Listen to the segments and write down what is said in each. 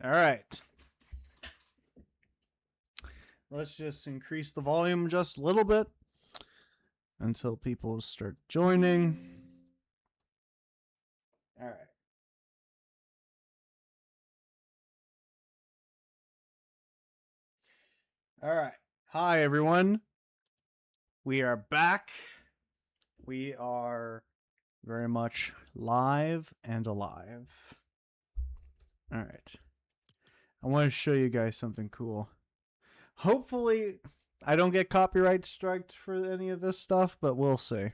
All right. Let's just increase the volume just a little bit until people start joining. All right. All right. Hi, everyone. We are back. We are very much live and alive. All right. I want to show you guys something cool. Hopefully, I don't get copyright striked for any of this stuff, but we'll see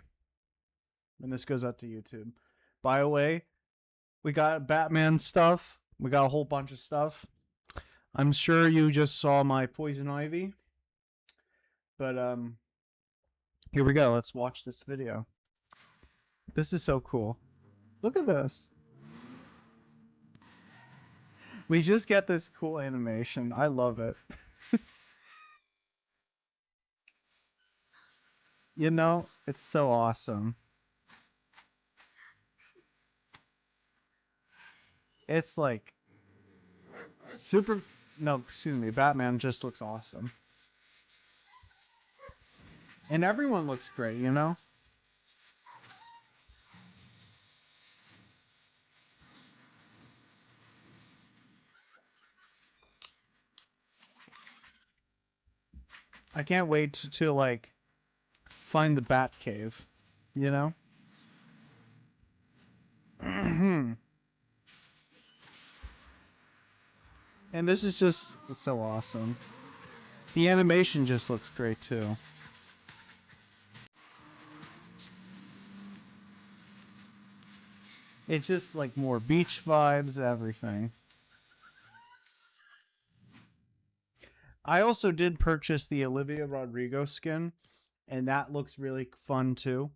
when this goes out to YouTube. By the way, we got Batman stuff. We got a whole bunch of stuff. I'm sure you just saw my Poison Ivy. But here we go. Let's watch this video. This is so cool. Look at this. We just get this cool animation. I love it. You know, it's so awesome. It's like super. No, excuse me. Batman just looks awesome. And everyone looks great, you know? I can't wait to like find the Bat Cave, you know? And this is just so awesome. The animation just looks great too. It's just like more beach vibes, everything. I also did purchase the Olivia Rodrigo skin, and that looks really fun too.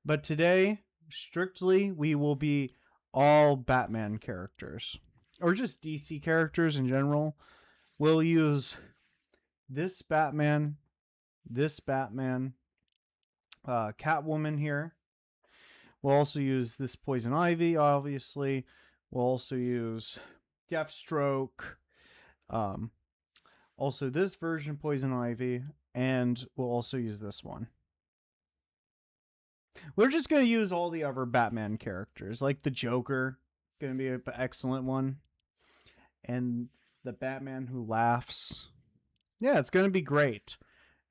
But today, strictly, we will be all Batman characters, or just DC characters in general. We'll use this Batman, Catwoman here. We'll also use this Poison Ivy, obviously. We'll also use Deathstroke. Also this version Poison Ivy, and we'll also use this one. We're just going to use all the other Batman characters, like the Joker, going to be an excellent one. And the Batman Who Laughs. Yeah, it's going to be great.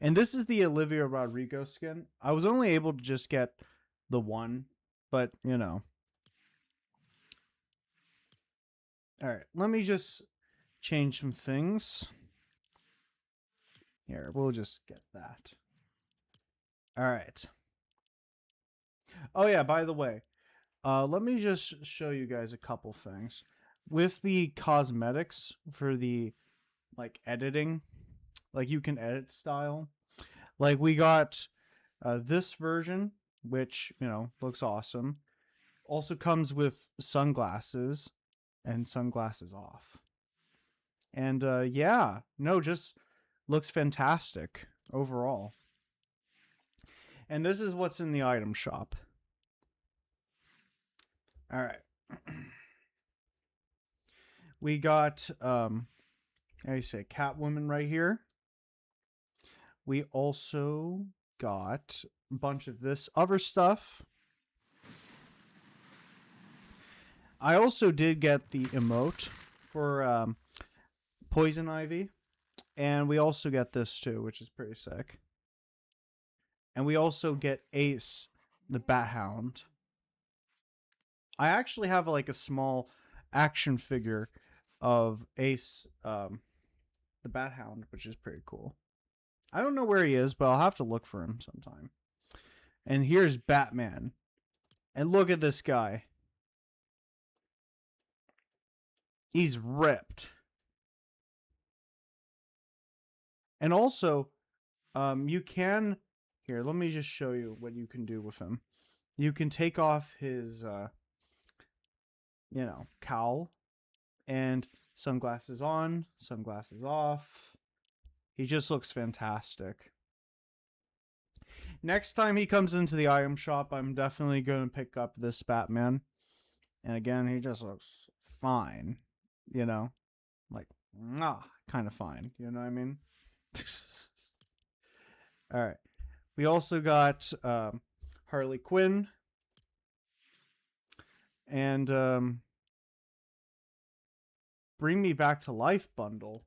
And this is the Olivia Rodrigo skin. I was only able to just get the one, but, you know. All right, let me just change some things. Here, we'll just get that. All right. Oh, yeah, by the way, let me just show you guys a couple things. With the cosmetics for the, like, editing, like, you can edit style. Like, we got this version, which, you know, looks awesome. Also comes with sunglasses and sunglasses off. And, yeah, no, just looks fantastic overall. And this is what's in the item shop. All right. We got, how do you say, Catwoman right here. We also got a bunch of this other stuff. I also did get the emote for Poison Ivy. And we also get this too, which is pretty sick. And we also get Ace, the Bat Hound. I actually have like a small action figure of Ace, the Bat Hound, which is pretty cool. I don't know where he is, but I'll have to look for him sometime. And here's Batman. And look at this guy. He's ripped. And also, you can... Here, let me just show you what you can do with him. You can take off his, you know, cowl. And sunglasses on, sunglasses off. He just looks fantastic. Next time he comes into the item shop, I'm definitely going to pick up this Batman. And again, he just looks fine. you know, like, kind of fine. You know what I mean? All right. We also got Harley Quinn and Bring Me Back to Life bundle.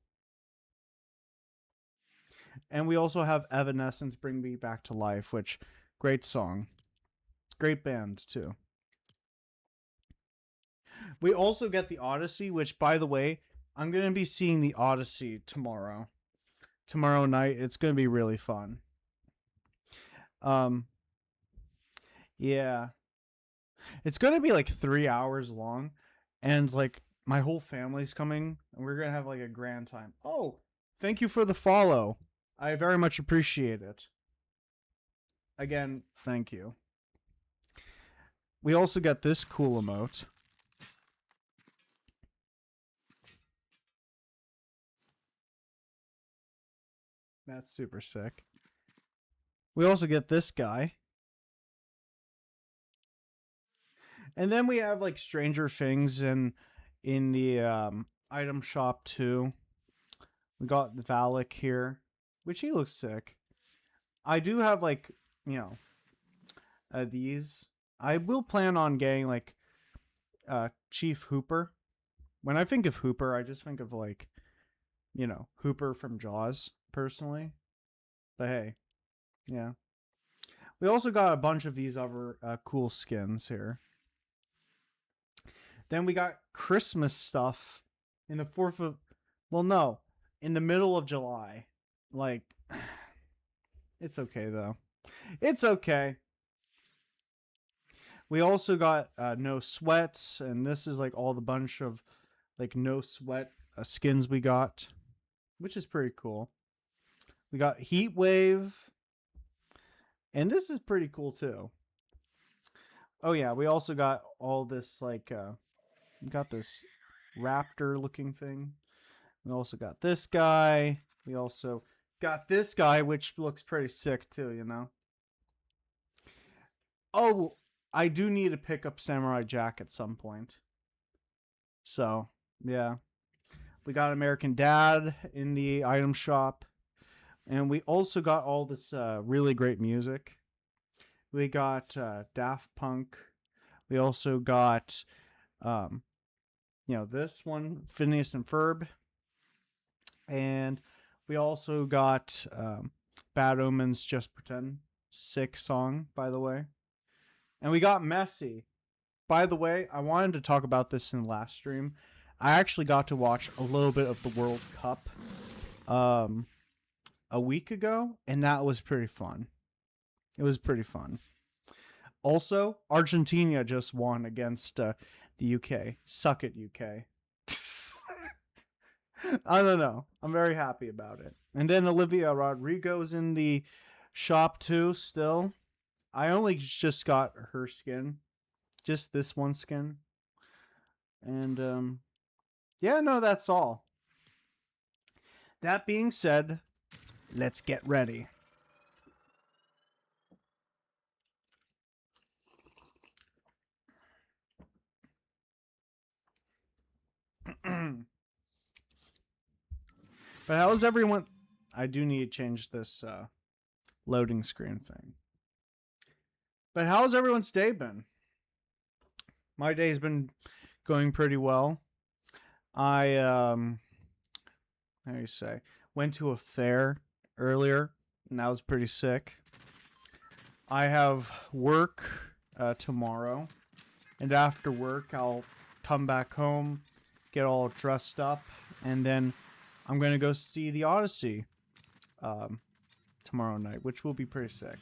And we also have Evanescence Bring Me Back to Life, which great song. Great band too. We also get the Odyssey, which by the way, I'm going to be seeing the Odyssey tomorrow. Tomorrow night. It's going to be really fun. Yeah. It's going to be like 3 hours long and like my whole family's coming and we're going to have like a grand time. Oh, thank you for the follow. I very much appreciate it. Again, thank you. We also got this cool emote. That's super sick. We also get this guy. And then we have like Stranger Things in the item shop too. We got the Valak here, which he looks sick. I do have like, you know, these. I will plan on getting like Chief Hooper. When I think of Hooper, I just think of like, you know, Hooper from Jaws personally. But hey, yeah. We also got a bunch of these other cool skins here. Then we got Christmas stuff in the 4th of, well, no, in the middle of July. Like, it's okay though. It's okay. We also got No Sweats, and this is like all the bunch of like No Sweat skins we got, which is pretty cool. We got Heat Wave, and this is pretty cool too. Oh yeah, we also got all this like we got this raptor looking thing. We also got this guy. We also got this guy, which looks pretty sick too, you know. Oh, I do need to pick up Samurai Jack at some point. So, yeah. We got American Dad in the item shop. And we also got all this really great music. We got Daft Punk. We also got, you know, this one, Phineas and Ferb. And we also got Bad Omens Just Pretend. Sick song, by the way. And we got Messi. By the way, I wanted to talk about this in the last stream. I actually got to watch a little bit of the World Cup a week ago, and that was pretty fun. It was pretty fun. Also, Argentina just won against the UK. Suck it, UK. I don't know. I'm very happy about it. And then Olivia Rodrigo's in the shop too still. I only just got her skin. Just this one skin. And yeah, no, that's all. That being said, let's get ready. But how's everyone? I do need to change this loading screen thing. But how's everyone's day been? My day's been going pretty well. I how do you say? Went to a fair earlier, and that was pretty sick. I have work tomorrow, and after work I'll come back home, get all dressed up, and then I'm gonna go see the Odyssey tomorrow night, which will be pretty sick.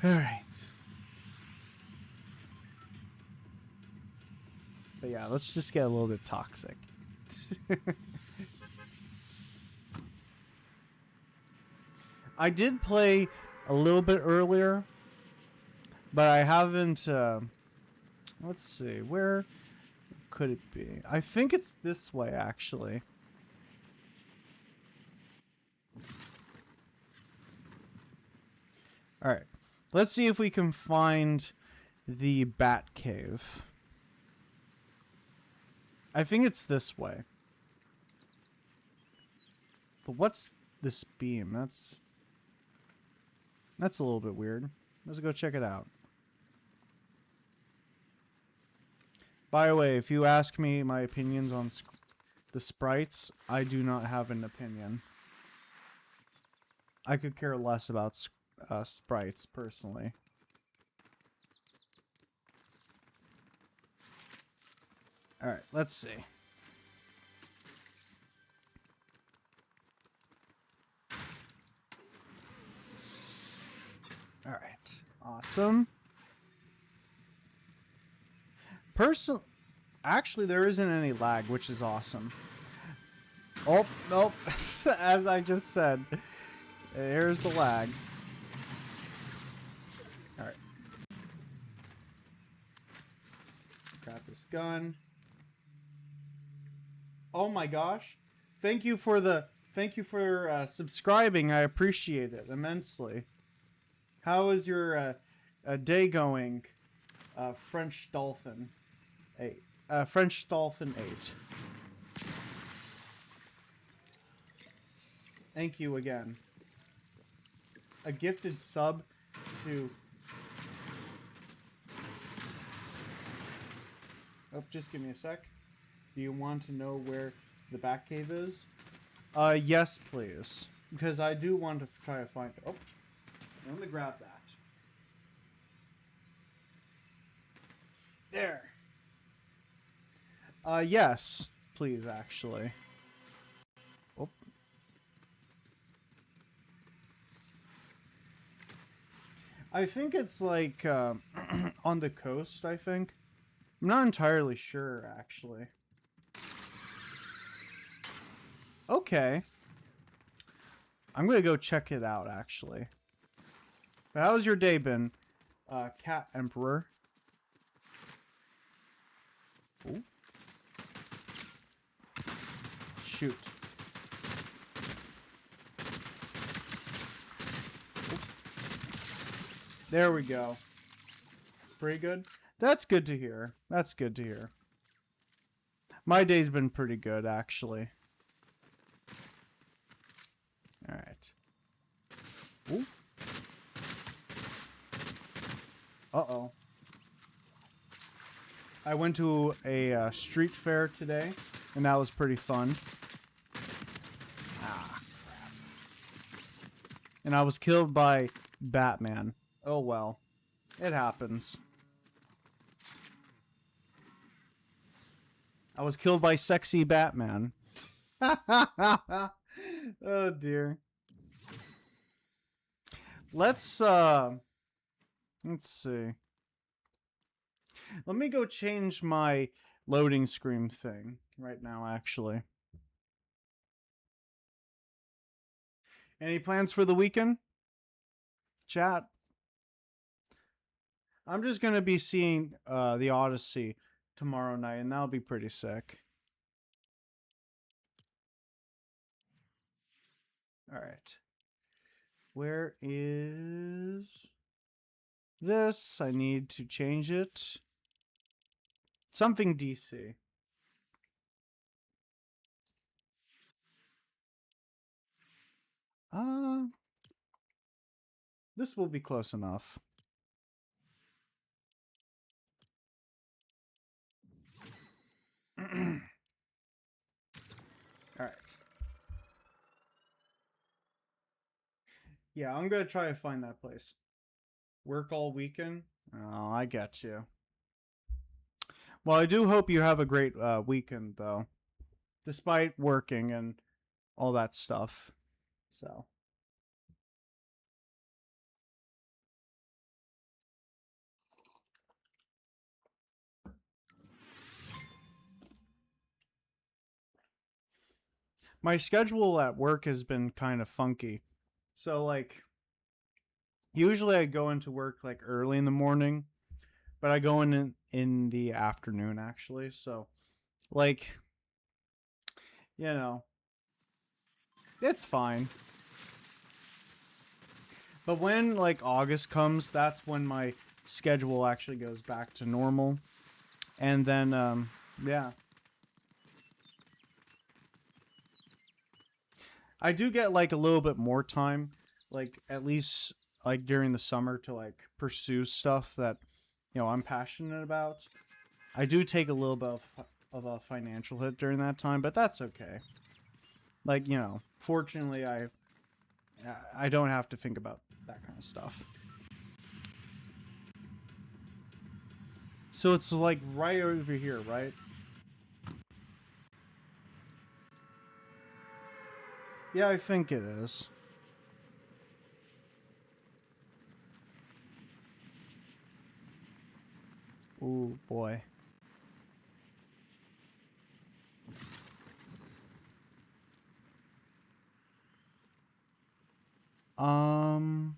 All right. But yeah, let's just get a little bit toxic. I did play a little bit earlier, but I haven't. Let's see, where could it be? I think it's this way, actually. All right, let's see if we can find the Bat Cave. I think it's this way. But what's this beam? That's a little bit weird. Let's go check it out. By the way, if you ask me my opinions on the sprites, I do not have an opinion. I could care less about sprites, personally. Alright, let's see. Alright, awesome. Actually, there isn't any lag, which is awesome. Oh, nope. As I just said, here's the lag. Alright. Grab this gun. Oh my gosh. Thank you for subscribing. I appreciate it immensely. How is your day going, French Dolphin 8? French Dolphin 8. Thank you again. A gifted sub to... Oh, just give me a sec. Do you want to know where the Batcave is? Yes, please. Because I do want to try to find it. Oh, I'm going to grab that. There. Yes, please, actually. Oh. I think it's like, on the coast, I think. I'm not entirely sure, actually. Okay. I'm gonna go check it out, actually. But how's your day been, Cat Emperor? Ooh. Shoot. Ooh. There we go. Pretty good? That's good to hear. That's good to hear. My day's been pretty good, actually. Alright. Ooh. Uh-oh. I went to a street fair today, and that was pretty fun. Ah, crap. And I was killed by Batman. Oh well. It happens. I was killed by sexy Batman. Oh dear. Let's see. Let me go change my loading screen thing right now, actually. Any plans for the weekend? Chat. I'm just going to be seeing the Odyssey tomorrow night, and that'll be pretty sick. Alright. Where is this? I need to change it. Something DC. This will be close enough. Alright. Yeah, I'm gonna try to find that place. Work all weekend? Oh, I get you. Well, I do hope you have a great weekend, though. Despite working and all that stuff. So. My schedule at work has been kind of funky. So, like, usually I go into work, like, early in the morning. But I go in the afternoon, actually. So, like, you know, it's fine. But when, like, August comes, that's when my schedule actually goes back to normal. And then, yeah. I do get like a little bit more time, like at least like during the summer to like pursue stuff that I'm passionate about. I do take a little bit of a financial hit during that time, but that's okay. Like, fortunately I don't have to think about that kind of stuff. So it's like right over here, right? Yeah, I think it is. Oh boy. Um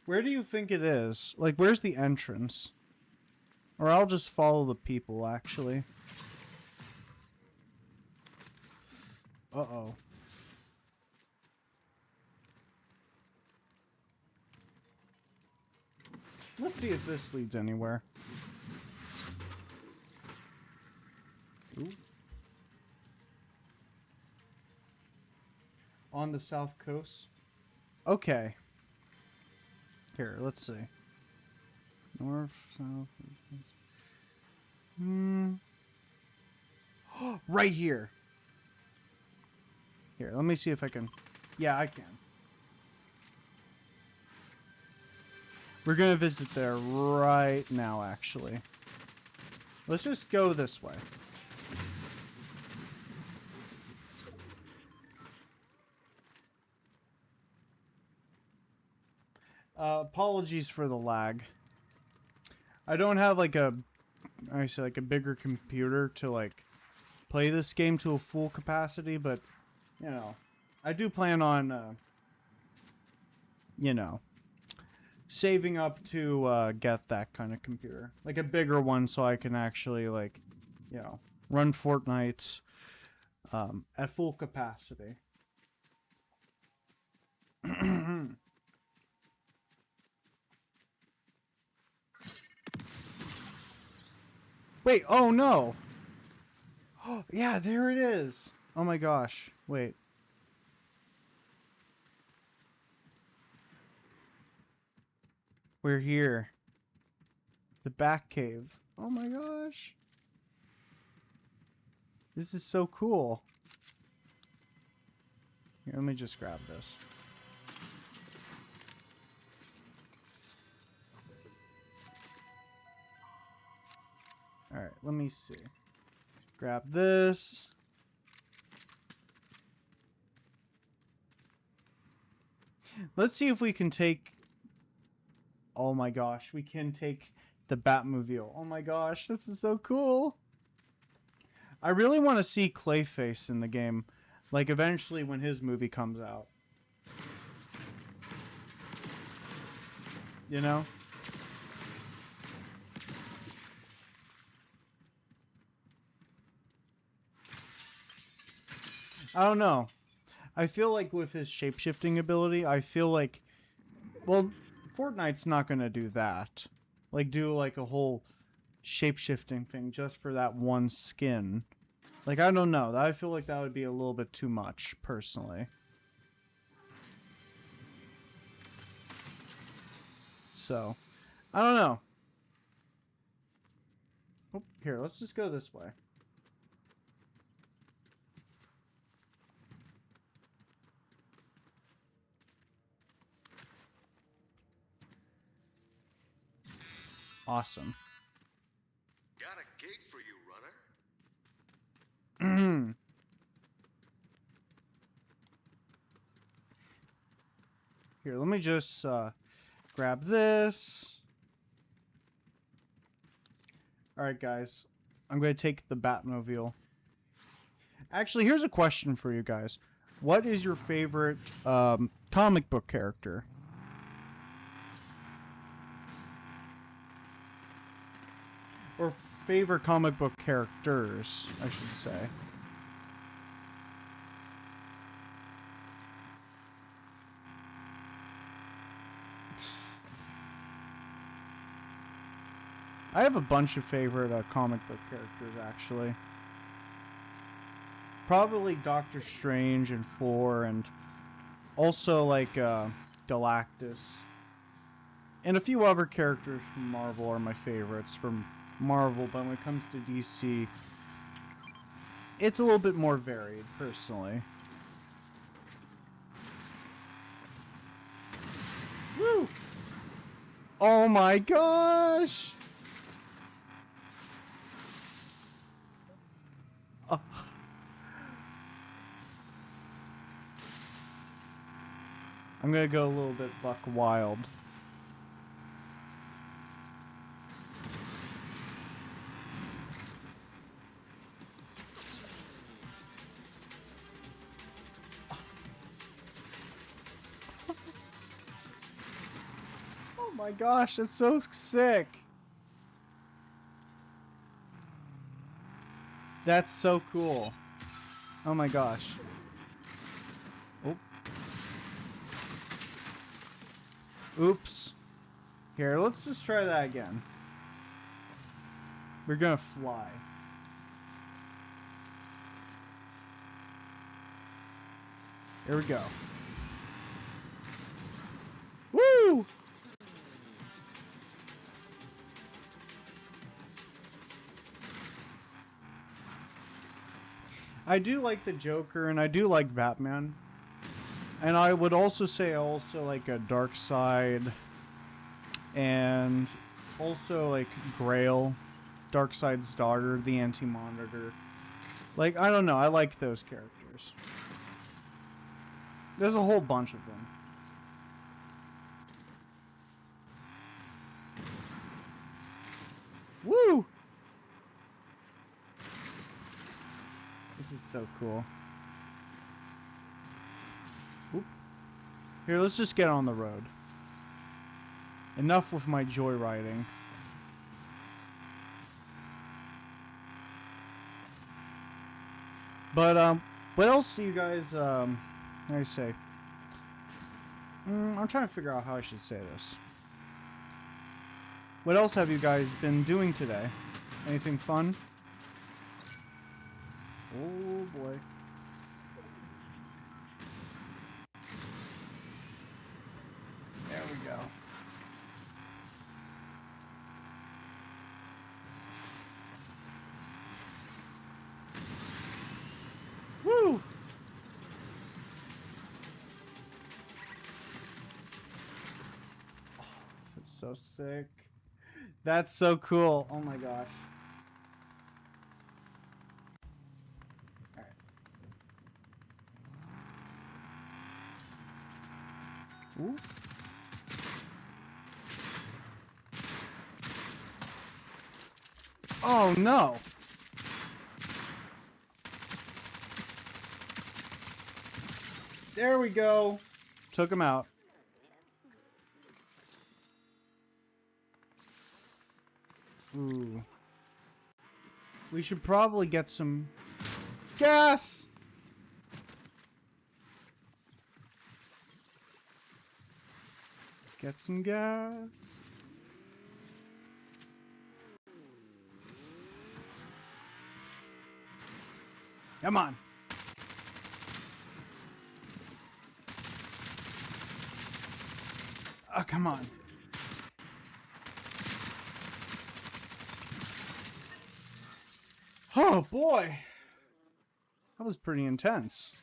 Where do you think it is? Like, where's the entrance? Or I'll just follow the people, actually. Uh-oh. Let's see if this leads anywhere. Ooh. On the south coast? Okay. Here, let's see. North, south... Right here. Here, let me see if I can... Yeah, I can. We're gonna visit there right now, actually. Let's just go this way. Apologies for the lag. I don't have like a bigger computer to like play this game to a full capacity, but I do plan on saving up to get that kind of computer, like a bigger one, so I can actually like run Fortnite at full capacity. Wait, oh no. Oh, yeah, there it is. Oh my gosh. Wait. We're here. The back cave. Oh my gosh. This is so cool. Here, let me just grab this. Alright, let me see. Grab this. Let's see if we can take... Oh my gosh, we can take the Batmobile. Oh my gosh, this is so cool. I really want to see Clayface in the game. Like, eventually when his movie comes out. You know? I don't know. I feel like with his shape-shifting ability, I feel like... Well, Fortnite's not going to do that. Like, do like a whole shape-shifting thing just for that one skin. Like, I don't know. I feel like that would be a little bit too much, personally. So, I don't know. Oh, here, let's just go this way. Awesome. Got a gig for you, runner. Here, let me just grab this. Alright, guys. I'm going to take the Batmobile. Actually, here's a question for you guys. What is your favorite comic book character? Or favorite comic book characters, I should say. I have a bunch of favorite comic book characters, actually. Probably Doctor Strange and Four, and also like Galactus. And a few other characters from Marvel are my favorites from Marvel, but when it comes to DC, it's a little bit more varied, personally. Woo! Oh my gosh! Oh. I'm gonna go a little bit buck wild. Oh my gosh, that's so sick. That's so cool. Oh my gosh. Oh. Oops. Here, let's just try that again. We're gonna fly. Here we go. Woo! I do like the Joker, and I do like Batman. And I would also say I also like a Dark Side, and also like Grail, Darkseid's daughter, the Anti-Monitor. Like, I don't know, I like those characters. There's a whole bunch of them. Woo! This is so cool. Oop. Here, let's just get on the road. Enough with my joyriding. But, what else do you guys, how do you say? I'm trying to figure out how I should say this. What else have you guys been doing today? Anything fun? Oh boy. There we go. Woo! Oh, that's so sick. That's so cool. Oh my gosh. Alright. Ooh. Oh no! There we go. Took him out. Ooh. We should probably get some gas! Get some gas. Come on. Oh, come on. Oh, boy. That was pretty intense.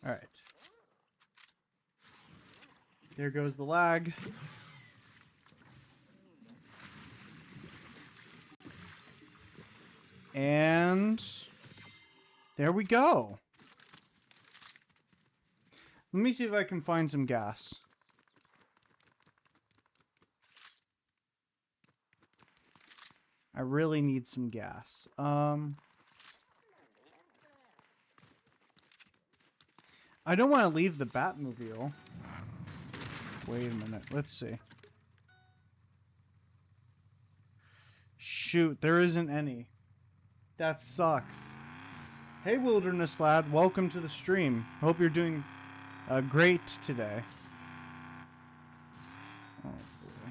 All right. There goes the lag. And there we go. Let me see if I can find some gas. I really need some gas. I don't want to leave the Batmobile. Wait a minute. Let's see. Shoot, there isn't any. That sucks. Hey, Wilderness Lad. Welcome to the stream. Hope you're doing great today. Oh boy.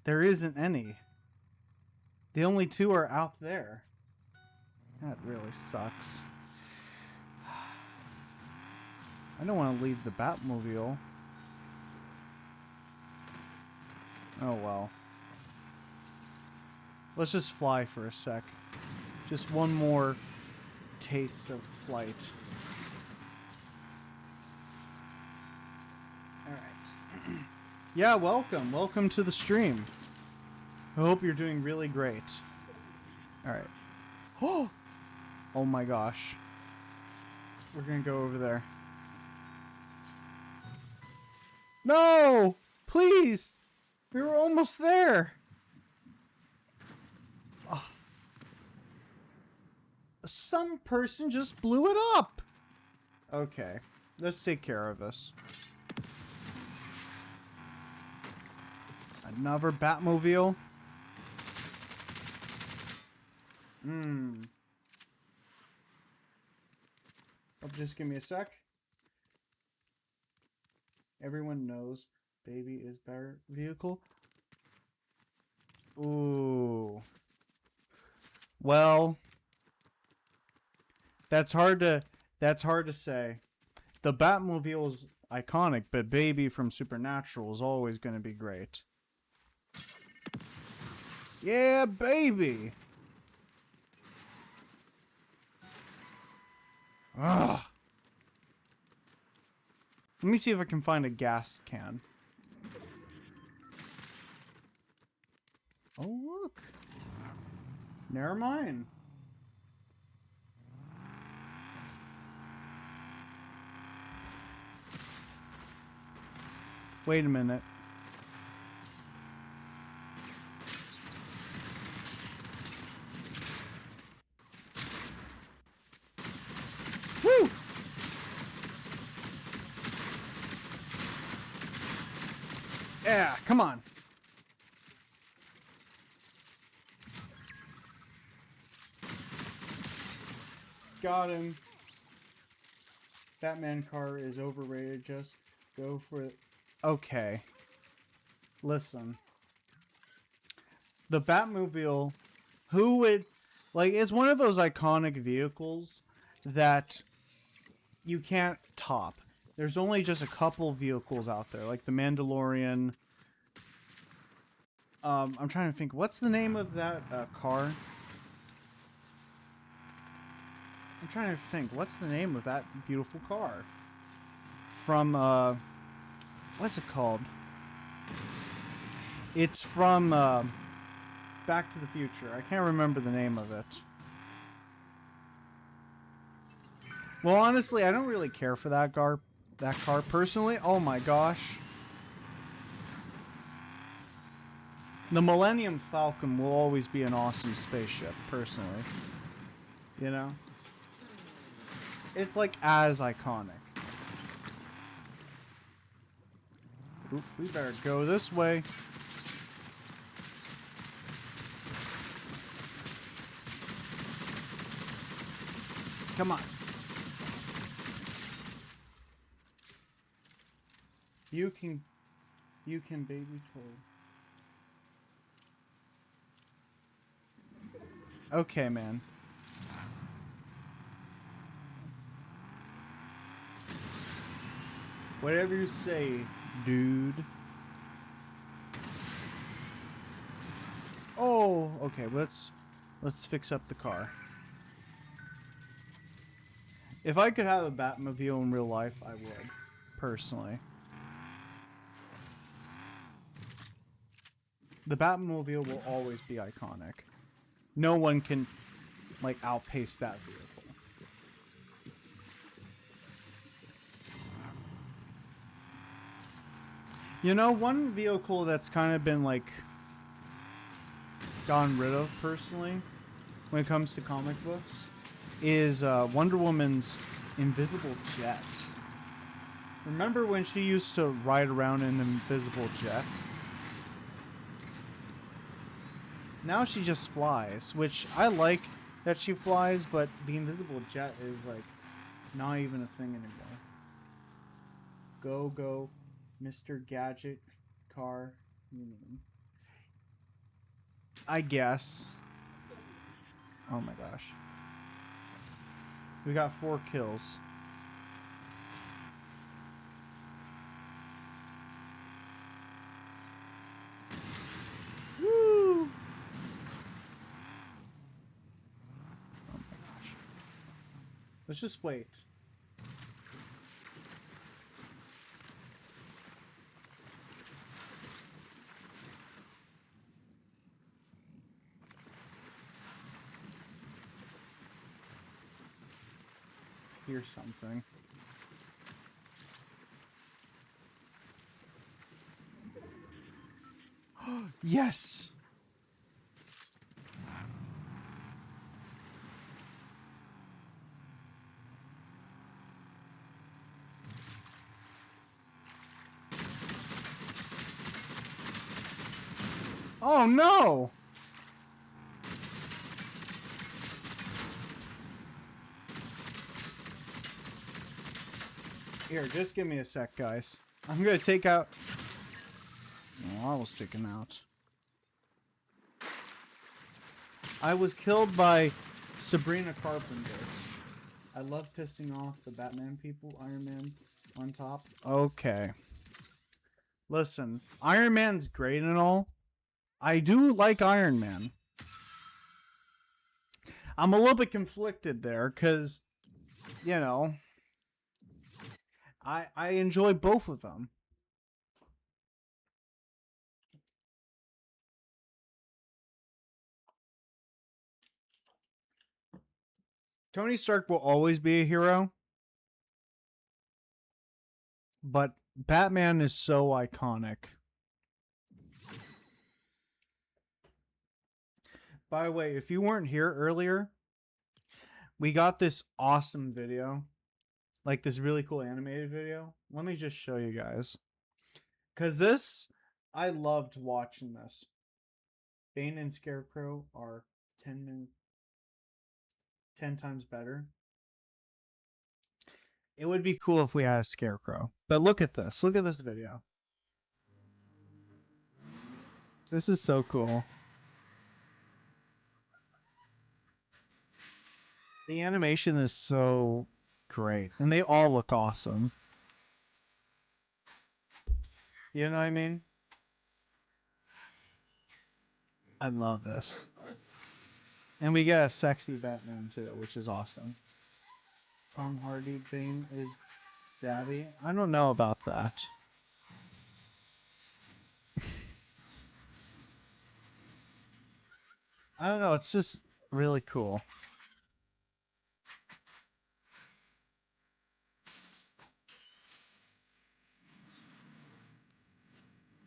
There isn't any. The only two are out there. That really sucks. I don't want to leave the Batmobile. Oh well. Let's just fly for a sec. Just one more taste of flight. Alright. Yeah, welcome. Welcome to the stream. I hope you're doing really great. Alright. Oh my gosh. We're gonna go over there. No! Please! We were almost there! Oh. Some person just blew it up! Okay. Let's take care of this. Another Batmobile? Oh, just give me a sec. Everyone knows baby is better vehicle. Ooh. Well, that's hard to say. The Batmobile is iconic, but baby from Supernatural is always going to be great. Yeah, baby. Ugh. Let me see if I can find a gas can. Oh, look. Never mind. Wait a minute. Woo! Yeah, come on. Got him. Batman car is overrated. Just go for it. Okay. Listen. The Batmobile, who would... Like, it's one of those iconic vehicles that you can't top. There's only just a couple vehicles out there, like the Mandalorian. I'm trying to think. What's the name of that car? I'm trying to think. What's the name of that beautiful car? From, what's it called? It's from, Back to the Future. I can't remember the name of it. Well, honestly, I don't really care for that car personally. Oh my gosh. The Millennium Falcon will always be an awesome spaceship, personally. You know? It's like as iconic. Oop, we better go this way. Come on. You can baby toy. Okay, man. Whatever you say, dude. Oh, okay, let's fix up the car. If I could have a Batmobile in real life, I would, personally. The Batmobile will always be iconic. No one can, like, outpace that vehicle. You know, one vehicle that's kind of been, like, gotten rid of, personally, when it comes to comic books, is Wonder Woman's invisible jet. Remember when she used to ride around in an invisible jet? Now she just flies, which I like that she flies, but the invisible jet is, like, not even a thing anymore. Go, go. Mr. Gadget Car Union. I guess. Oh my gosh. We got 4 kills. Woo! Oh my gosh. Let's just wait. Here's something. Yes! Oh no! Here, just give me a sec, guys. I'm gonna take out... Oh, I was taken out. I was killed by Sabrina Carpenter. I love pissing off the Batman people. Iron Man on top. Okay. Listen, Iron Man's great and all. I do like Iron Man. I'm a little bit conflicted there because, you know, I enjoy both of them. Tony Stark will always be a hero, but Batman is so iconic. By the way, if you weren't here earlier, we got this awesome video. Like this really cool animated video. Let me just show you guys. Because this, I loved watching this. Bane and Scarecrow are 10 times better. It would be cool if we had a Scarecrow. But look at this. Look at this video. This is so cool. The animation is so great. And they all look awesome. You know what I mean? I love this. And we get a sexy Batman too, which is awesome. Tom Hardy Bane is Daddy? I don't know about that. I don't know, it's just really cool.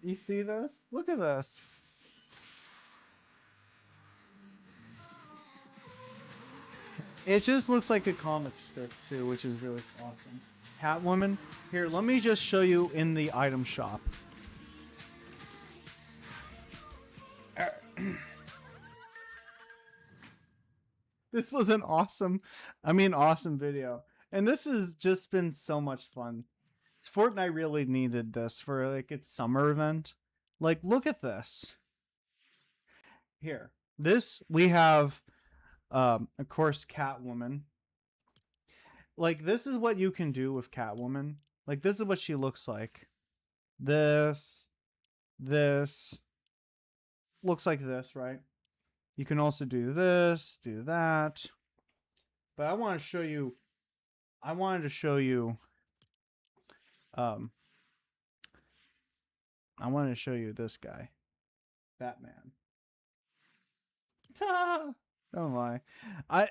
You see this? Look at this. It just looks like a comic strip too, which is really awesome. Catwoman. Here, let me just show you in the item shop. This was an awesome video. And this has just been so much fun. Fortnite really needed this for like its summer event. Like, look at this. Here. This we have of course Catwoman. Like this is what you can do with Catwoman. Like this is what she looks like. This looks like this, right? You can also do this, do that. But I want to show you I wanted to show you I wanted to show you this guy. Batman. Ta! Don't lie.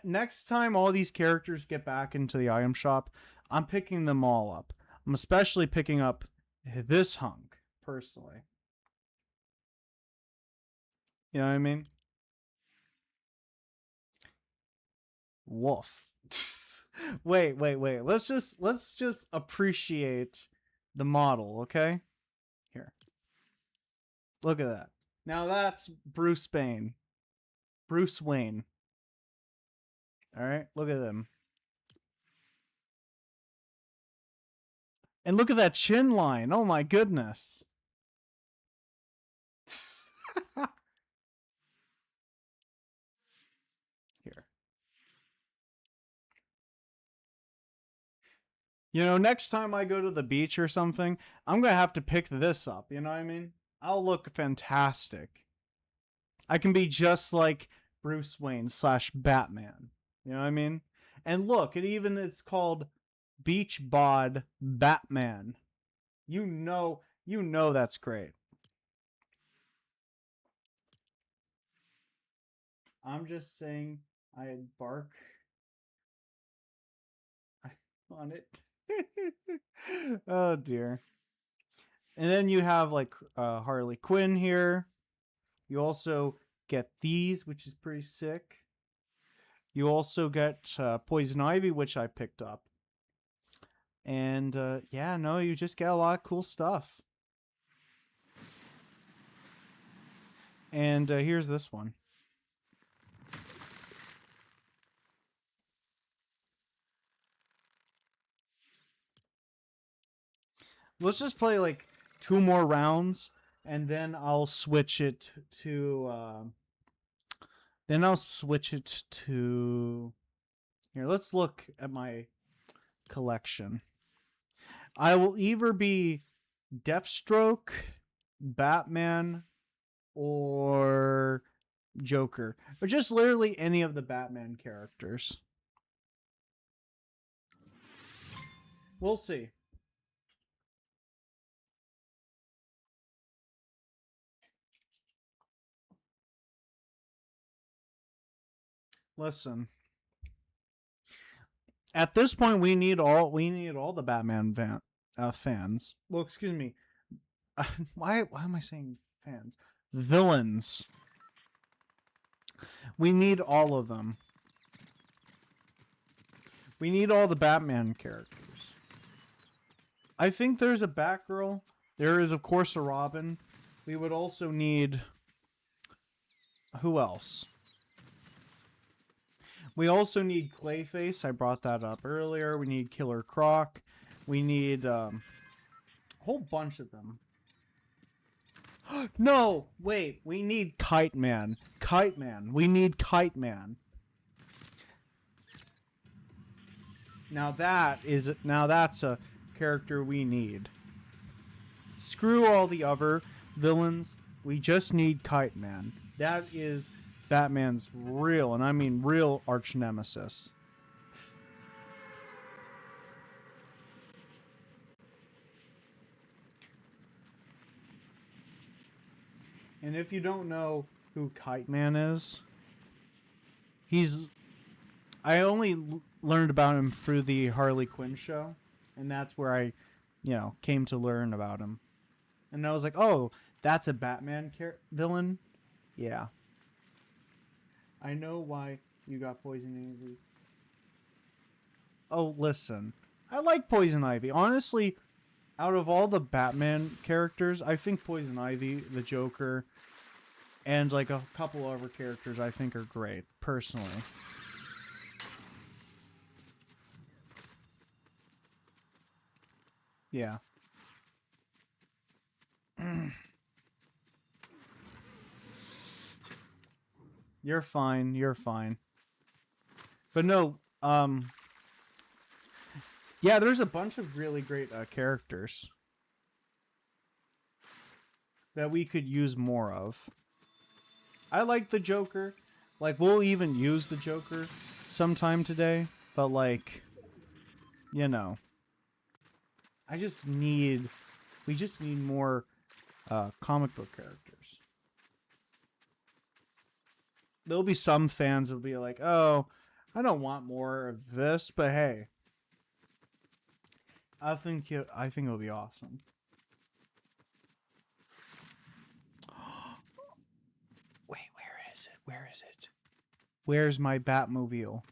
Next time all these characters get back into the item shop, I'm picking them all up. I'm especially picking up this hunk, personally. You know what I mean? Woof. wait. Let's just appreciate the model, okay? Here. Look at that. Now that's Bruce Wayne. Bruce Wayne. All right, look at him. And look at that chin line. Oh my goodness. Here. You know, next time I go to the beach or something, I'm going to have to pick this up. You know what I mean? I'll look fantastic. I can be just like Bruce Wayne / Batman. You know what I mean? And look, it's called Beach Bod Batman. You know that's great. I'm just saying I bark on it. Oh dear. And then you have like Harley Quinn here. You also get these, which is pretty sick. You also get Poison Ivy, which I picked up. And yeah, no, you just get a lot of cool stuff. And here's this one. Let's just play like 2 more rounds, and then I'll switch it to. Then I'll switch it to. Here, let's look at my collection. I will either be Deathstroke, Batman, or Joker, or just literally any of the Batman characters. We'll see. Listen. At this point, we need all the Batman fans. Well, excuse me. Why am I saying fans? Villains. We need all of them. We need all the Batman characters. I think there's a Batgirl. There is, of course, a Robin. We would also need... Who else? We also need Clayface. I brought that up earlier. We need Killer Croc. We need a whole bunch of them. No! Wait. We need Kite Man. Kite Man. We need Kite Man. Now that's a character we need. Screw all the other villains. We just need Kite Man. That is Batman's real, and I mean real, arch nemesis. And if you don't know who Kite Man is, I only learned about him through the Harley Quinn show, and that's where I, came to learn about him. And I was like, oh, that's a Batman villain? Yeah. I know why you got Poison Ivy. Oh, listen. I like Poison Ivy. Honestly, out of all the Batman characters, I think Poison Ivy, the Joker, and like a couple other characters I think are great, personally. Yeah. You're fine. You're fine. But no, yeah, there's a bunch of really great characters that we could use more of. I like the Joker. Like, we'll even use the Joker sometime today. But, like, we just need more comic book characters. There'll be some fans that'll be like, oh, I don't want more of this, but hey, I think it'll be awesome. Wait, where is it? Where is it? Where's my Batmobile?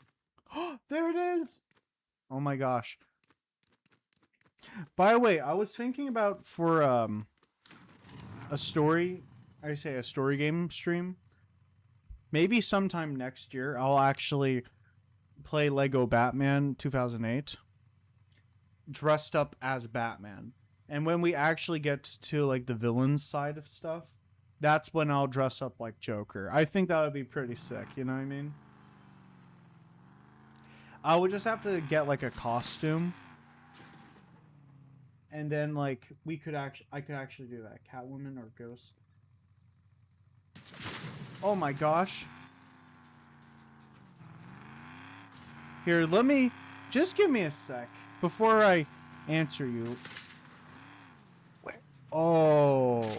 There it is! Oh my gosh. By the way, I was thinking about for a story game stream. Maybe sometime next year I'll actually play Lego Batman 2008. dressed up as Batman. And when we actually get to like the villain side of stuff, that's when I'll dress up like Joker. I think that would be pretty sick, you know what I mean? I would just have to get like a costume. And then like I could actually do that. Catwoman or Ghost. Oh my gosh. Here, let me just give me a sec before I answer you. Where? Oh.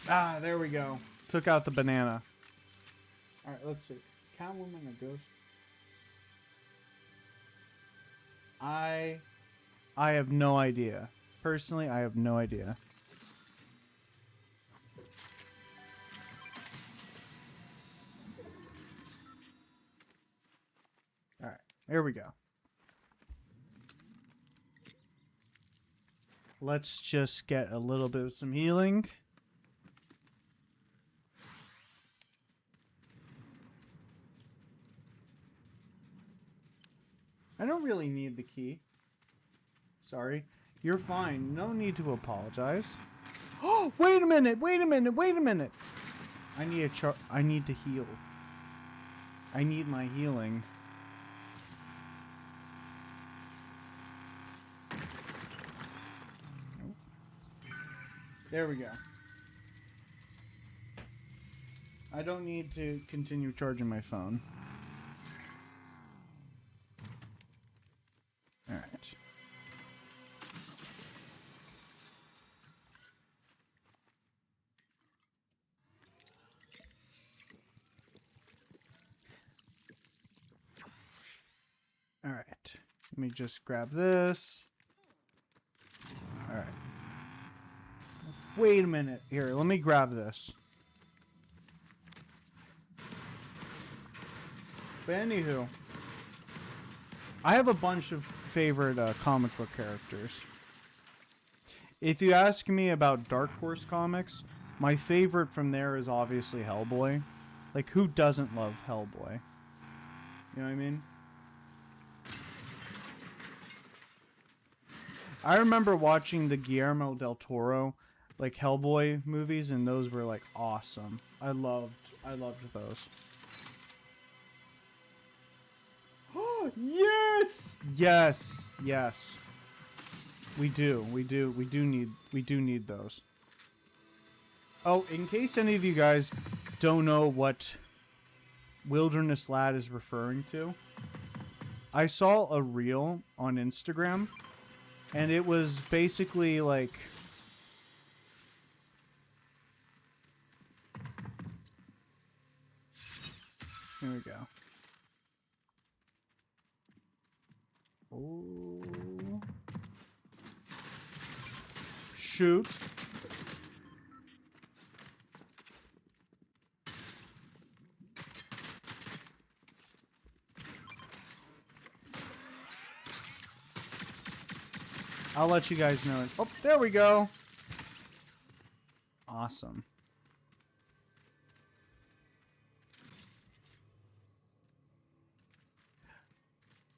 Ah, there we go. Took out the banana. All right, let's see. Catwoman or Ghost? I have no idea. Personally, I have no idea. All right, here we go. Let's just get a little bit of some healing. I don't really need the key. Sorry. You're fine. No need to apologize. Oh, wait a minute. Wait a minute. Wait a minute. I need I need to heal. I need my healing. There we go. I don't need to continue charging my phone. All right. All right. Let me just grab this. All right. Wait a minute. Here, let me grab this. But anywho, I have a bunch of favorite comic book characters. If you ask me about Dark Horse comics, my favorite from there is obviously Hellboy. Like, who doesn't love Hellboy? You know what I mean? I remember watching the Guillermo del Toro, like, Hellboy movies, and those were, like, awesome. I loved those. Oh, yes! Yes, yes. We do need those. Oh, in case any of you guys don't know what Wilderness Lad is referring to, I saw a reel on Instagram, and it was basically like... Here we go. Oh. Shoot. I'll let you guys know. Oh, there we go. Awesome.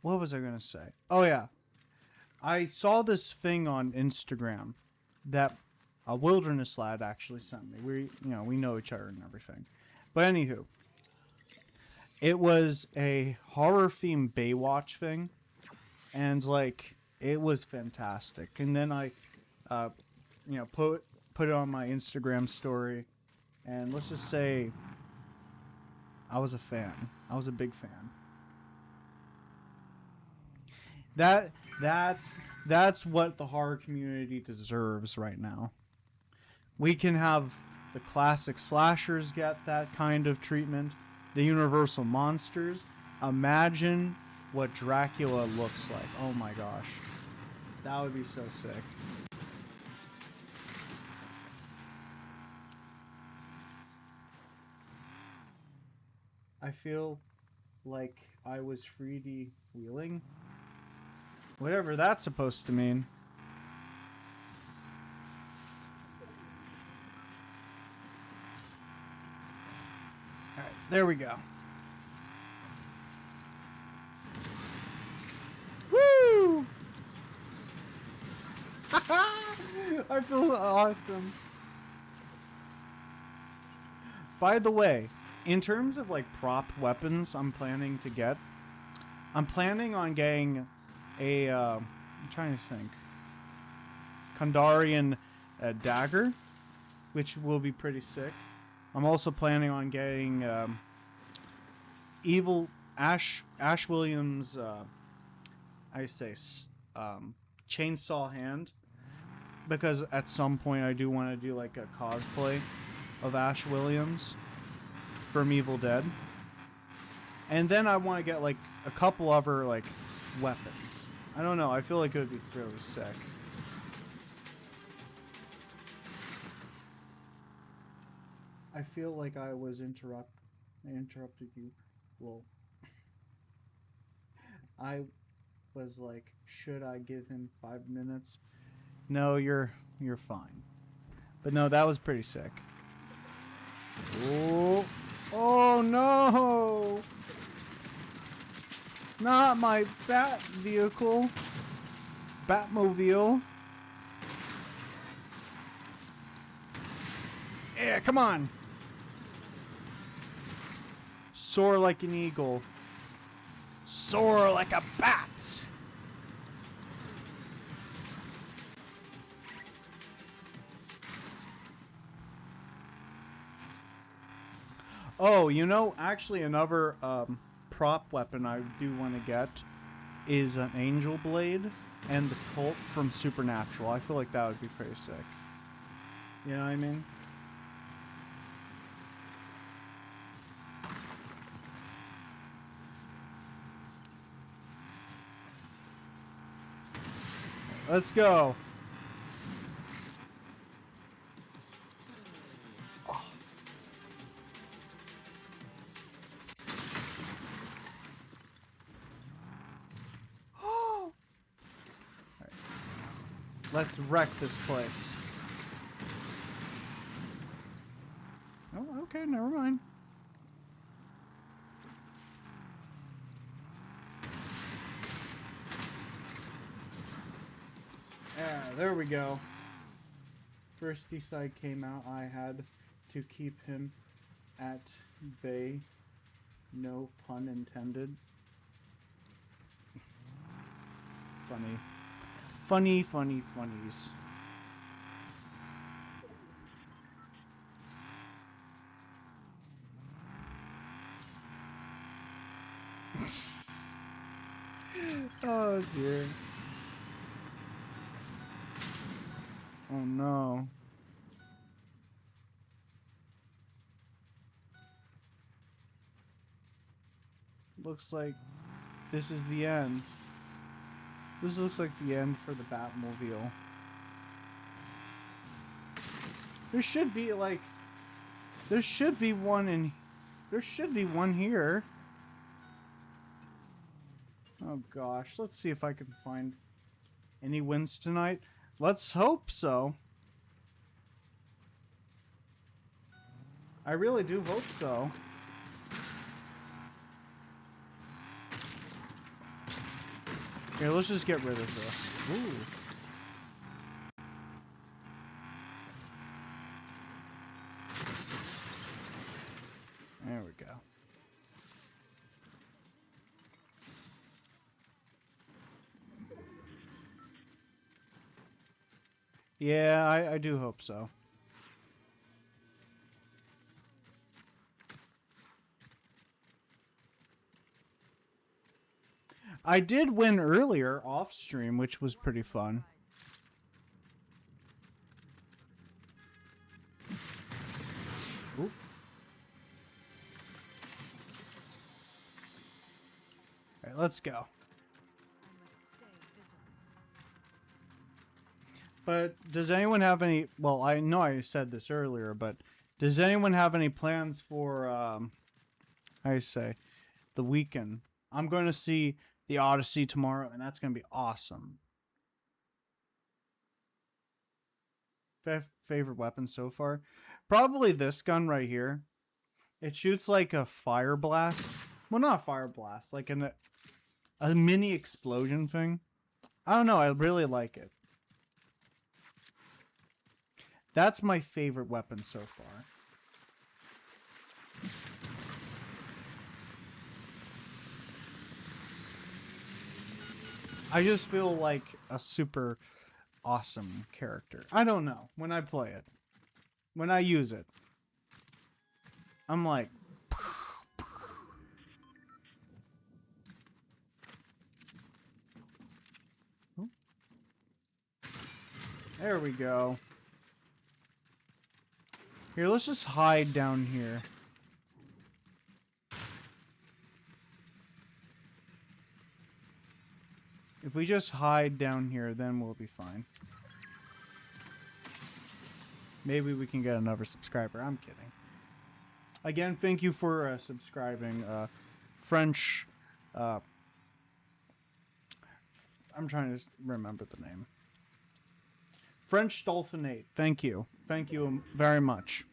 What was I going to say? Oh, yeah. I saw this thing on Instagram that a Wilderness Lad actually sent me. We know each other and everything. But anywho, it was a horror themed Baywatch thing, and like it was fantastic. And then I, put it on my Instagram story, and let's just say I was a fan. I was a big fan. That's what the horror community deserves right now. We can have the classic slashers get that kind of treatment. The Universal monsters. Imagine what Dracula looks like. Oh my gosh. That would be so sick. I feel like I was 3D wheeling. Whatever that's supposed to mean. All right, there we go. Woo! I feel awesome. By the way, in terms of like prop weapons I'm planning to get, I'm planning on getting a, I'm trying to think, Kandarian dagger, which will be pretty sick. I'm also planning on getting evil Ash Williams, I say, chainsaw hand, because at some point I do want to do like a cosplay of Ash Williams from Evil Dead. And then I want to get like a couple other like weapons. I don't know. I feel like it would be really sick. I feel like I interrupted you. Well, I was like, should I give him 5 minutes? No, you're fine. But no, that was pretty sick. Oh, oh no! Not my bat vehicle. Batmobile. Yeah, come on. Soar like an eagle. Soar like a bat. Oh, you know, actually another prop weapon I do want to get is an angel blade and the Colt from Supernatural. I feel like that would be pretty sick. You know what I mean? Let's go. Oh. Right. Let's wreck this place. Oh, okay, never mind. Yeah, there we go. First D-side came out, I had to keep him at bay. No pun intended. Funny. Funny funnies. Oh dear. Oh no. Looks like this is the end. This looks like the end for the Batmobile. There should be like... There should be one in... There should be one here. Oh gosh, let's see if I can find any wins tonight. Let's hope so. I really do hope so. Here, let's just get rid of this. Ooh. There we go. Yeah, I do hope so. I did win earlier off stream, which was pretty fun. Ooh. All right, let's go. But does anyone have any... Well, I know I said this earlier, but does anyone have any plans for, I say, the weekend? I'm going to see the Odyssey tomorrow, and that's going to be awesome. Favorite weapon so far? Probably this gun right here. It shoots like a fire blast. Well, not a fire blast, like a mini explosion thing. I don't know. I really like it. That's my favorite weapon so far. I just feel like a super awesome character. I don't know. When I play it, when I use it, I'm like, there we go. Here, let's just hide down here. If we just hide down here, then we'll be fine. Maybe we can get another subscriber. I'm kidding. Again, thank you for subscribing. French... I'm trying to remember the name. French Dolphinate. Thank you. Thank you very much.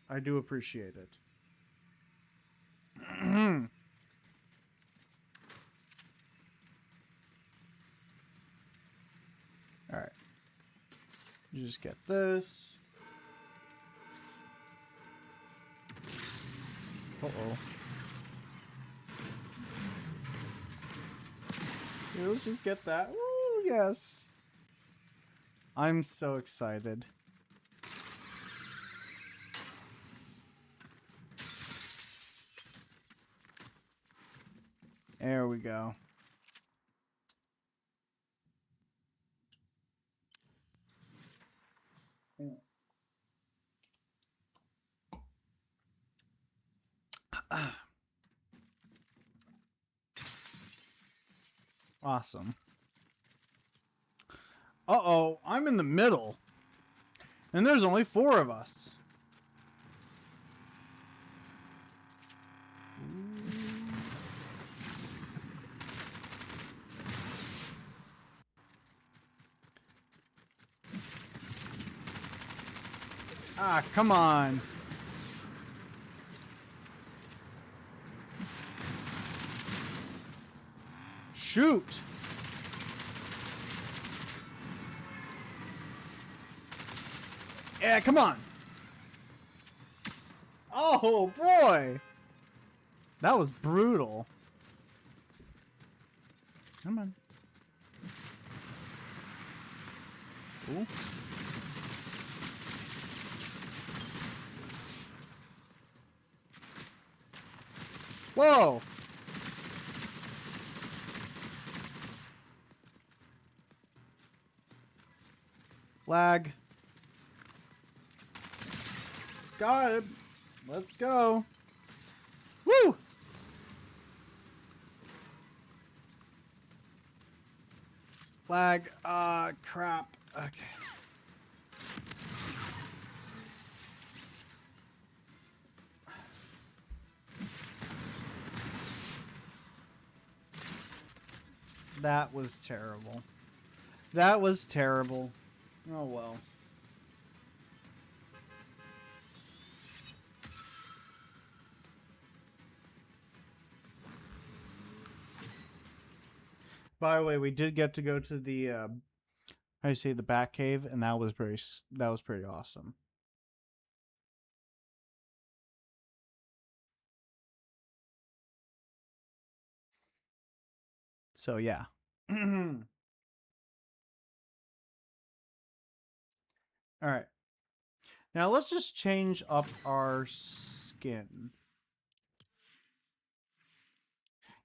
I do appreciate it. Alright. You just get this. Uh-oh. Yeah, let's just get that. Ooh, yes. I'm so excited. There we go. Awesome. Uh-oh, I'm in the middle. And there's only 4 of us. Ah, come on. Shoot. Yeah, come on. Oh, boy. That was brutal. Come on. Ooh. Whoa. Lag. Got it. Let's go. Woo! Lag. Crap. Okay. That was terrible. That was terrible. Oh well. By the way, we did get to go to the how do you say, the Bat Cave, and that was pretty awesome. So yeah. All right. Now let's just change up our skin.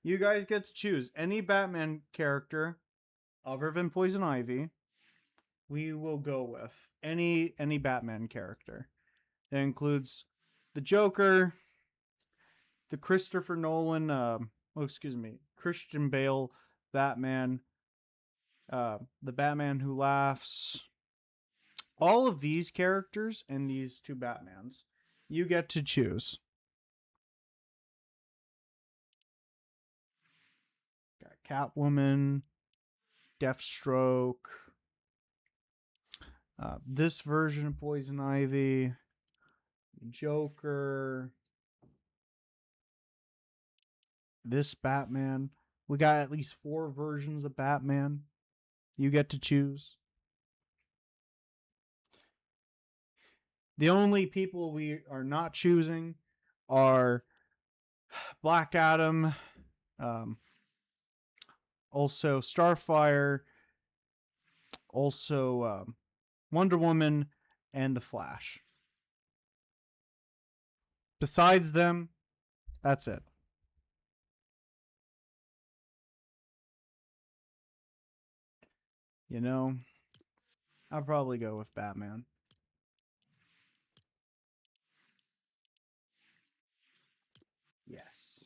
You guys get to choose any Batman character other than Poison Ivy. We will go with any Batman character. That includes the Joker, the Christopher Nolan, Christian Bale Batman, the Batman Who Laughs. All of these characters and these 2 Batmans, you get to choose. Got Catwoman, Deathstroke, this version of Poison Ivy, Joker, this Batman. We got at least 4 versions of Batman. You get to choose. The only people we are not choosing are Black Adam, also Starfire, also Wonder Woman, and the Flash. Besides them, that's it. You know, I'll probably go with Batman. Yes.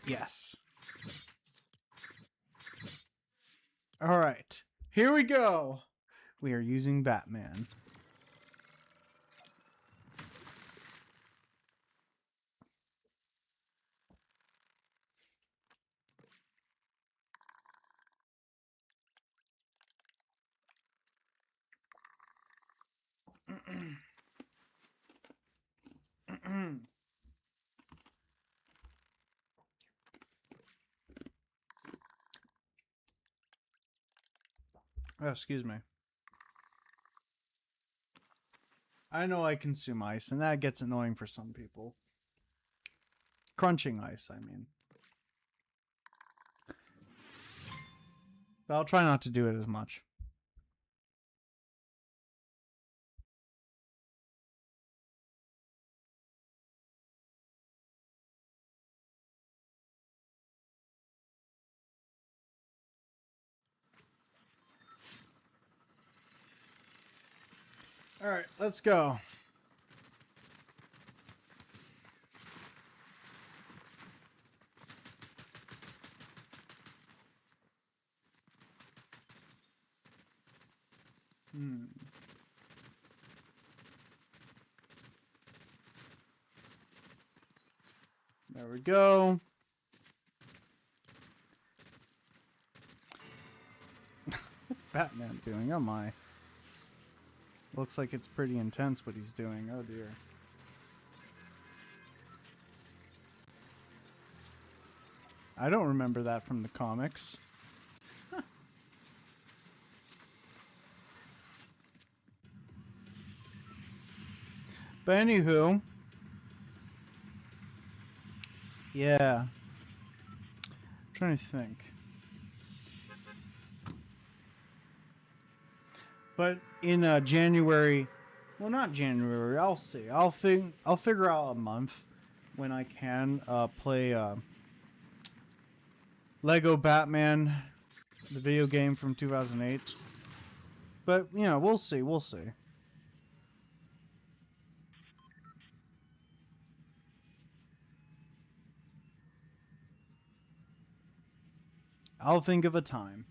Yes. All right. Here we go. We are using Batman. Oh, excuse me. I know I consume ice, and that gets annoying for some people. Crunching ice, I mean. But I'll try not to do it as much. All right, let's go. There we go. What's Batman doing? Oh my. Looks like it's pretty intense what he's doing. Oh dear. I don't remember that from the comics. But anywho. Yeah. I'm trying to think. But in January, well, not January. I'll see. I'll figure out a month when I can play Lego Batman, the video game from 2008. But you know, we'll see. We'll see. I'll think of a time.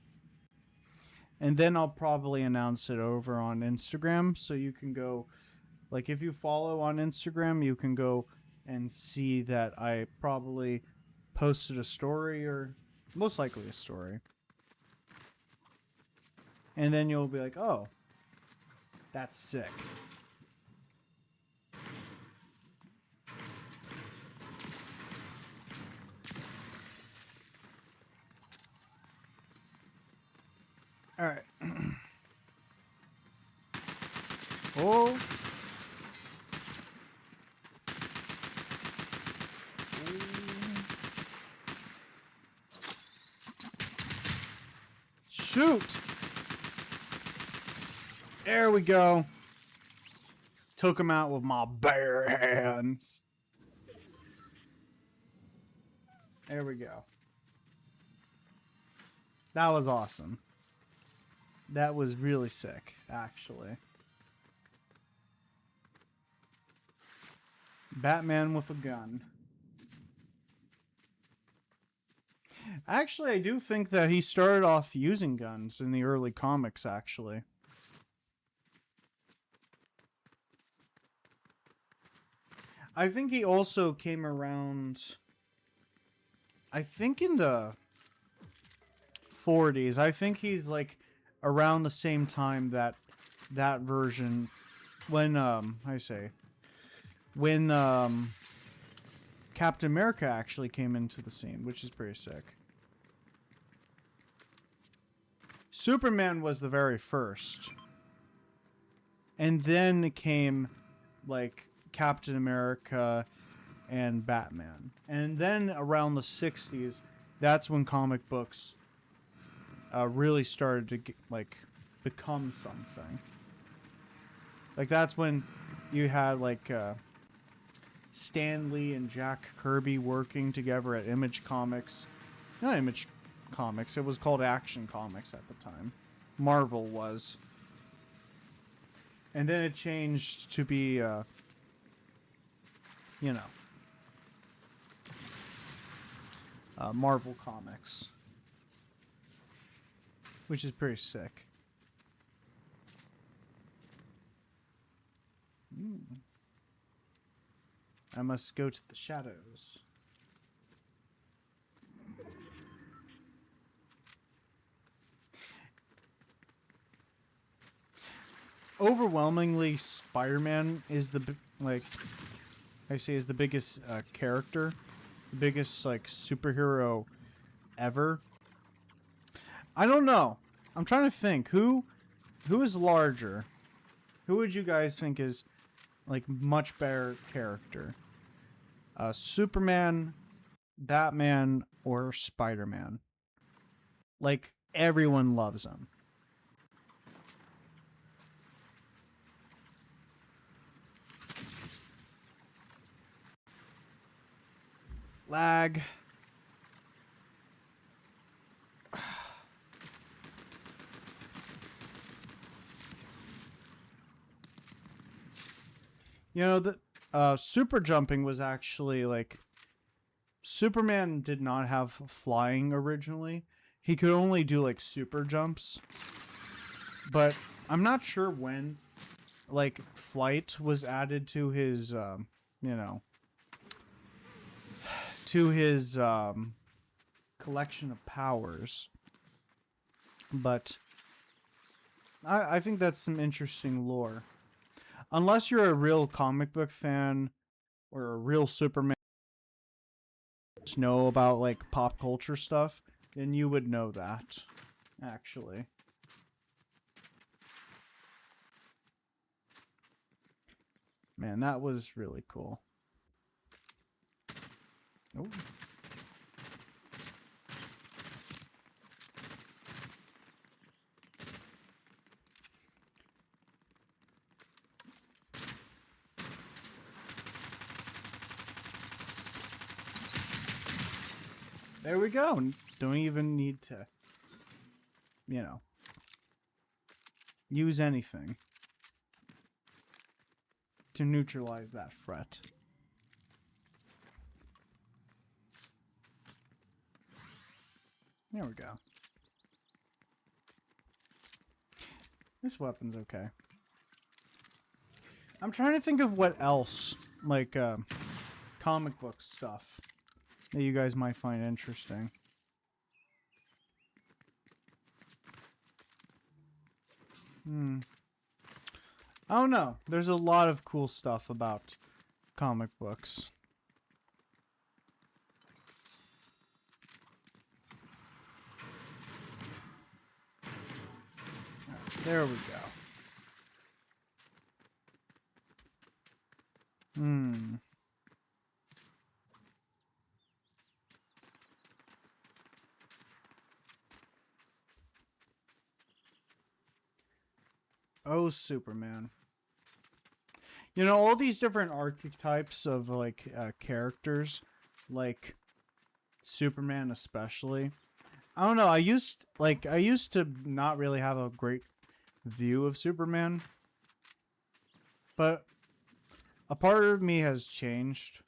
And then I'll probably announce it over on Instagram so you can go, like, if you follow on Instagram, you can go and see that I probably posted a story, or most likely a story. And then you'll be like, oh, that's sick. All right. Oh. Shoot. There we go. Took him out with my bare hands. There we go. That was awesome. That was really sick, actually. Batman with a gun. Actually, I do think that he started off using guns in the early comics, actually. I think he also came around, I think in the 40s. I think he's like around the same time that that version, when when Captain America actually came into the scene, which is pretty sick. Superman was the very first. And then came like Captain America and Batman. And then around the 60s, that's when comic books really started to get, like become something. Like that's when you had like Stan Lee and Jack Kirby working together at Image Comics. Not Image Comics, it was called Action Comics at the time. Marvel was. And then it changed to be, you know, Marvel Comics. Which is pretty sick. I must go to the shadows. Overwhelmingly, Spider-Man is the like I say is the biggest character, the biggest like superhero ever. I don't know. I'm trying to think who is larger. Who would you guys think is like much better character? Superman, Batman, or Spider-Man? Like everyone loves him. Lag. You know, the super jumping was actually like Superman did not have flying originally. He could only do like super jumps. But I'm not sure when like flight was added to his you know, to his collection of powers. But I think that's some interesting lore. Unless you're a real comic book fan or a real Superman know about like pop culture stuff, then you would know that, actually. Man, that was really cool. Oh. There we go. Don't even need to, you know, use anything to neutralize that threat. There we go. This weapon's okay. I'm trying to think of what else, like, comic book stuff that you guys might find interesting. I don't know. There's a lot of cool stuff about comic books. There we go. Oh, Superman. You know, all these different archetypes of, like, characters, like Superman especially. I don't know, I used to not really have a great view of Superman. But a part of me has changed.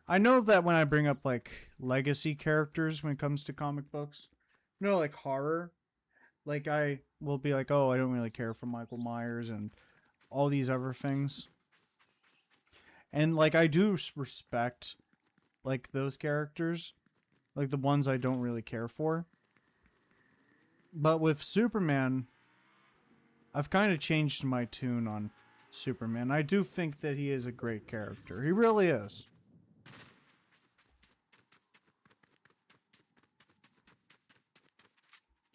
I know that when I bring up, like, legacy characters when it comes to comic books, you know, like horror, like I will be like, oh, I don't really care for Michael Myers and all these other things. And like I do respect like those characters, like the ones I don't really care for. But with Superman, I've kind of changed my tune on Superman. I do think that he is a great character. He really is.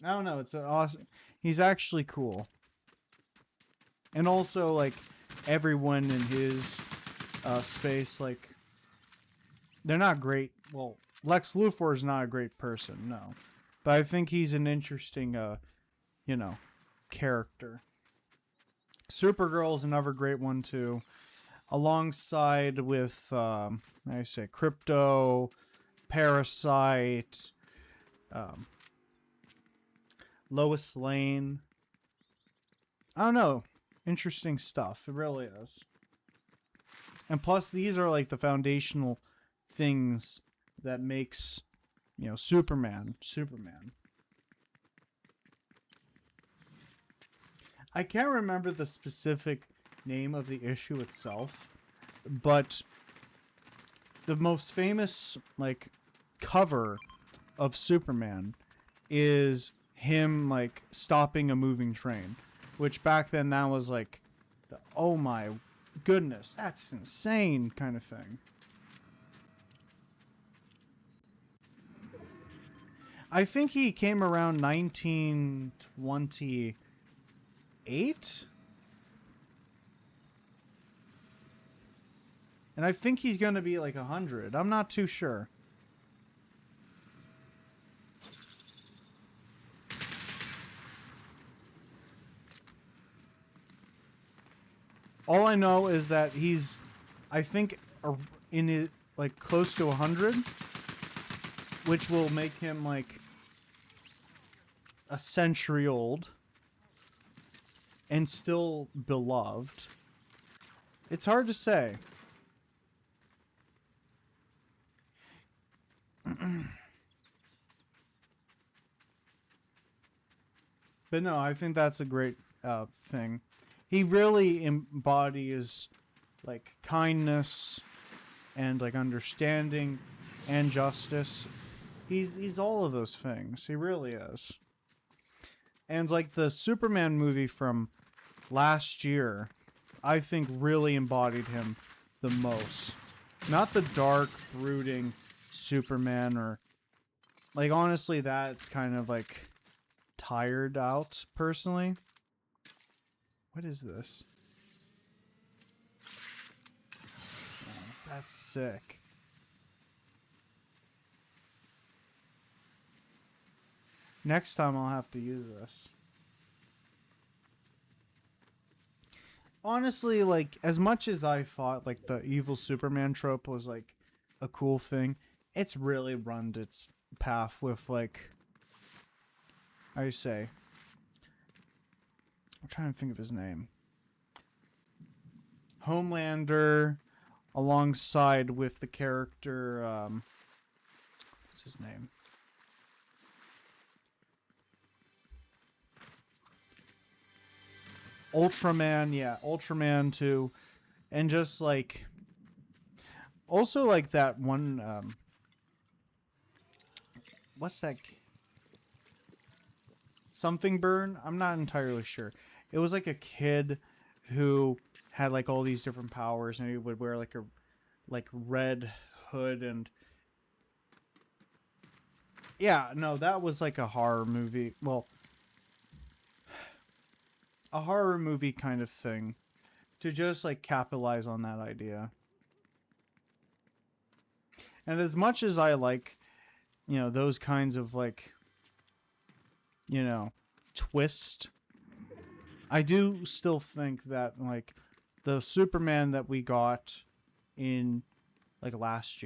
I don't know. It's awesome. He's actually cool. And also, like, everyone in his space, like, they're not great. Well, Lex Luthor is not a great person, no. But I think he's an interesting, you know, character. Supergirl's another great one, too. Alongside with, I say, Crypto, Parasite, Lois Lane. I don't know. Interesting stuff. It really is. And plus, these are like the foundational things that makes, you know, Superman. I can't remember the specific name of the issue itself, but the most famous, like, cover of Superman is him, like, stopping a moving train, which back then that was like the, oh my goodness, that's insane kind of thing. I think he came around 1928. And I think he's going to be like 100. I'm not too sure. All I know is that he's, I think, in it, like, close to 100, which will make him like a century old and still beloved. It's hard to say. But no, I think that's a great thing. He really embodies like kindness and like understanding and justice. He's all of those things. He really is. And like the Superman movie from last year, I think really embodied him the most. Not the dark, brooding Superman, or like, honestly, that's kind of like tired out personally. What is this? Oh, that's sick. Next time I'll have to use this. Honestly, like, as much as I thought like the evil Superman trope was like a cool thing, it's really run its path with, like, I say, I'm trying to think of his name. Homelander, alongside with the character, what's his name? Ultraman, yeah, Ultraman too. And just like, also like that one, what's that? Something Burn? I'm not entirely sure. It was like a kid who had like all these different powers, and he would wear like a red hood. And yeah, no, that was like a horror movie. Well, a horror movie kind of thing to just like capitalize on that idea. And as much as I like, you know, those kinds of like, you know, twist, I do still think that like the Superman that we got in like last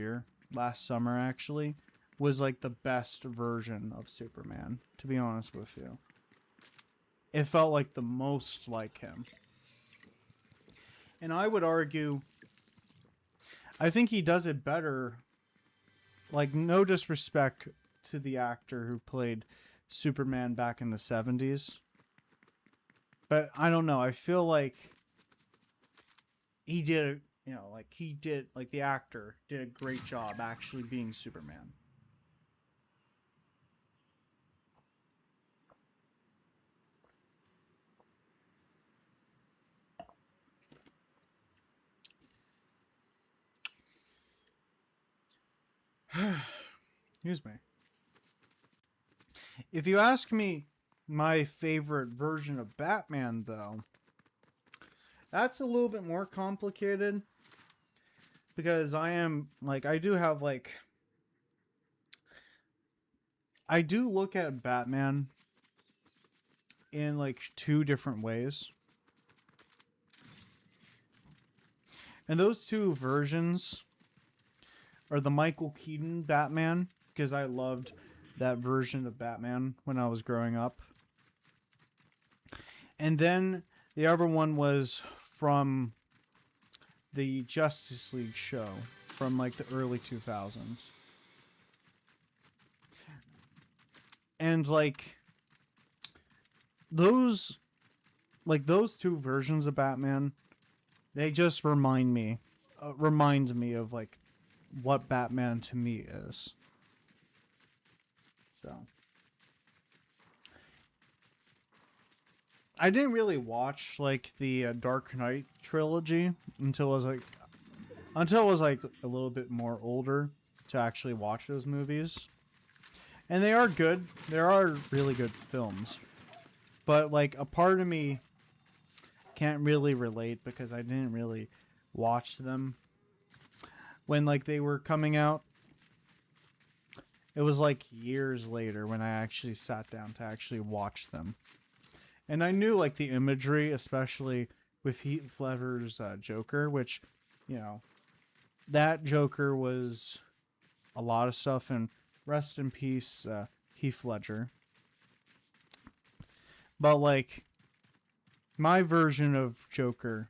summer actually, was like the best version of Superman, to be honest with you. It felt like the most like him. And I would argue, I think he does it better. Like, no disrespect to the actor who played Superman back in the 70s. But I don't know. I feel like he did, you know, like the actor did a great job actually being Superman. Excuse me. If you ask me my favorite version of Batman, though, that's a little bit more complicated because I do have I do look at Batman in like two different ways. And those two versions are the Michael Keaton Batman, because I loved that version of Batman when I was growing up. And then the other one was from the Justice League show from like the early 2000s. And those those two versions of Batman, they just reminds me of like what Batman to me is. So I didn't really watch like the Dark Knight trilogy until I was like a little bit more older to actually watch those movies. And they are good. There are really good films. But like a part of me can't really relate because I didn't really watch them when like they were coming out. It was like years later when I actually sat down to actually watch them. And I knew like the imagery, especially with Heath Ledger's Joker, which, you know, that Joker was a lot of stuff. And rest in peace, Heath Ledger. But like my version of Joker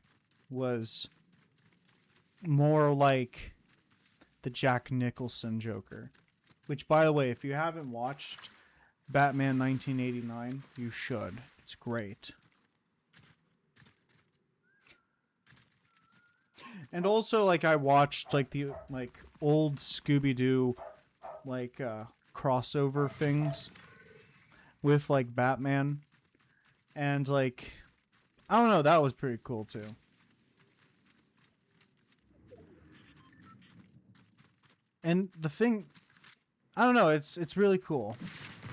was more like the Jack Nicholson Joker. Which, by the way, if you haven't watched Batman 1989, you should. It's great. And also, like, I watched like the old Scooby Doo crossover things with like Batman, and like I don't know, that was pretty cool too. And the thing, I don't know, it's really cool.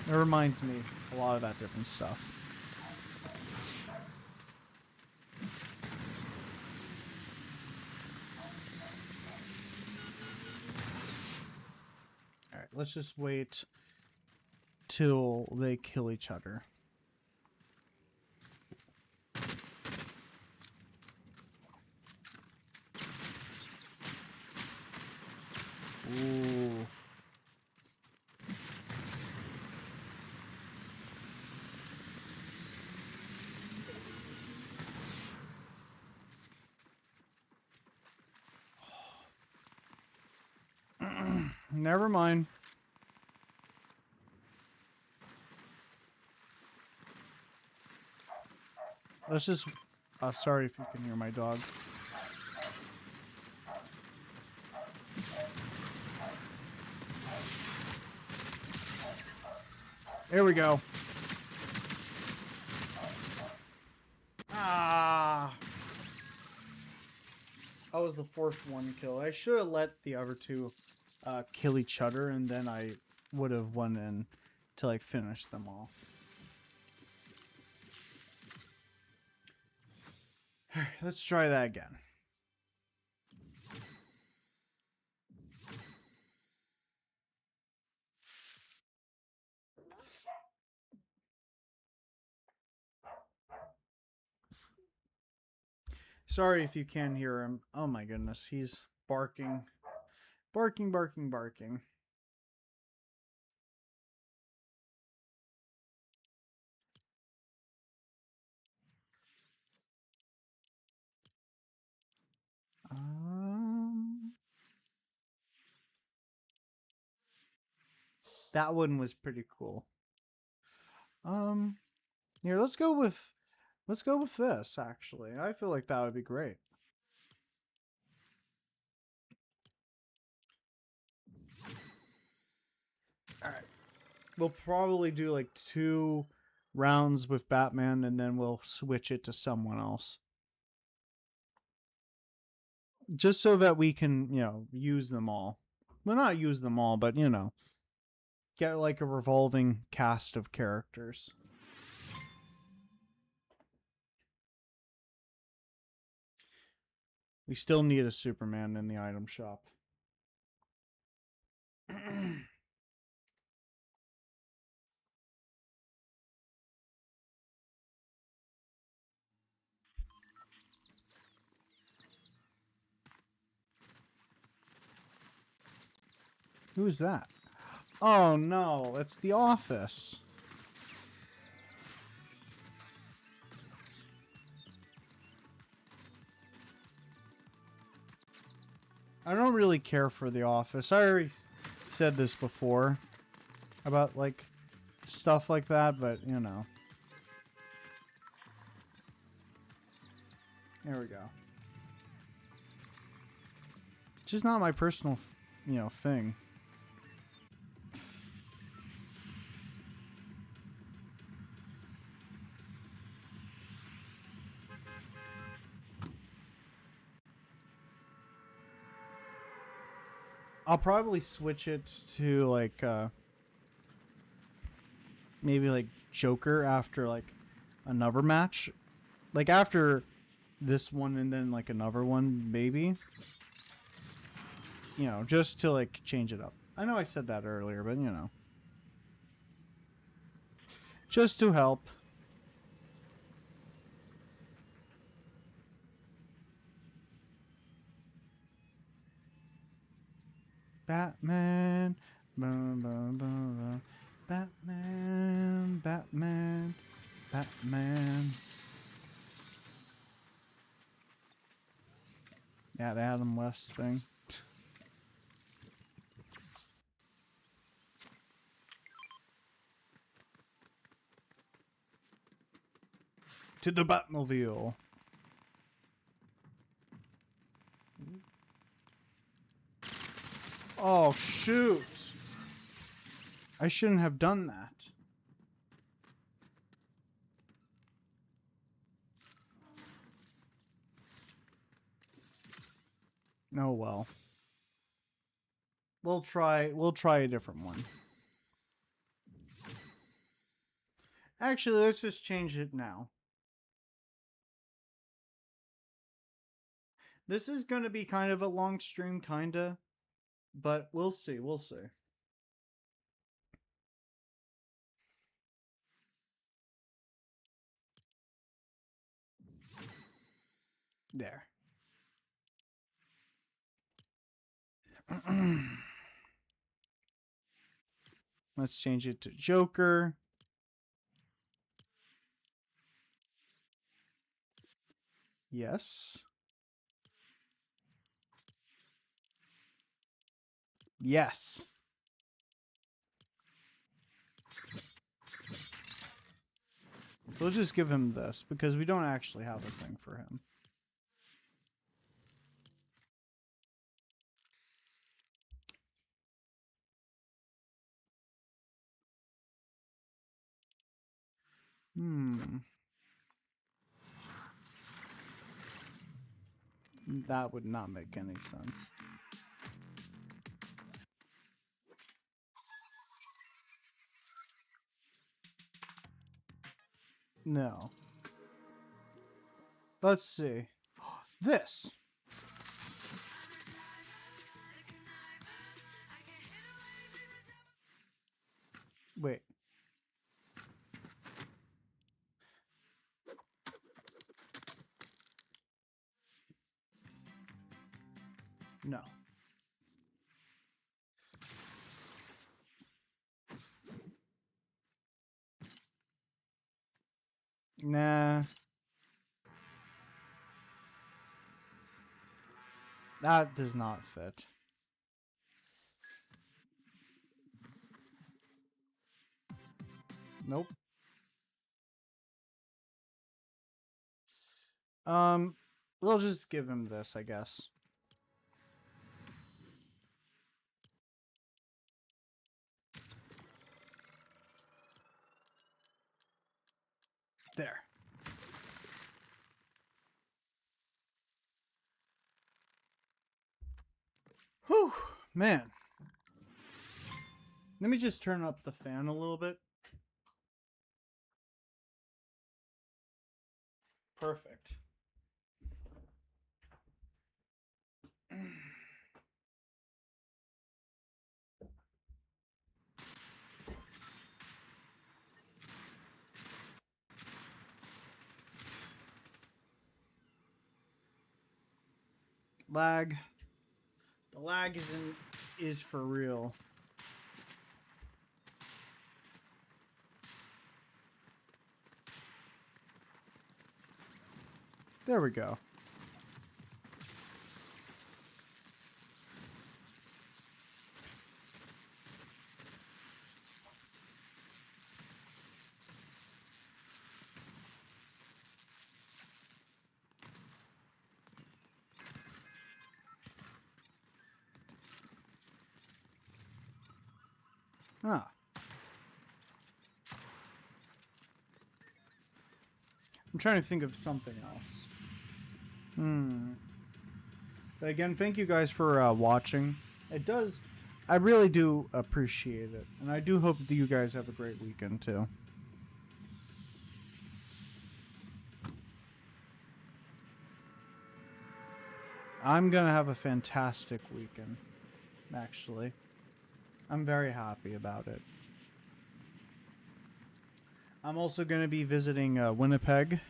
It reminds me a lot of that different stuff. All right, let's just wait till they kill each other. Ooh. Never mind. Let's just. Sorry if you can hear my dog. There we go. Ah. That was the fourth one kill. I should have let the other two kill each other, and then I would have won in to like finish them off. Let's try that again. Sorry if you can't hear him. Oh my goodness, he's barking. Barking, barking, barking. Um, that one was pretty cool. Um, Here, let's go with this actually. I feel like that would be great. All right. We'll probably do like 2 rounds with Batman and then we'll switch it to someone else. Just so that we can, use them all. Well, not use them all, but you know, get like a revolving cast of characters. We still need a Superman in the item shop. Who is that? Oh no, it's the office. I don't really care for the office. I already said this before about like stuff like that, but you know. There we go. It's just not my personal, you know, thing. I'll probably switch it to like maybe like Joker after like another match. Like after this one and then like another one maybe. You know, just to like change it up. I know I said that earlier, but you know. Just to help. Batman. Batman. Batman. Batman. Yeah, the Adam West thing. To the Batmobile. Oh, shoot. I shouldn't have done that. Oh well. We'll try a different one. Actually, let's just change it now. This is going to be kind of a long stream kinda, but we'll see. We'll see. There. Let's change it to Joker. Yes. Yes. We'll just give him this because we don't actually have a thing for him. That would not make any sense. No. Let's see. This. Wait. No. Nah. That does not fit. Nope. We'll just give him this, I guess. There. Whew, man. Let me just turn up the fan a little bit. Perfect. Lag. The lag is for real. There we go. Ah. I'm trying to think of something else. But again, thank you guys for watching. I really do appreciate it. And I do hope that you guys have a great weekend too. I'm going to have a fantastic weekend, actually. I'm very happy about it. I'm also going to be visiting Winnipeg,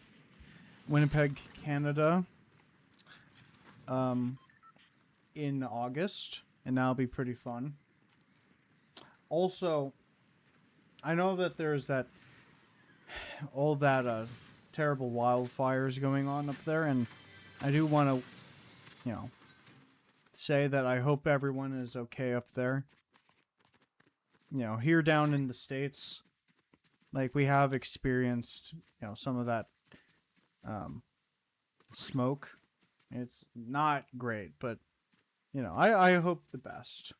Canada, in August, and that'll be pretty fun. Also, I know that there's all that terrible wildfires going on up there, and I do want to, say that I hope everyone is okay up there. Here down in the States, like, we have experienced, some of that smoke. It's not great, but, I hope the best.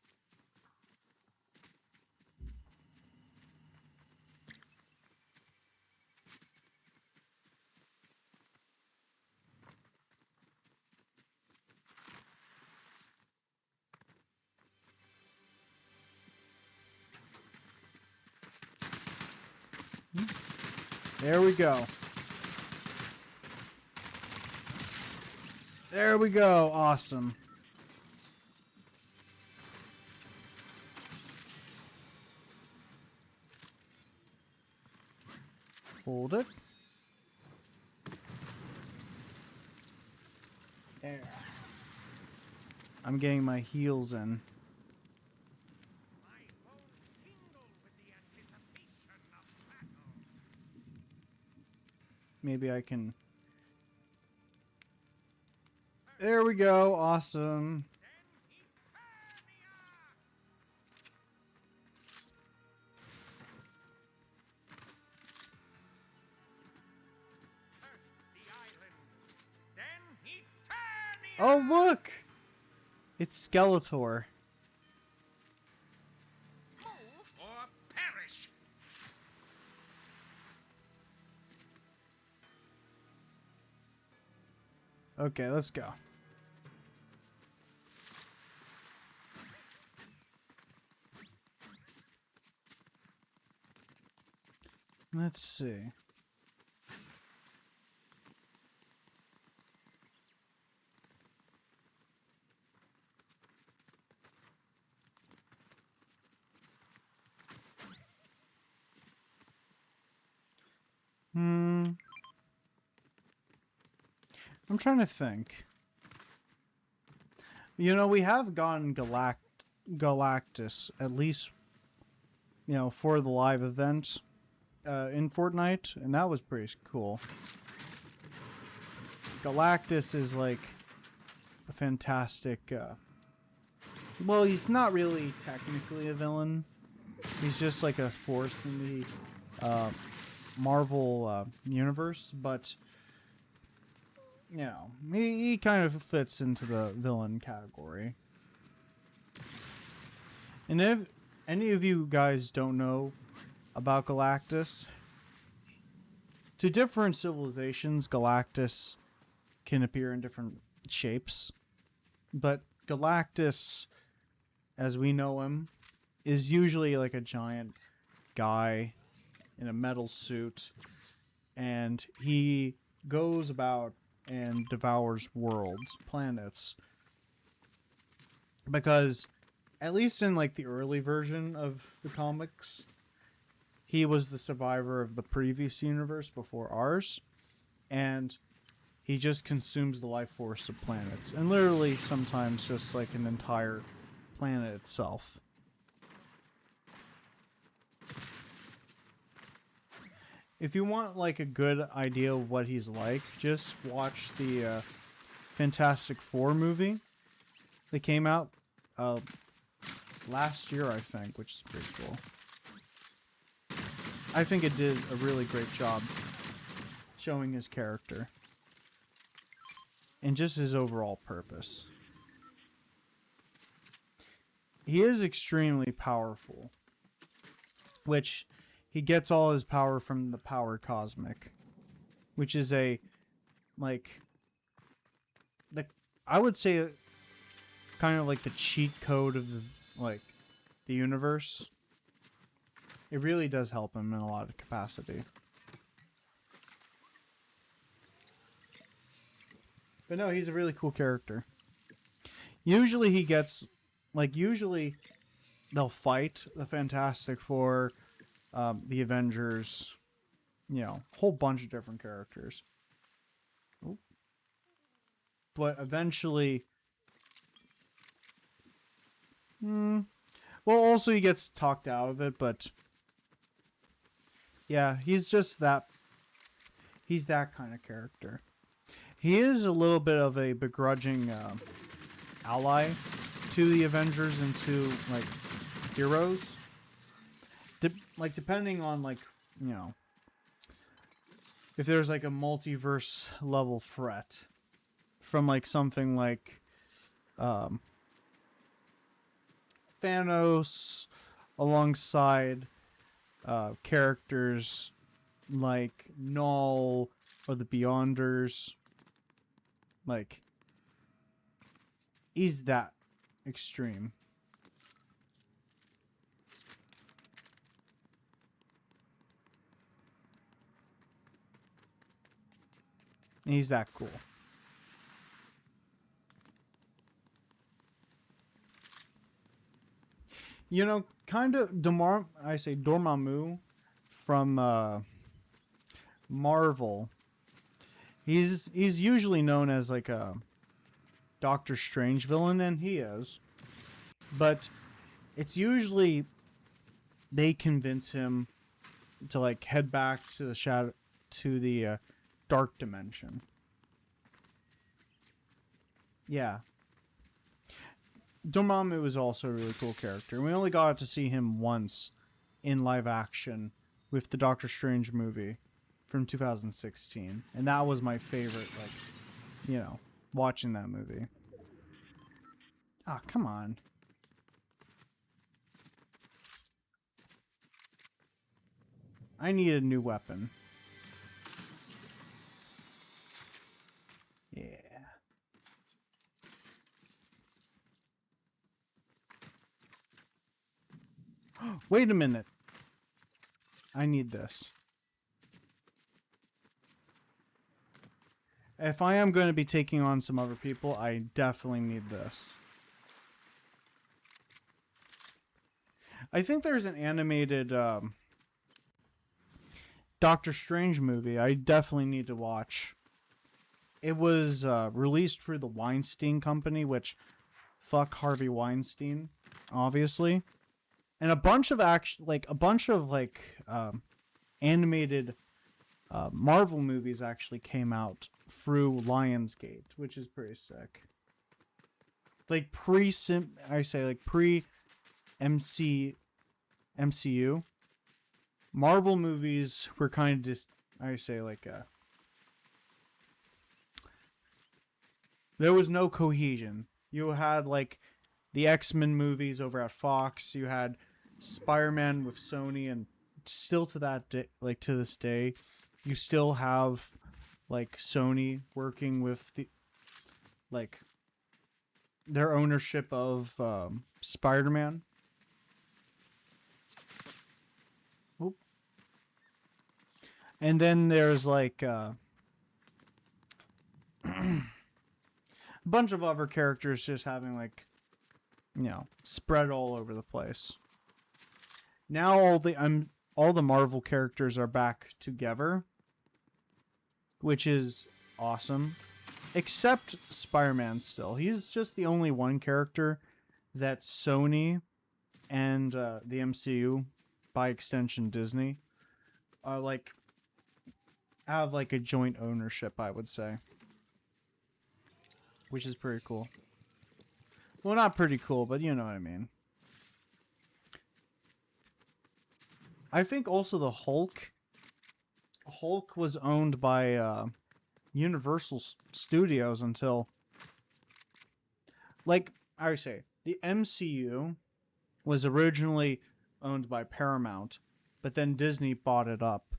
There we go. There we go. Awesome. Hold it. There. I'm getting my heels in. Maybe I can... There we go. Awesome. Oh, look! It's Skeletor. Move or perish. Okay, let's go. Let's see. I'm trying to think. We have gotten Galactus, at least, for the live event in Fortnite, and that was pretty cool. Galactus is like a fantastic... well, he's not really technically a villain. He's just like a force in the Marvel universe, but he kind of fits into the villain category. And if any of you guys don't know about Galactus, to different civilizations, Galactus can appear in different shapes, but Galactus, as we know him, is usually like a giant guy in a metal suit, and he goes about and devours worlds, planets, because at least in like the early version of the comics, he was the survivor of the previous universe before ours, and he just consumes the life force of planets, and literally sometimes just like an entire planet itself. If you want like a good idea of what he's like, just watch the Fantastic Four movie that came out last year, I think, which is pretty cool. I think it did a really great job showing his character and just his overall purpose. He is extremely powerful, which he gets all his power from the power cosmic, which is a like the I would say kind of like the cheat code of the universe. It really does help him in a lot of capacity. But no, he's a really cool character. Usually he gets usually they'll fight the Fantastic Four, the Avengers, you know, a whole bunch of different characters. Oop. But eventually, well, also he gets talked out of it, but yeah, he's just that. He's that kind of character. He is a little bit of a begrudging ally to the Avengers and to like heroes. Depending on you know, if there's like a multiverse level threat from like something like Thanos alongside characters like Null or the Beyonders, like he's that extreme. And he's that cool. You know, kind of Dormammu from Marvel. He's usually known as like a Doctor Strange villain, and he is. But it's usually they convince him to like head back to the dark dimension. Yeah. Dormammu was also a really cool character. We only got to see him once in live action with the Doctor Strange movie from 2016. And that was my favorite, you know, watching that movie. Ah, come on. I need a new weapon. Yeah. Wait a minute. I need this. If I am going to be taking on some other people, I definitely need this. I think there's an animated Doctor Strange movie I definitely need to watch. It was released through the Weinstein Company, which fuck Harvey Weinstein, obviously. And a bunch of animated Marvel movies actually came out through Lionsgate, which is pretty sick. Like pre MCU, Marvel movies were kind of just there was no cohesion. You had like the X-Men movies over at Fox. You had Spider-Man with Sony, and still to that day, to this day, you still have like Sony working with their ownership of Spider-Man. And then there's like a bunch of other characters just having like, spread all over the place. Now all the Marvel characters are back together, which is awesome. Except Spider-Man still. He's just the only one character that Sony and the MCU, by extension Disney, like have like a joint ownership, I would say. Which is pretty cool. Well, not pretty cool, but you know what I mean. I think also the Hulk was owned by Universal Studios until, like I would say, the MCU was originally owned by Paramount, but then Disney bought it up.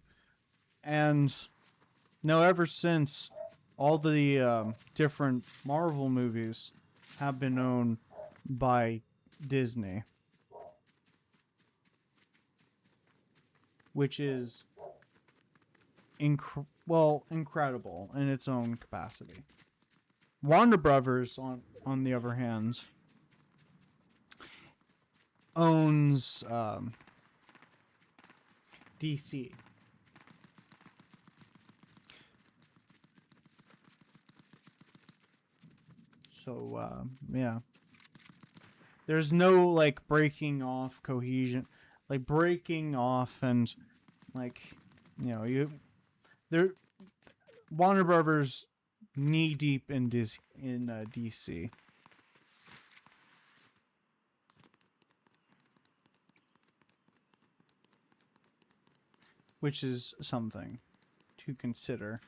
And no, ever since, all the different Marvel movies have been owned by Disney, which is incredible in its own capacity. Warner Brothers, on the other hand, owns DC. So yeah, there's no like breaking off cohesion, like breaking off and like they're Warner Brothers knee deep in DC. Which is something to consider.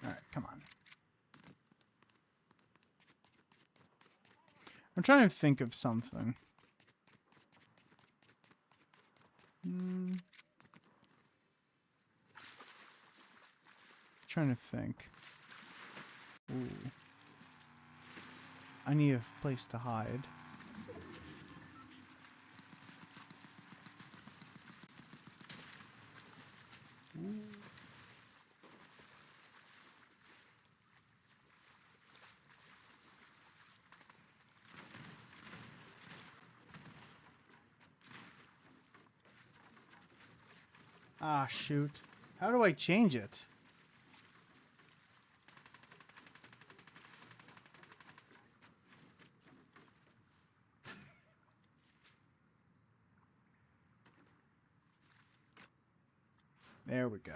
Alright, come on. I'm trying to think of something. Trying to think. Ooh. I need a place to hide. Ooh. Ah, shoot. How do I change it? There we go.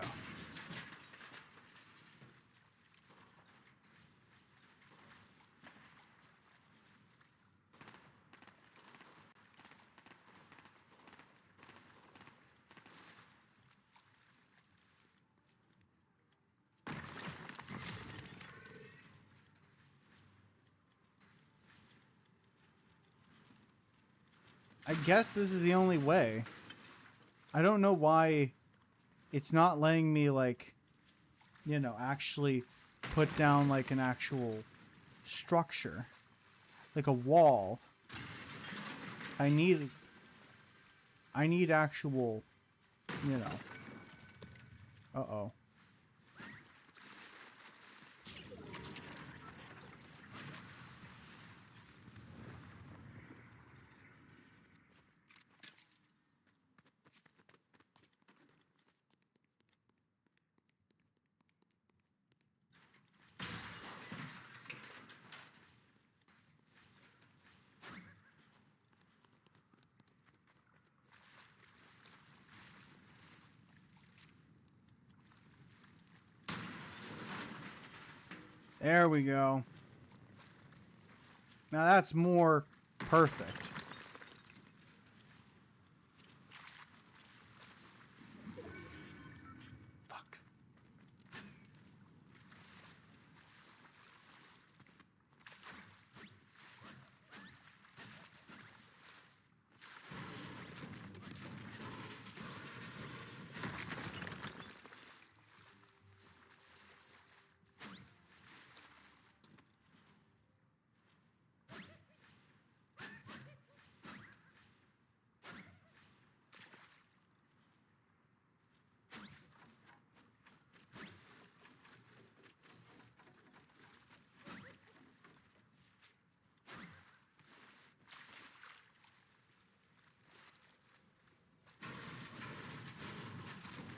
I guess this is the only way. I don't know why it's not letting me, like, actually put down, like, an actual structure. Like a wall. I need actual, Uh-oh. There we go. Now that's more perfect. Fuck.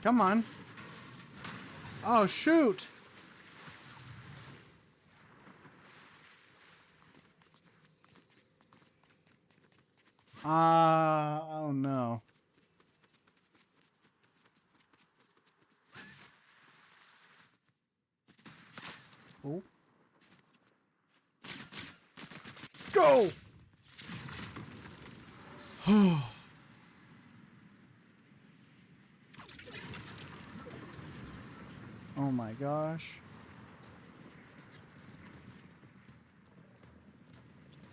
Come on. Oh, shoot. Oh no. Oh. Go! Oh my gosh.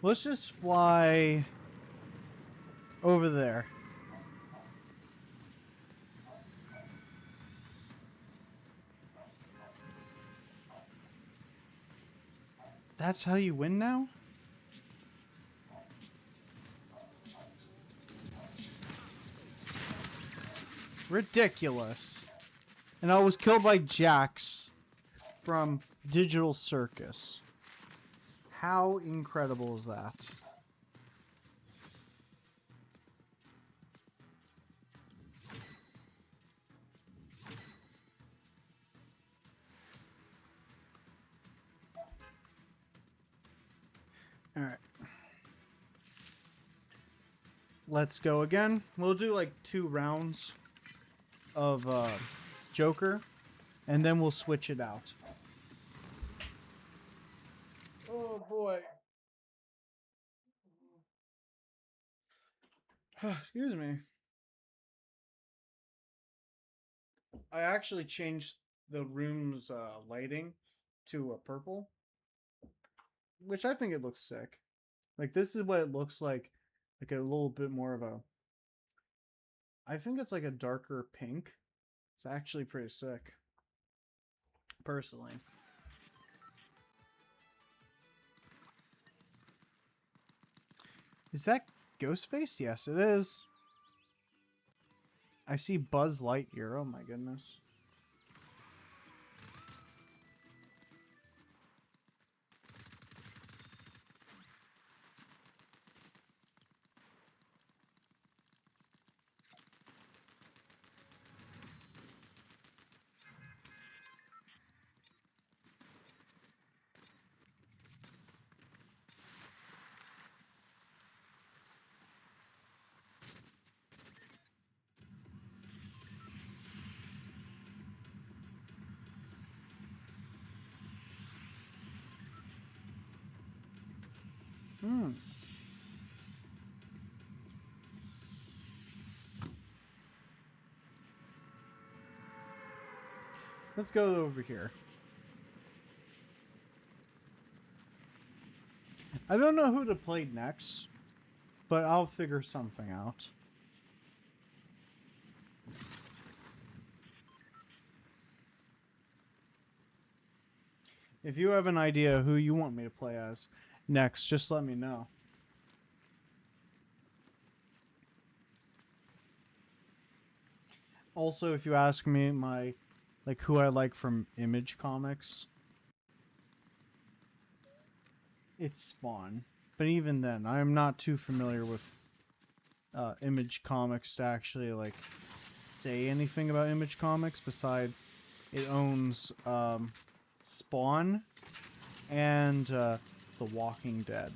Let's just fly over there. That's how you win now? Ridiculous. And I was killed by Jax from Digital Circus. How incredible is that? Alright. Let's go again. We'll do like 2 rounds of Joker, and then we'll switch it out. Oh boy. Excuse me. I actually changed the room's lighting to a purple, which I think it looks sick. Like this is what it looks like a little bit more of a. I think it's like a darker pink. It's actually pretty sick, personally. Is that Ghostface? Yes, it is. I see Buzz Lightyear. Oh my goodness. Hmm. Let's go over here. I don't know who to play next, but I'll figure something out. If you have an idea who you want me to play as next, just let me know. Also, if you ask me who I like from Image Comics, it's Spawn. But even then, I am not too familiar with Image Comics to actually say anything about Image Comics besides it owns Spawn and The Walking Dead.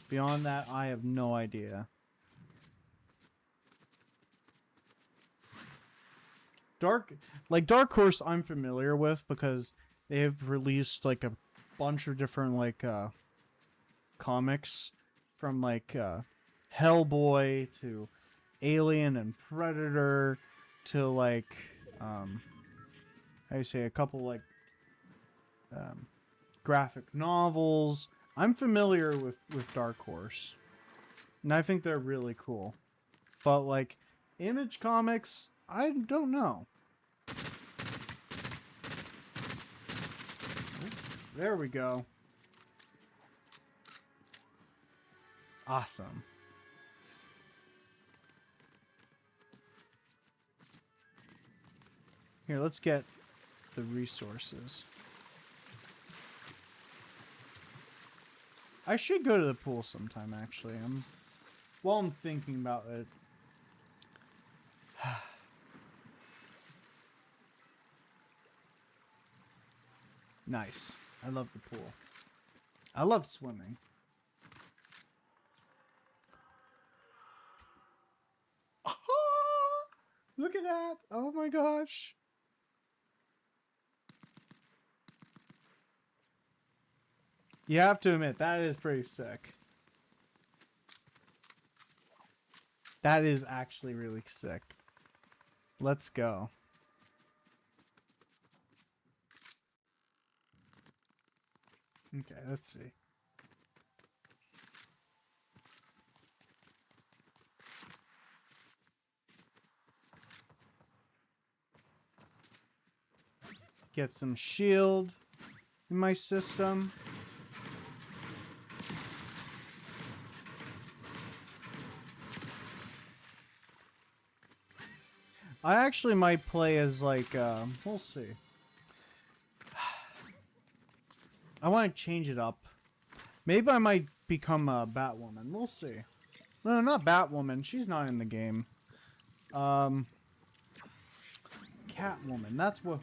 Beyond that, I have no idea. Dark Horse I'm familiar with because they have released like a bunch of different comics from Hellboy to Alien and Predator to how you say a couple graphic novels. I'm familiar with Dark Horse, and I think they're really cool. But Image Comics, I don't know. There we go. Awesome. Here, let's get the resources. I should go to the pool sometime, actually. While I'm thinking about it. Nice. I love the pool. I love swimming. Look at that. Oh my gosh. You have to admit, that is pretty sick. That is actually really sick. Let's go. Okay, let's see. Get some shield in my system. I actually might play as like, we'll see. I want to change it up. Maybe I might become a Batwoman. We'll see. No, not Batwoman. She's not in the game. Catwoman. That's what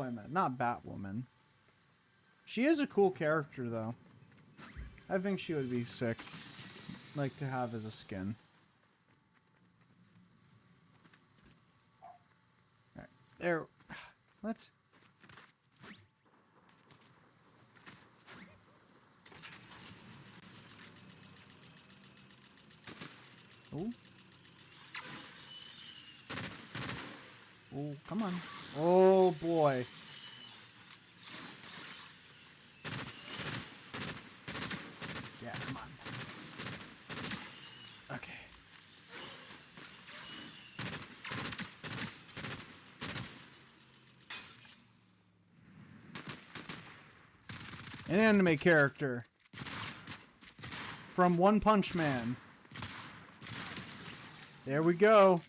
I meant. Not Batwoman. She is a cool character, though. I think she would be sick, like, to have as a skin. Alright. There. What? Oh. Oh, come on. Oh, boy. Yeah, come on. Okay. An anime character from One Punch Man. There we go.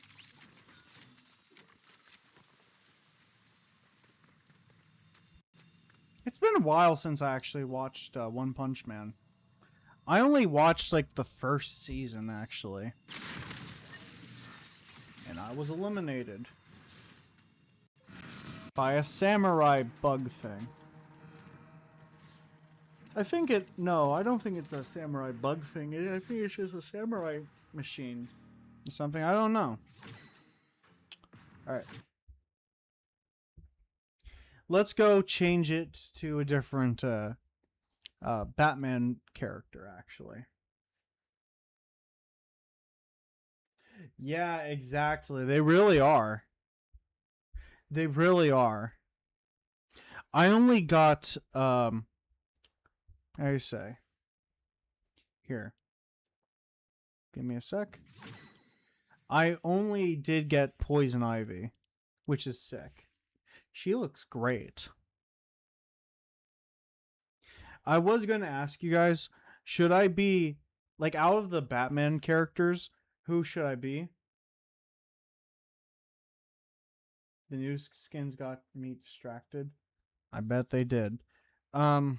It's been a while since I actually watched One Punch Man. I only watched like the first season, actually. And I was eliminated by a samurai bug thing. I think it... No, I don't think it's a samurai bug thing. I think it's just a samurai machine. Or something. I don't know. Alright. Let's go change it to a different Batman character, actually. Yeah, exactly. They really are. They really are. I only got, how do you say? Here. Give me a sec. I only did get Poison Ivy, which is sick. She looks great. I was going to ask you guys, should I be, like, out of the Batman characters, who should I be? The new skins got me distracted. I bet they did. Who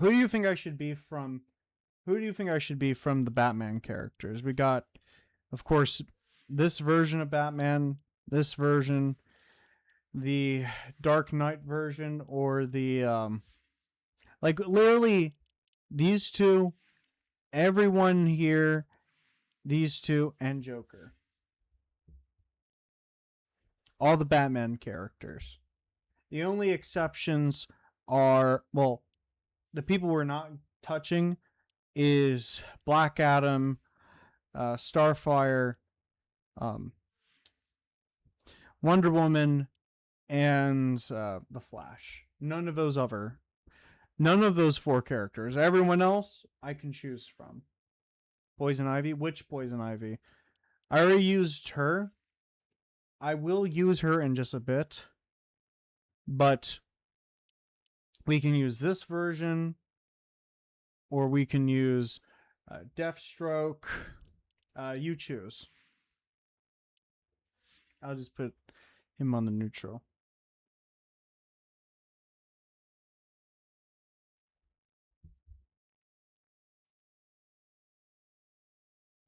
do you think I should be from? Who do you think I should be from the Batman characters? We got, of course, this version of Batman, this version, the Dark Knight version, or the like literally these two, everyone here, these two, and Joker. All the Batman characters. The only exceptions are, well, the people we're not touching is Black Adam, Starfire, Wonder Woman, and the Flash. None of those four characters. Everyone else I can choose from. Poison Ivy? Which Poison Ivy? I already used her. I will use her in just a bit. But we can use this version, or we can use Deathstroke. You choose. I'll just put him on the neutral.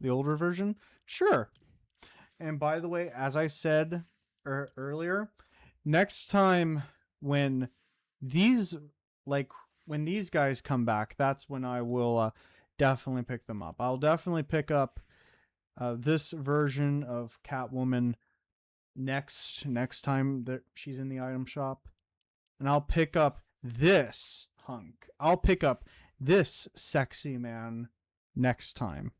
The older version? Sure. And by the way, as I said earlier, next time when these, like, when these guys come back, that's when I will definitely pick them up. I'll definitely pick up this version of Catwoman next time that she's in the item shop, and I'll pick up this hunk. I'll pick up this sexy man next time.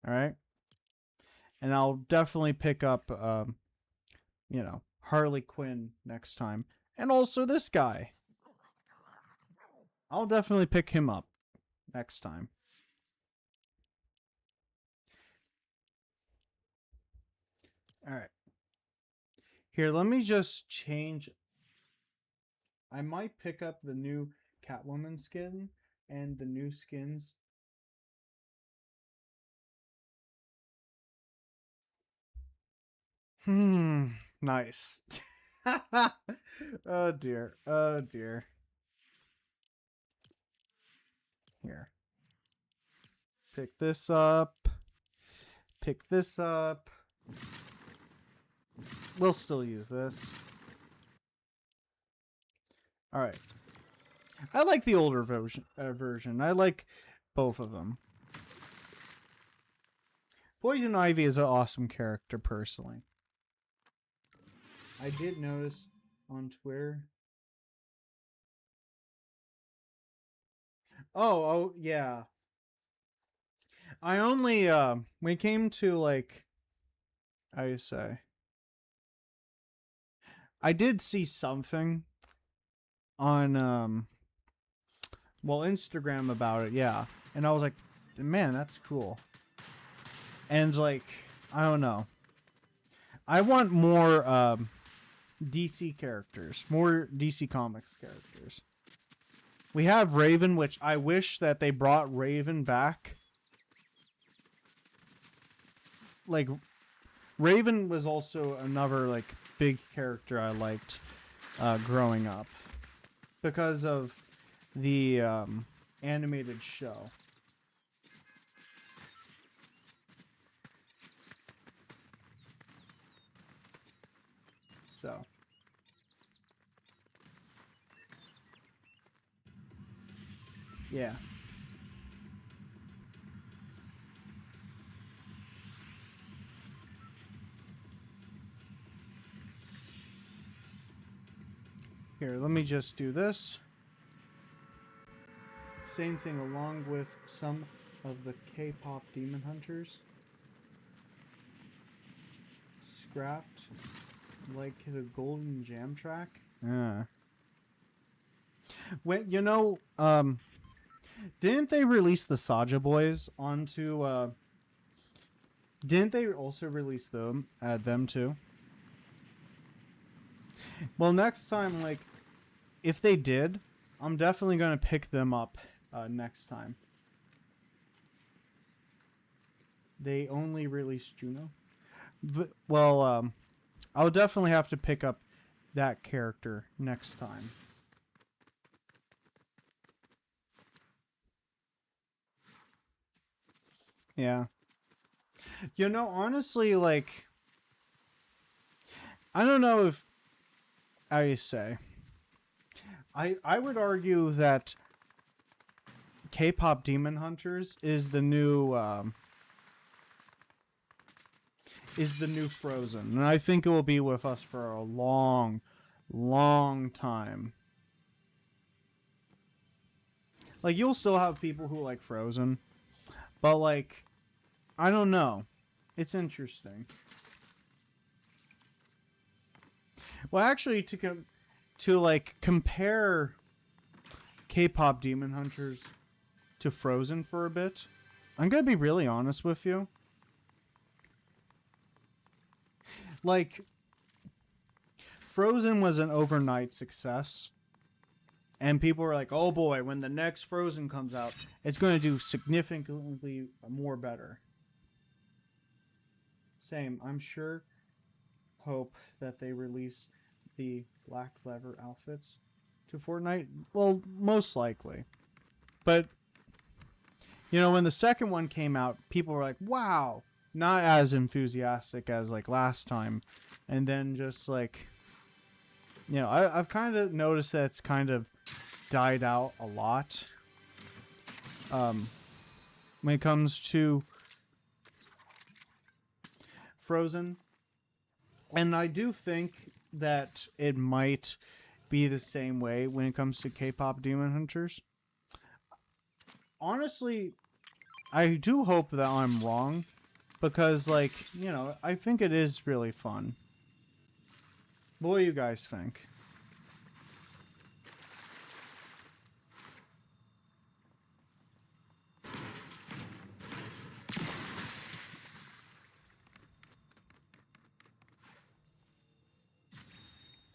All right, and I'll definitely pick up, Harley Quinn next time, and also this guy. I'll definitely pick him up next time. All right. Here, let me just change. I might pick up the new Catwoman skin and the new skins. Nice. Oh dear. Oh dear. Here. Pick this up. Pick this up. We'll still use this. All right. I like the older version. I like both of them. Poison Ivy is an awesome character, personally. I did notice on Twitter. Oh, yeah. I only, when it came to, like, how do you say? I did see something on, Instagram about it, yeah. And I was like, man, that's cool. And, like, I don't know. I want more, DC characters. More DC Comics characters. We have Raven, which I wish that they brought Raven back. Like, Raven was also another, like, big character I liked growing up. Because of the animated show. So. Yeah. Here, let me just do this. Same thing along with some of the K-pop Demon Hunters. Scrapped like the Golden Jam track. Yeah. When didn't they release the Saja Boys onto didn't they also release them too? Well, next time, like, if they did, I'm definitely gonna pick them up next time. They only released Juno. But, well, I'll definitely have to pick up that character next time. Yeah. Honestly, like, I don't know if, how you say, I would argue that K-pop Demon Hunters is the new Frozen, and I think it will be with us for a long, long time. Like, you'll still have people who like Frozen, but, like, I don't know. It's interesting. Well, actually, to compare K-pop Demon Hunters to Frozen for a bit, I'm gonna be really honest with you. Like, Frozen was an overnight success. And people were like, oh boy, when the next Frozen comes out, it's going to do significantly more better. Same. I'm sure, hope that they release the black leather outfits to Fortnite. Well, most likely. But, when the second one came out, people were like, wow. Not as enthusiastic as, like, last time. And then just, like, I've kind of noticed that it's kind of died out a lot. When it comes to Frozen, and I do think that it might be the same way when it comes to K-pop Demon Hunters. Honestly, I do hope that I'm wrong, because, like, I think it is really fun. What do you guys think?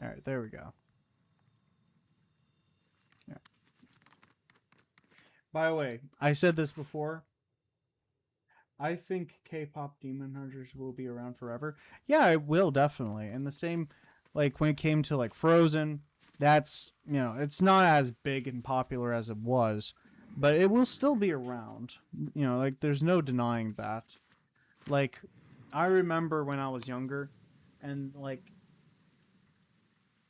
All right, there we go. Yeah. By the way, I said this before. I think K-pop Demon Hunters will be around forever. Yeah, it will definitely. And the same, like when it came to like Frozen, that's it's not as big and popular as it was, but it will still be around. Like there's no denying that. Like I remember when I was younger, and like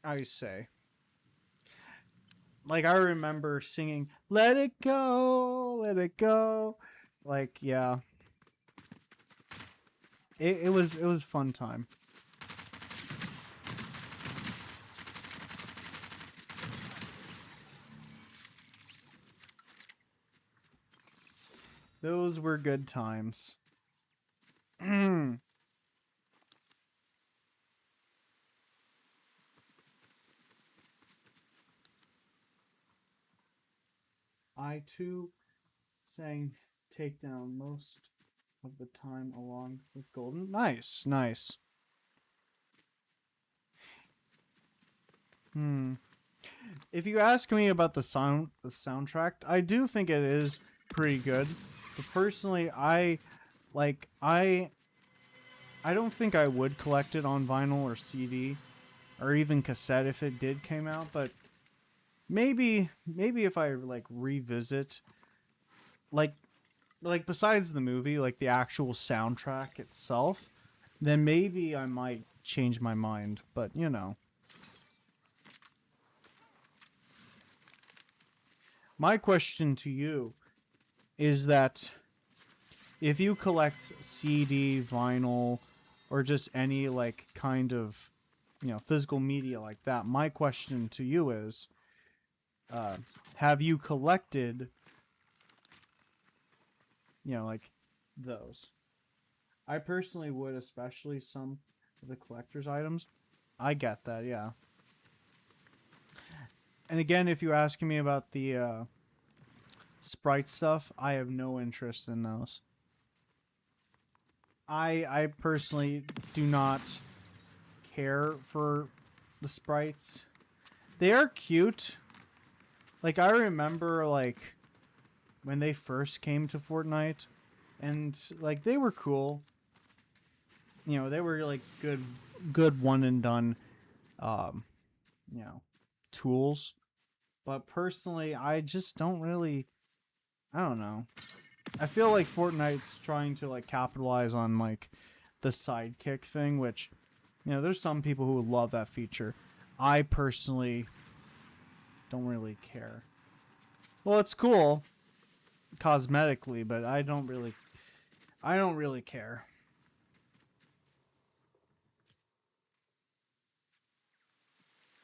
I say, like I remember singing "Let It Go, Let It Go," like yeah. It was fun time. Those were good times. I too sang Takedown most of the time along with Golden. Nice, nice. Hmm. If you ask me about the soundtrack, I do think it is pretty good. But personally, I don't think I would collect it on vinyl or CD or even cassette if it did came out, but maybe if I like revisit like besides the movie, like the actual soundtrack itself, then maybe I might change my mind, but my question to you is that if you collect CD, vinyl, or just any like kind of physical media like that, my question to you is, have you collected like those? I personally would, especially some of the collector's items. I get that, yeah. And again, if you're asking me about the Sprite stuff, I have no interest in those. I personally do not care for the sprites. They are cute. Like I remember like when they first came to Fortnite, and like they were cool. They were like good one and done um, you know, tools. But personally, I just don't really I don't know. I feel like Fortnite's trying to like capitalize on like the sidekick thing, which there's some people who love that feature. I personally don't really care. Well, it's cool cosmetically, but I don't really care.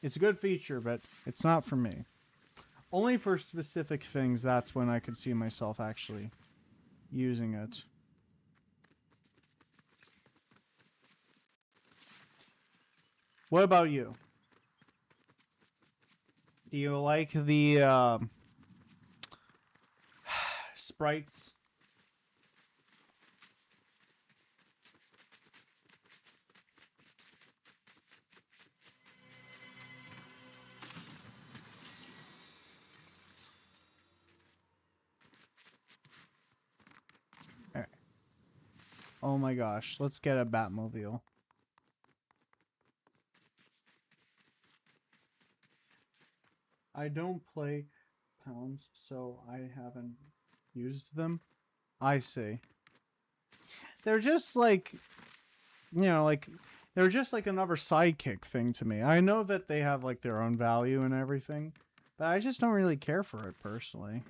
It's a good feature, but it's not for me. Only for specific things, that's when I could see myself actually using it. What about you? Do you like the sprites? Alright. Oh my gosh, let's get a Batmobile. I don't play pounds, so I haven't used them. I see. They're just like, like They're just like another sidekick thing to me. I know that they have like their own value and everything, but I just don't really care for it personally.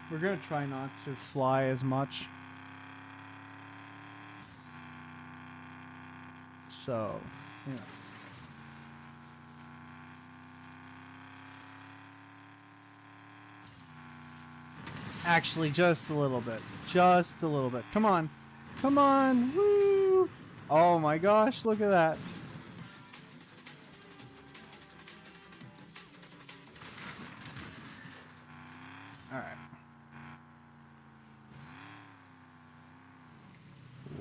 We're gonna try not to fly as much. So, yeah. Actually, just a little bit. Just a little bit. Come on. Come on. Woo! Oh my gosh, look at that. Alright.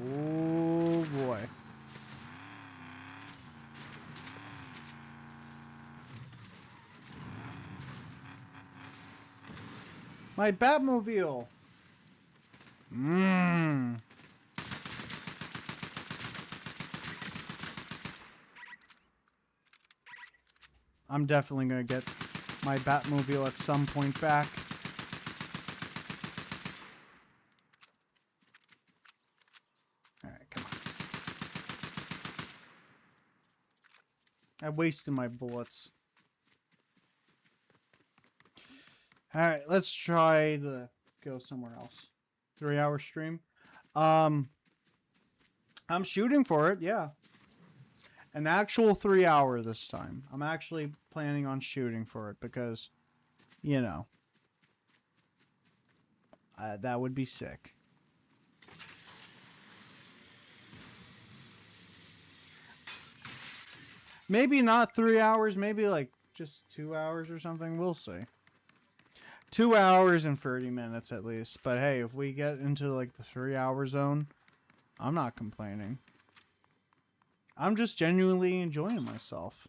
Oh boy. My Batmobile. Mmm. I'm definitely gonna get my Batmobile at some point back. Alright, come on. I wasted my bullets. Alright, let's try to go somewhere else. 3-hour stream. I'm shooting for it, yeah. An actual 3-hour this time. I'm actually planning on shooting for it because, you know, that would be sick. Maybe not 3 hours, maybe like just 2 hours or something. We'll see. 2 hours and 30 minutes at least. But hey, if we get into like the 3-hour zone, I'm not complaining. I'm just genuinely enjoying myself.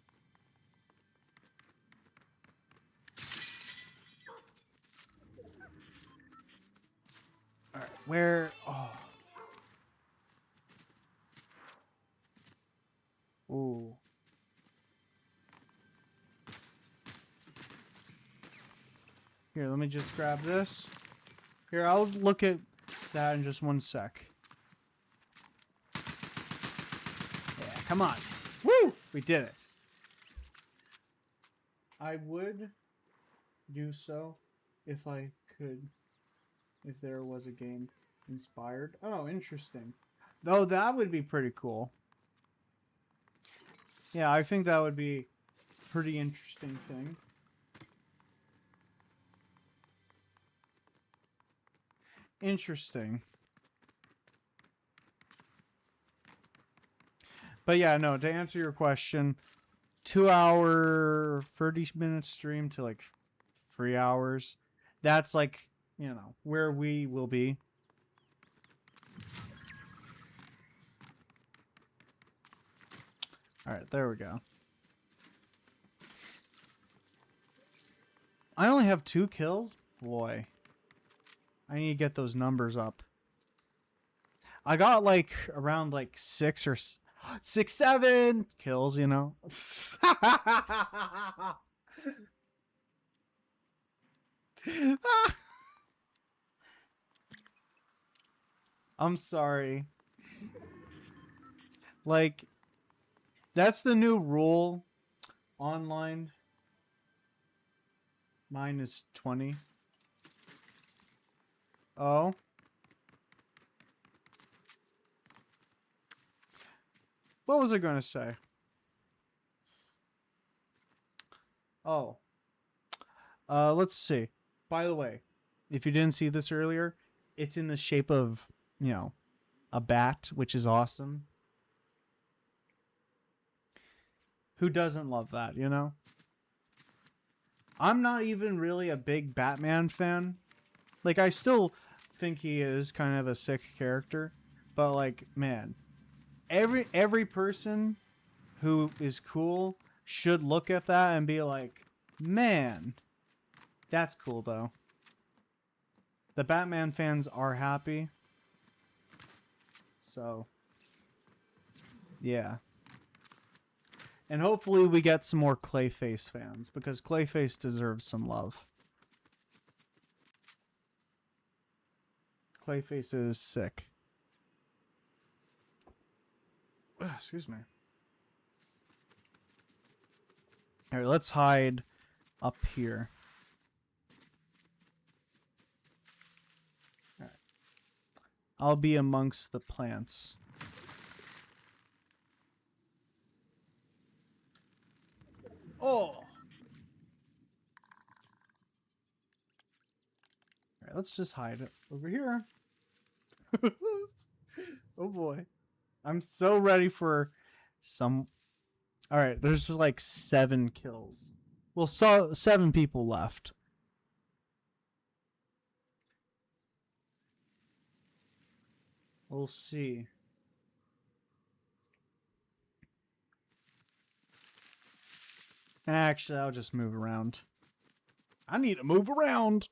Alright, where... Oh. Ooh. Here, let me just grab this. Here, I'll look at that in just one sec. Yeah, come on. Woo! We did it. I would do so if I could, if there was a game inspired. Oh, interesting. Though that would be pretty cool. Yeah, I think that would be a pretty interesting thing. Interesting. But yeah, no, to answer your question, 2-hour, 30-minute stream to like 3 hours. That's like, you know, where we will be. Alright, there we go. I only have 2 kills? Boy. I need to get those numbers up. I got like around like 6 or 6, 7 kills, you know. I'm sorry. Like, that's the new rule online. Mine is 20. Oh. What was I going to say? Oh. Let's see. By the way, if you didn't see this earlier, it's in the shape of, you know, a bat, which is awesome. Who doesn't love that, you know? I'm not even really a big Batman fan. Like, I still think he is kind of a sick character. But, like, man, every person who is cool should look at that and be like, man, that's cool, though. The Batman fans are happy. So, yeah. And hopefully we get some more Clayface fans, because Clayface deserves some love. Clayface is sick. Excuse me. Alright, let's hide up here. Alright. I'll be amongst the plants. Oh! Alright, let's just hide it over here. Oh boy. I'm so ready for some... Alright, there's just like 7 kills. Well, 7 people left. We'll see. Actually, I'll just move around. I need to move around.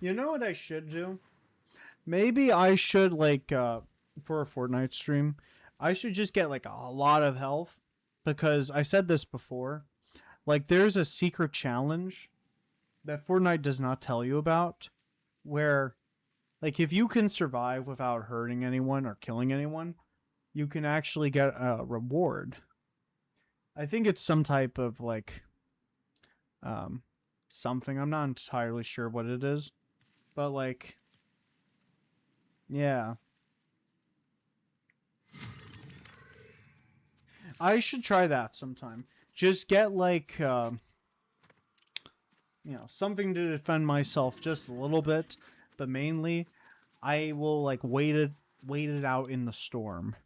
You know what I should do? Maybe I should, like, for a Fortnite stream, I should just get, like, a lot of health. Because I said this before. Like, there's a secret challenge that Fortnite does not tell you about. Where, like, if you can survive without hurting anyone or killing anyone, you can actually get a reward. I think it's some type of, like, something. I'm not entirely sure what it is. But, like, yeah. I should try that sometime. Just get, like, you know, something to defend myself just a little bit. But mainly, I will, like, wait it out in the storm.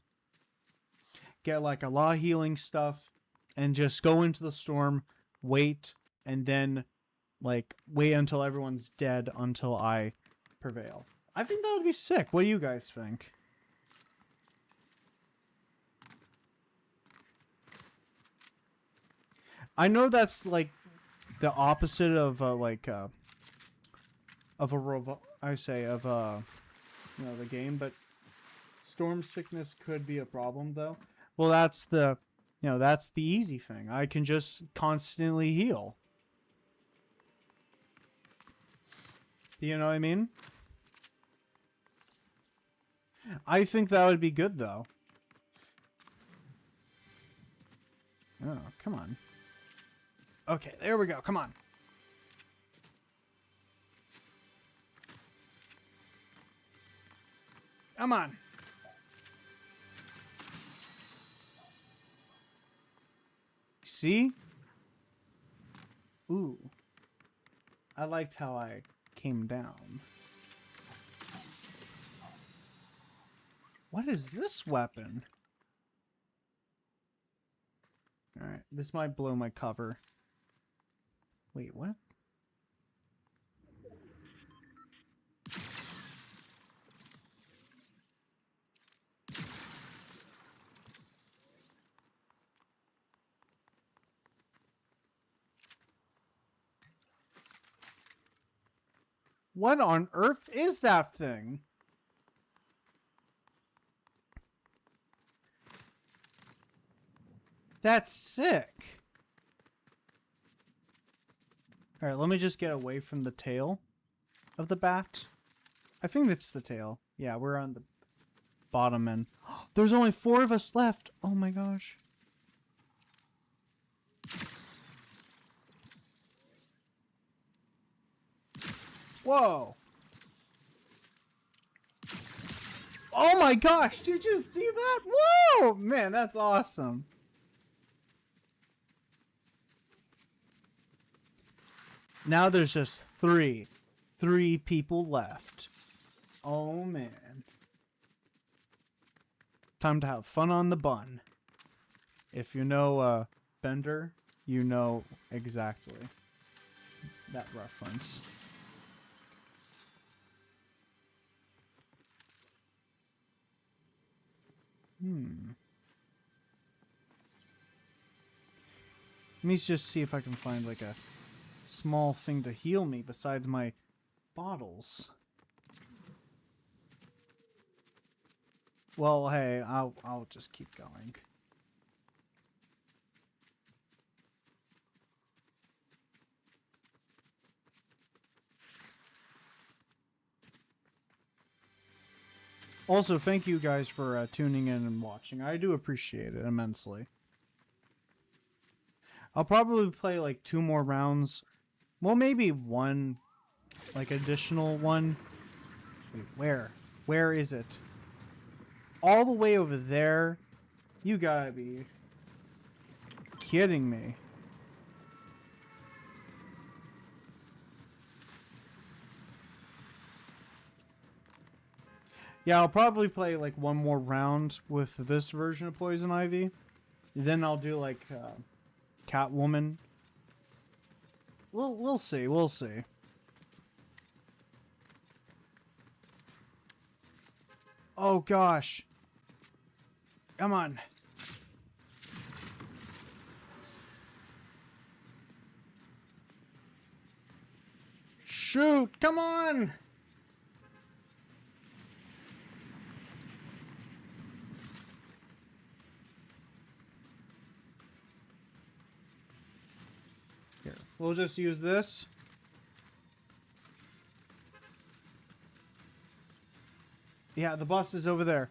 Get, like, a lot of healing stuff. And just go into the storm, wait, and then, like, wait until everyone's dead until I prevail. I think that would be sick. What do you guys think? I know that's, like, the opposite of, like, of a you know, the game, but storm sickness could be a problem, though. Well, that's the, you know, that's the easy thing. I can just constantly heal. You know what I mean? I think that would be good, though. Oh, come on. Okay, there we go. Come on. Come on. See? Ooh. I liked how I came down. What is this weapon? Alright, this might blow my cover. Wait, what? What on earth is that thing? That's sick. Alright, let me just get away from the tail of the bat. I think that's the tail. Yeah, we're on the bottom end. There's only 4 of us left. Oh my gosh. Whoa. Oh my gosh, did you see that? Whoa! Man, that's awesome. Now there's just 3 people left. Oh man. Time to have fun on the bun. If you know Bender, you know exactly that reference. Let me just see if I can find like a small thing to heal me besides my bottles. Well, hey, I'll just keep going. Also, thank you guys for tuning in and watching. I do appreciate it immensely. I'll probably play like 2 more rounds. Well, maybe one, like additional one. Wait, where? Where is it? All the way over there? You gotta be kidding me. Yeah, I'll probably play like 1 more round with this version of Poison Ivy. Then I'll do like Catwoman. We'll see. We'll see. Oh gosh. Come on. Shoot! Come on! Here, we'll just use this. Yeah, the bus is over there.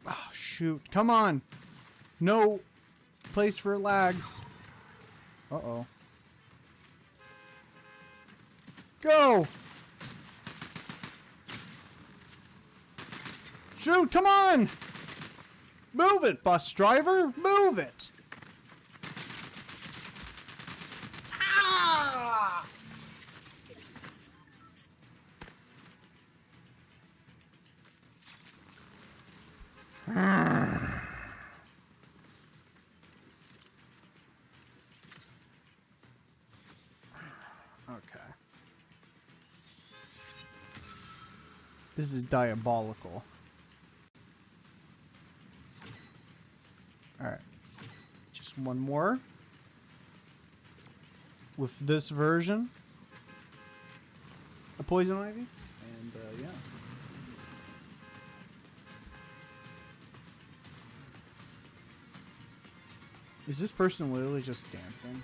Oh, shoot. Come on! No place for lags. Uh-oh. Go! Shoot, come on! Move it, bus driver! Move it! Ah! Okay. This is diabolical. Alright. Just one more. With this version of Poison Ivy. And, yeah. Is this person literally just dancing?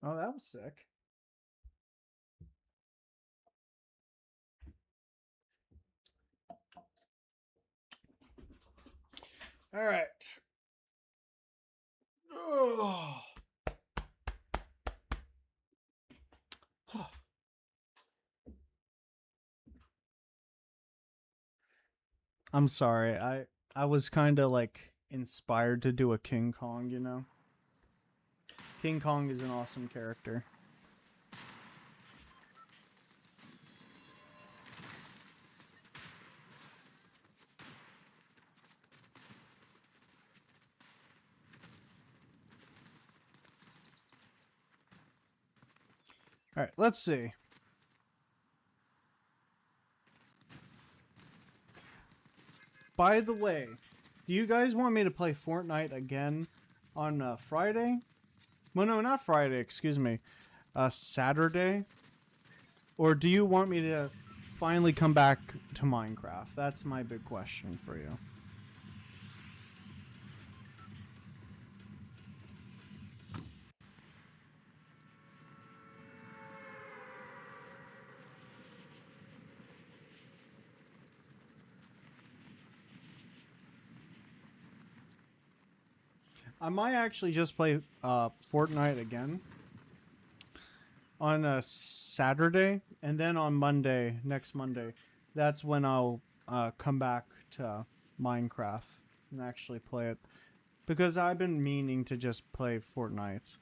Oh, that was sick. All right. Oh. I'm sorry. I was kind of like inspired to do a King Kong, you know. King Kong is an awesome character. All right, let's see. By the way, do you guys want me to play Fortnite again on Friday? Well, no, not Friday, excuse me. Saturday? Or do you want me to finally come back to Minecraft? That's my big question for you. I might actually just play Fortnite again on a Saturday, and then on Monday, next Monday, that's when I'll come back to Minecraft and actually play it, because I've been meaning to just play Fortnite.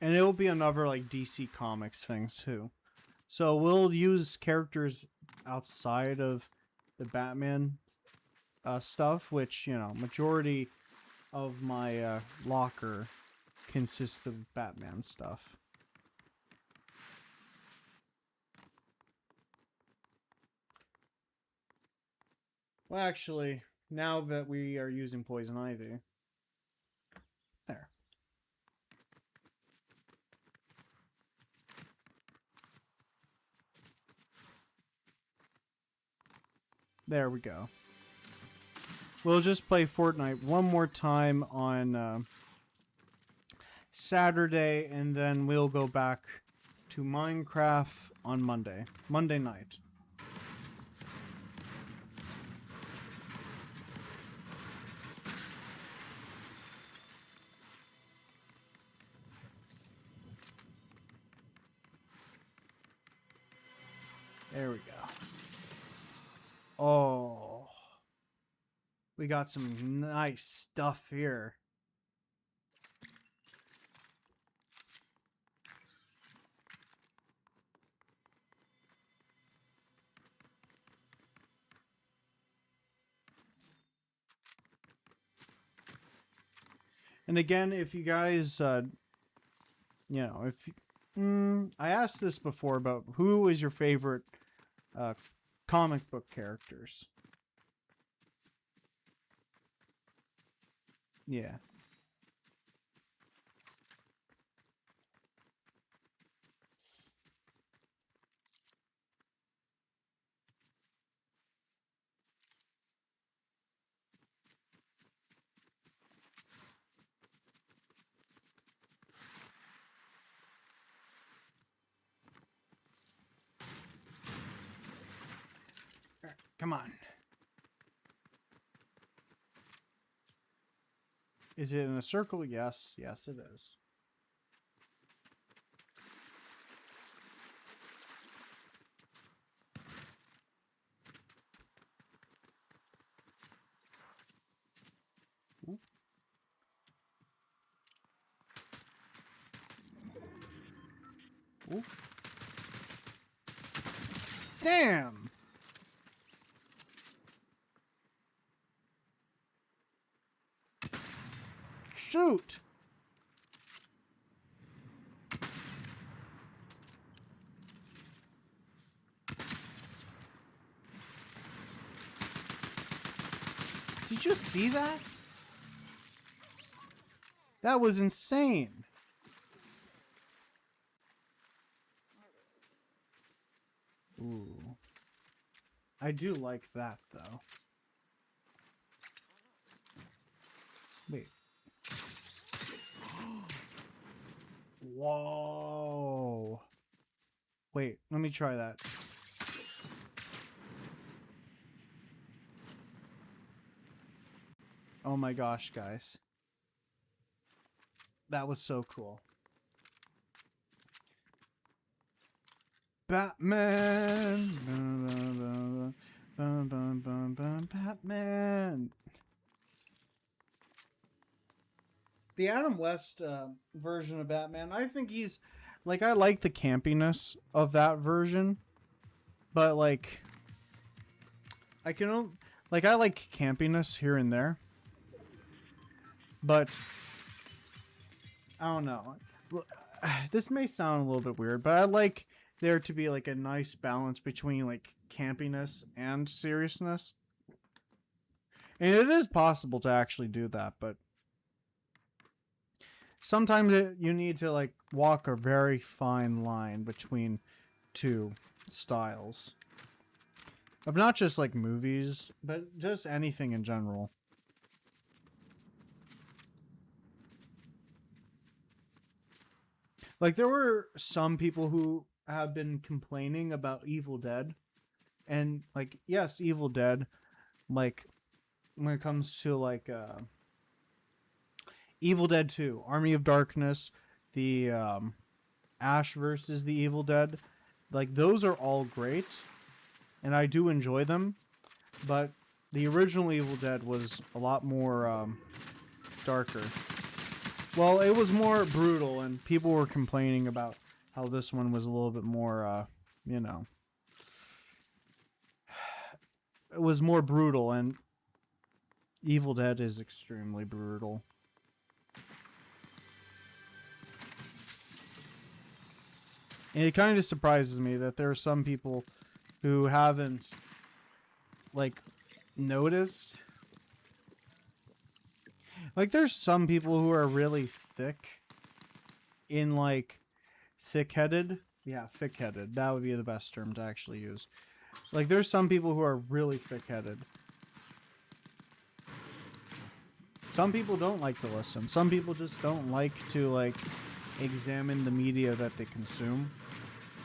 And it'll be another like DC Comics things too. So we'll use characters outside of the Batman stuff, which, you know, majority of my locker consists of Batman stuff. Well, actually, now that we are using poison ivy, there. There we go. We'll just play Fortnite one more time on Saturday, and then we'll go back to Minecraft on Monday night. There we go. Oh, we got some nice stuff here. And again, if you guys, you know, if I asked this before about who is your favorite comic book characters. Yeah. Come on. Is it in a circle? Yes. Yes, it is. Ooh. Ooh. Damn! Shoot! Did you see that? That was insane. Ooh. I do like that, though. Wait. Whoa. Wait, let me try that. Oh my gosh, guys. That was so cool. Batman! Batman! The Adam West version of Batman, I think he's... Like, I like the campiness of that version. But, like... I can... Like, I like campiness here and there. But... I don't know. This may sound a little bit weird, but I like there to be, like, a nice balance between, like, campiness and seriousness. And it is possible to actually do that, but... Sometimes you need to, like, walk a very fine line between two styles. Of not just, like, movies, but just anything in general. Like, there were some people who have been complaining about Evil Dead. And, like, yes, Evil Dead, like, when it comes to, like, Evil Dead 2, Army of Darkness, the Ash versus the Evil Dead, like, those are all great, and I do enjoy them, but the original Evil Dead was a lot more darker. Well, it was more brutal, and people were complaining about how this one was a little bit more, you know, it was more brutal, and Evil Dead is extremely brutal. And it kind of surprises me that there are some people who haven't, like, noticed. Like, there's some people who are really thick in, like, thick-headed. Yeah, thick-headed. That would be the best term to actually use. Like, there's some people who are really thick-headed. Some people don't like to listen. Some people just don't like to, like, examine the media that they consume.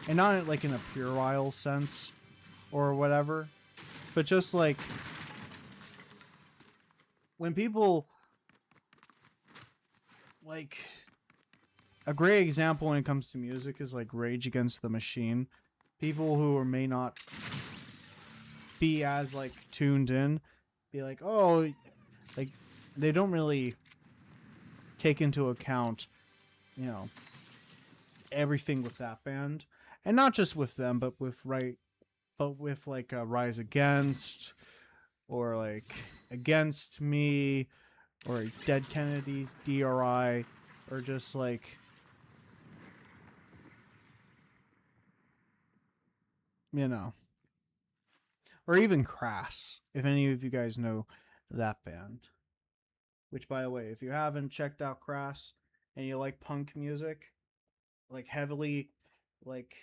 And not, like, in a puerile sense or whatever. But just, like, when people, like, a great example when it comes to music is, like, Rage Against the Machine. People who may not be as, like, tuned in, be like, oh, like, they don't really take into account, you know, everything with that band. And not just with them, but with like Rise Against, or like Against Me, or Dead Kennedys, DRI, or just like, you know, or even Crass, if any of you guys know that band. Which, by the way, if you haven't checked out Crass and you like punk music, like heavily, like,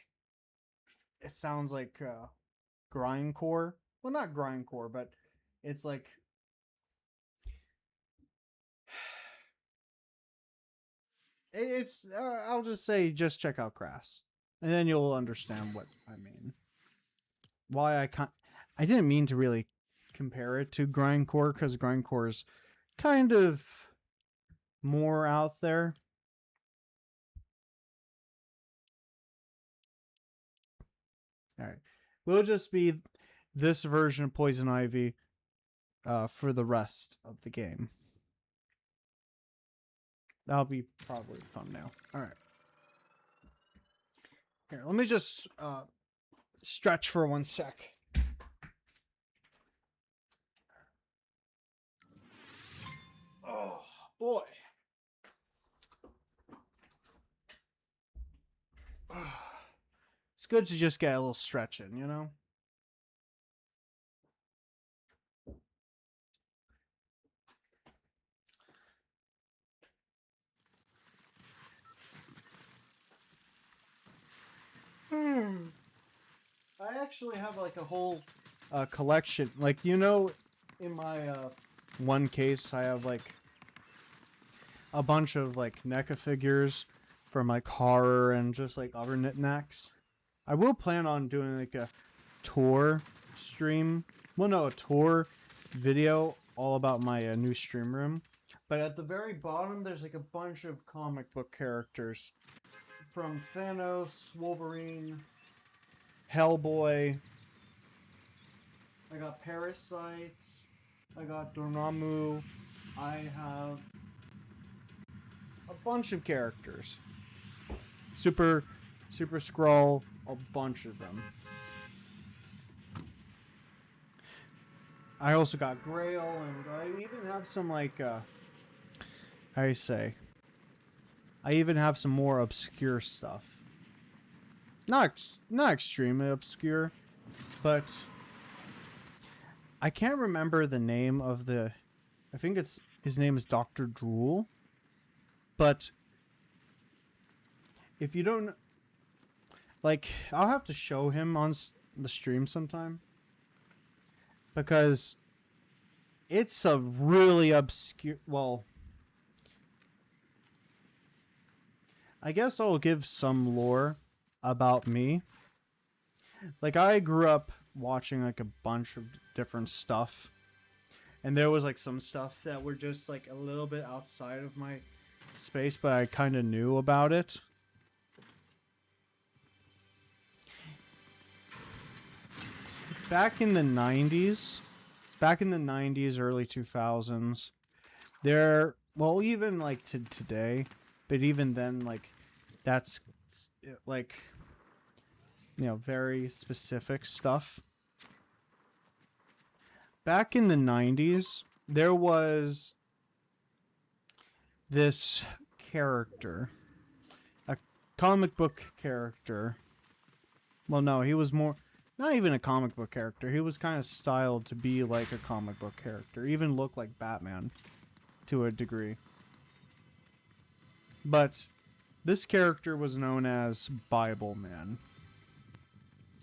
it sounds like grindcore. Well, not grindcore, but it's like, it's. I'll just say, just check out Crass, and then you'll understand what I mean. Why I didn't mean to really compare it to grindcore, because grindcore is kind of more out there. All right, we'll just be this version of Poison Ivy for the rest of the game. That'll be probably fun now. All right. Here, let me just stretch for 1 sec. Oh, boy. It's good to just get a little stretch in, you know? I actually have like a whole collection. Like, you know, in my one case, I have like a bunch of like NECA figures from like horror and just like other knickknacks. I will plan on doing like a tour stream. Well, no, a tour video all about my new stream room. But at the very bottom, there's like a bunch of comic book characters. From Thanos, Wolverine, Hellboy. I got Parasites. I got Dormammu. I have a bunch of characters. Super Skrull, a bunch of them. I also got Grail, and I even have some like how do you say? I even have some more obscure stuff. Not extremely obscure, but I can't remember the name of the. I think his name is Dr. Drool. But if you don't, like, I'll have to show him on the stream sometime, because it's a really obscure. Well, I guess I'll give some lore about me. Like, I grew up watching like a bunch of different stuff, and there was like some stuff that were just like a little bit outside of my space, but I kind of knew about it. Back in the 90s, early 2000s, there, well, even like to today, but even then, like, that's like, you know, very specific stuff. Back in the 90s, there was this character, a comic book character. Well, no, he was more not even a comic book character. He was kind of styled to be like a comic book character, even looked like Batman to a degree. But this character was known as Bible Man.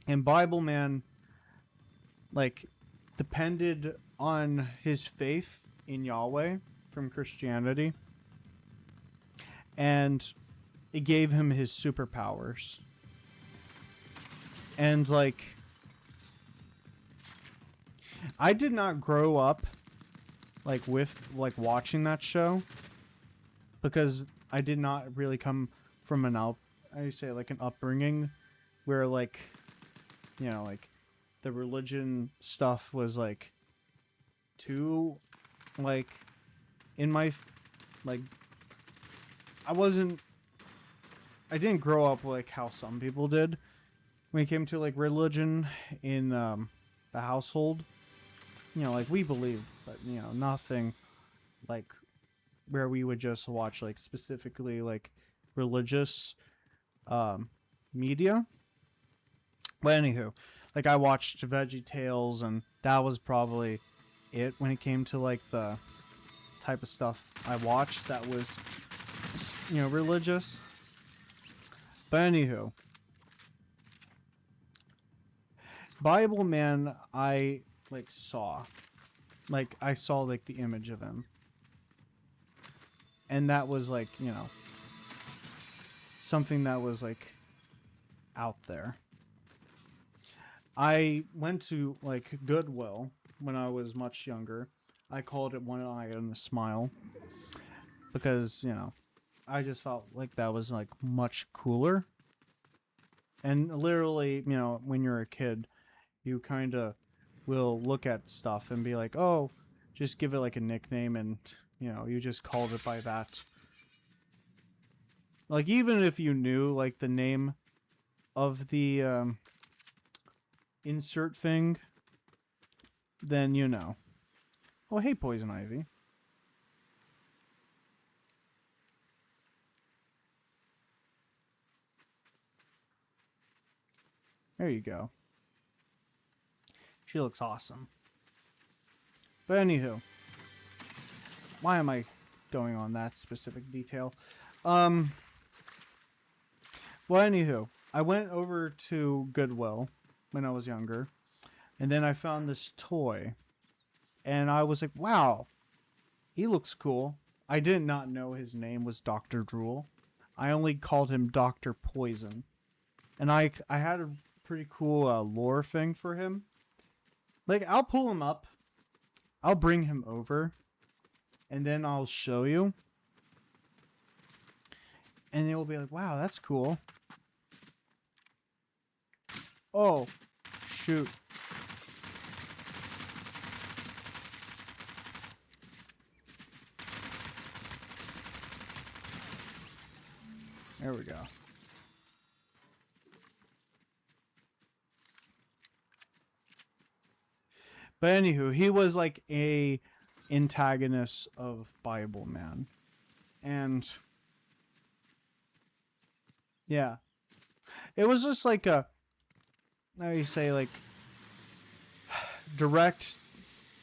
And Bible Man, like, depended on his faith in Yahweh from Christianity. And it gave him his superpowers. And, like, I did not grow up, like, with, like, watching that show. Because I did not really come from an upbringing where, like, you know, like, the religion stuff was, like, too, like, in my, like, I didn't grow up like how some people did when it came to, like, religion in the household. You know, like, we believe, but, you know, nothing, like, where we would just watch, like, specifically, like, religious media. But anywho, like, I watched Veggie Tales, and that was probably it when it came to, like, the type of stuff I watched that was, you know, religious. But anywho, Bible Man, I, like, saw. Like, I saw, like, the image of him. And that was, like, you know, something that was, like, out there. I went to, like, Goodwill when I was much younger. I called it One Eye and a Smile. Because, you know, I just felt like that was, like, much cooler. And literally, you know, when you're a kid, you kind of will look at stuff and be like, oh, just give it, like, a nickname, and, you know, you just called it by that. Like, even if you knew, like, the name of the insert thing, then you know. Oh, hey, Poison Ivy. There you go. She looks awesome. But anywho, why am I going on that specific detail? Well, anywho, I went over to Goodwill when I was younger, and then I found this toy, and I was like, wow, he looks cool. I did not know his name was Dr. Drool. I only called him Dr. Poison. And I had a pretty cool lore thing for him. Like, I'll pull him up. I'll bring him over. And then I'll show you. And you'll be like, wow, that's cool. Oh, shoot. There we go. But anywho, he was like a antagonist of Bible Man. And yeah. It was just like a, how do you say, like, direct,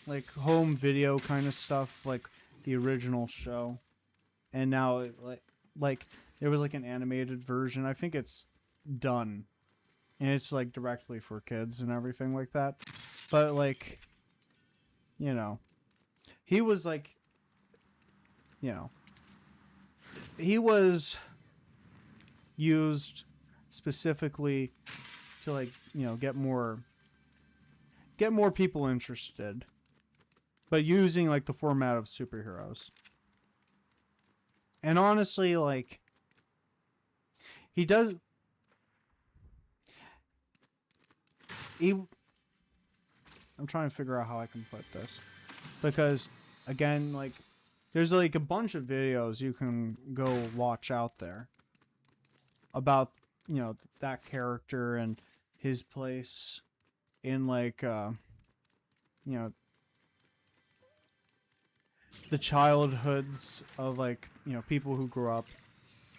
like, home video kind of stuff, like the original show. And now it, like there was like an animated version. I think it's done. And it's like directly for kids and everything like that. But, like, you know, he was like, you know, he was used specifically to, like, you know, get more people interested, but using, like, the format of superheroes. And honestly, like, he does, I'm trying to figure out how I can put this, because, again, like, there's, like, a bunch of videos you can go watch out there about, you know, that character and his place in, like, you know, the childhoods of like, you know, people who grew up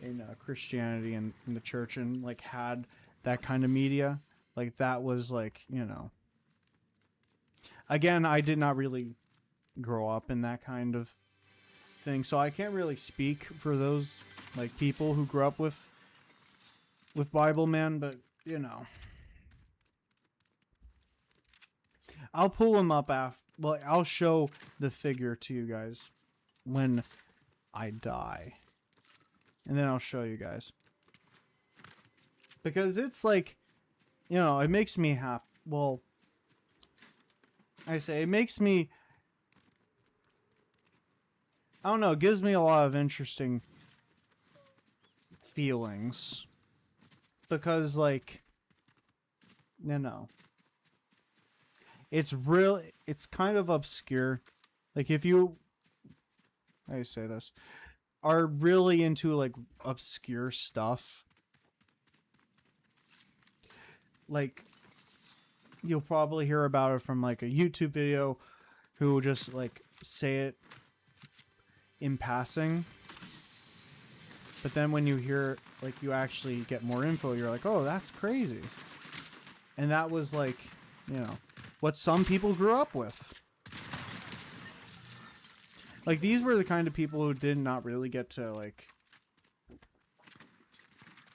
in Christianity and in the church and like had that kind of media. Like that was like, you know, again, I did not really grow up in that kind of thing, so I can't really speak for those like people who grew up with Bible Man, but you know, I'll pull him up after. Well, I'll show the figure to you guys when I die, and then I'll show you guys because it's like, you know, it makes me happy. Well, I say it makes me. I don't know. It gives me a lot of interesting feelings because, like, you know, it's real. It's kind of obscure. Like, if you, how do you say this, are really into like obscure stuff, like you'll probably hear about it from like a YouTube video who will just like say it in passing. But then when you hear, like, you actually get more info, you're like, oh, that's crazy. And that was like, you know, what some people grew up with. Like, these were the kind of people who did not really get to, like,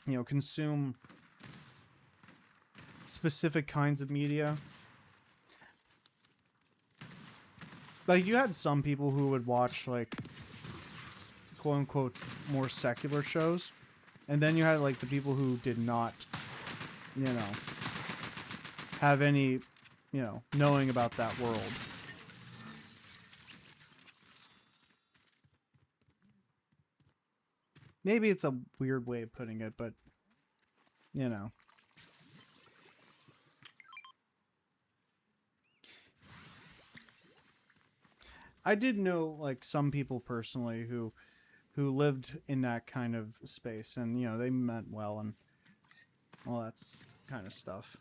you know, consume specific kinds of media. Like, you had some people who would watch, like, quote unquote, more secular shows. And then you had, like, the people who did not, you know, have any, you know, knowing about that world. Maybe it's a weird way of putting it, but, you know. I did know, like, some people personally who lived in that kind of space, and, you know, they meant well and all that kind of stuff.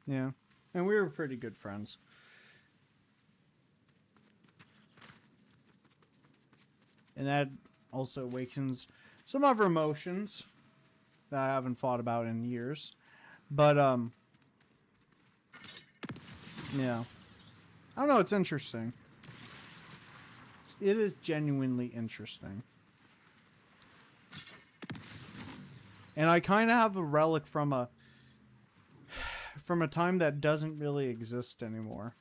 Yeah. And we were pretty good friends. And that also awakens some other emotions that I haven't thought about in years. But, yeah. I don't know, it's interesting. It is genuinely interesting. And I kind of have a relic from a time that doesn't really exist anymore.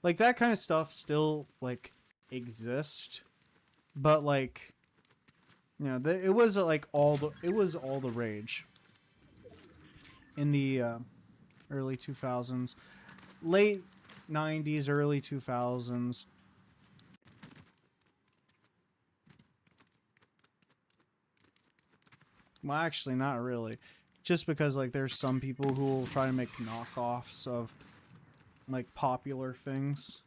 Like, that kind of stuff still, like, exists, but, like, you know, it was like all the rage in the early 2000s, late 90s, early 2000s. Well, actually, not really. Just because, like, there's some people who will try to make knockoffs of, like, popular things.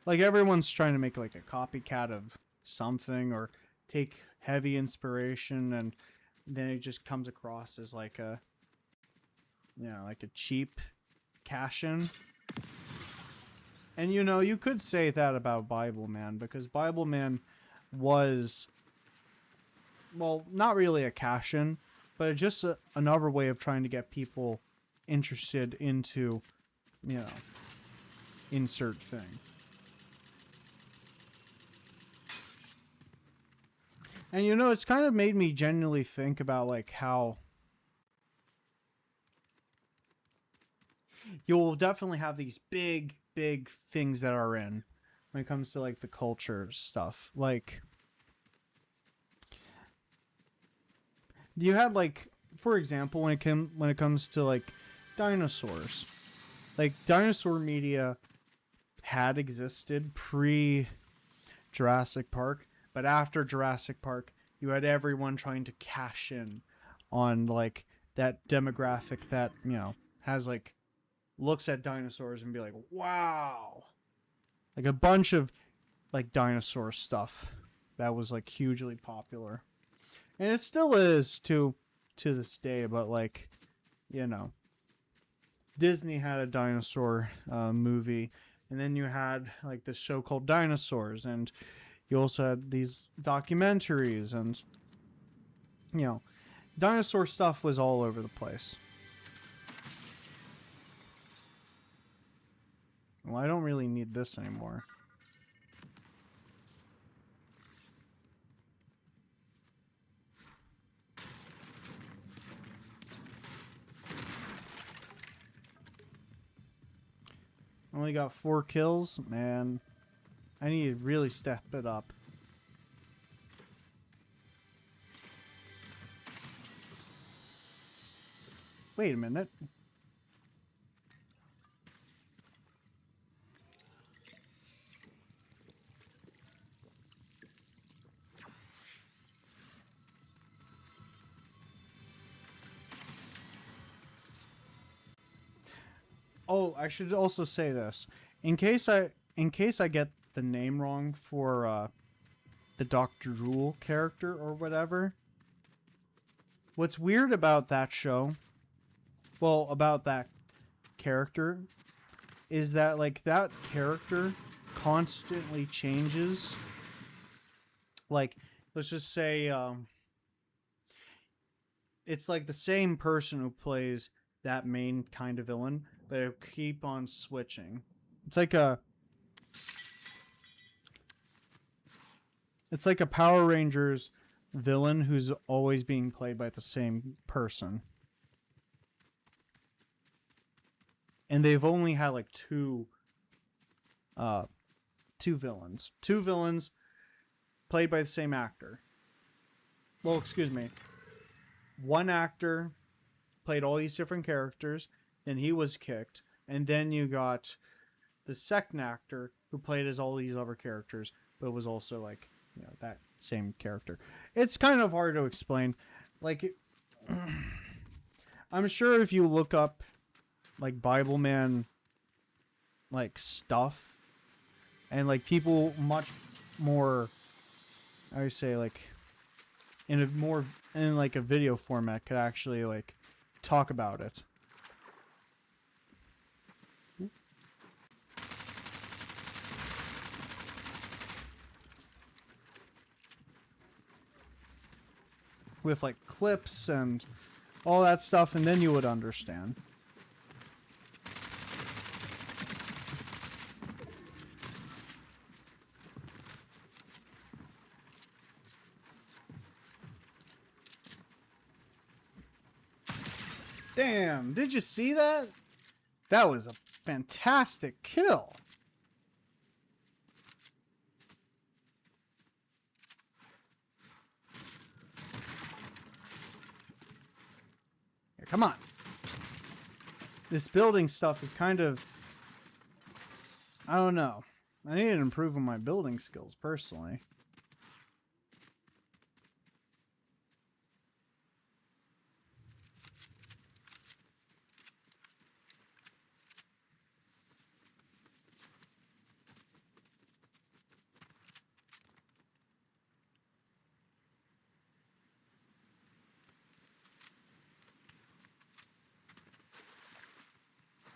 Like, everyone's trying to make, like, a copycat of something or take heavy inspiration, and then it just comes across as, like, a, you know, like a cheap cash-in. And, you know, you could say that about Bible Man, because Bible Man was, well, not really a cash-in, but just another way of trying to get people interested into, you know, insert thing. And, you know, it's kind of made me genuinely think about, like, how you'll definitely have these big things that are in when it comes to, like, the culture stuff. Like, you had, like, for example, when it comes to, like, dinosaurs. Like, dinosaur media had existed pre Jurassic Park, but after Jurassic Park, you had everyone trying to cash in on, like, that demographic that, you know, has, like, looks at dinosaurs and be like, wow. Like, a bunch of, like, dinosaur stuff that was, like, hugely popular. And it still is, too. to this day, but like, you know, Disney had a dinosaur movie, and then you had like this show called Dinosaurs, and you also had these documentaries, and you know, dinosaur stuff was all over the place. Well, I don't really need this anymore. Only got 4 kills, man. I need to really step it up. Wait a minute. Oh, I should also say this. In case I get the name wrong for the Dr. Drool character or whatever. What's weird about that show, well, about that character, is that like that character constantly changes. Like, let's just say it's like the same person who plays that main kind of villain, but it keep on switching. It's like a Power Rangers villain who's always being played by the same person. And they've only had like two villains. Two villains played by the same actor. Well, excuse me. One actor played all these different characters, then he was kicked, and then you got the second actor who played as all these other characters, but was also like, you know, that same character. It's kind of hard to explain. Like, I'm sure if you look up like Bible Man like stuff, and like people much more, I would say, like in like a video format could actually like talk about it. With like clips and all that stuff, and then you would understand. Damn, did you see that? That was a fantastic kill. Here, come on. This building stuff is kind of, I don't know. I need to improve on my building skills personally.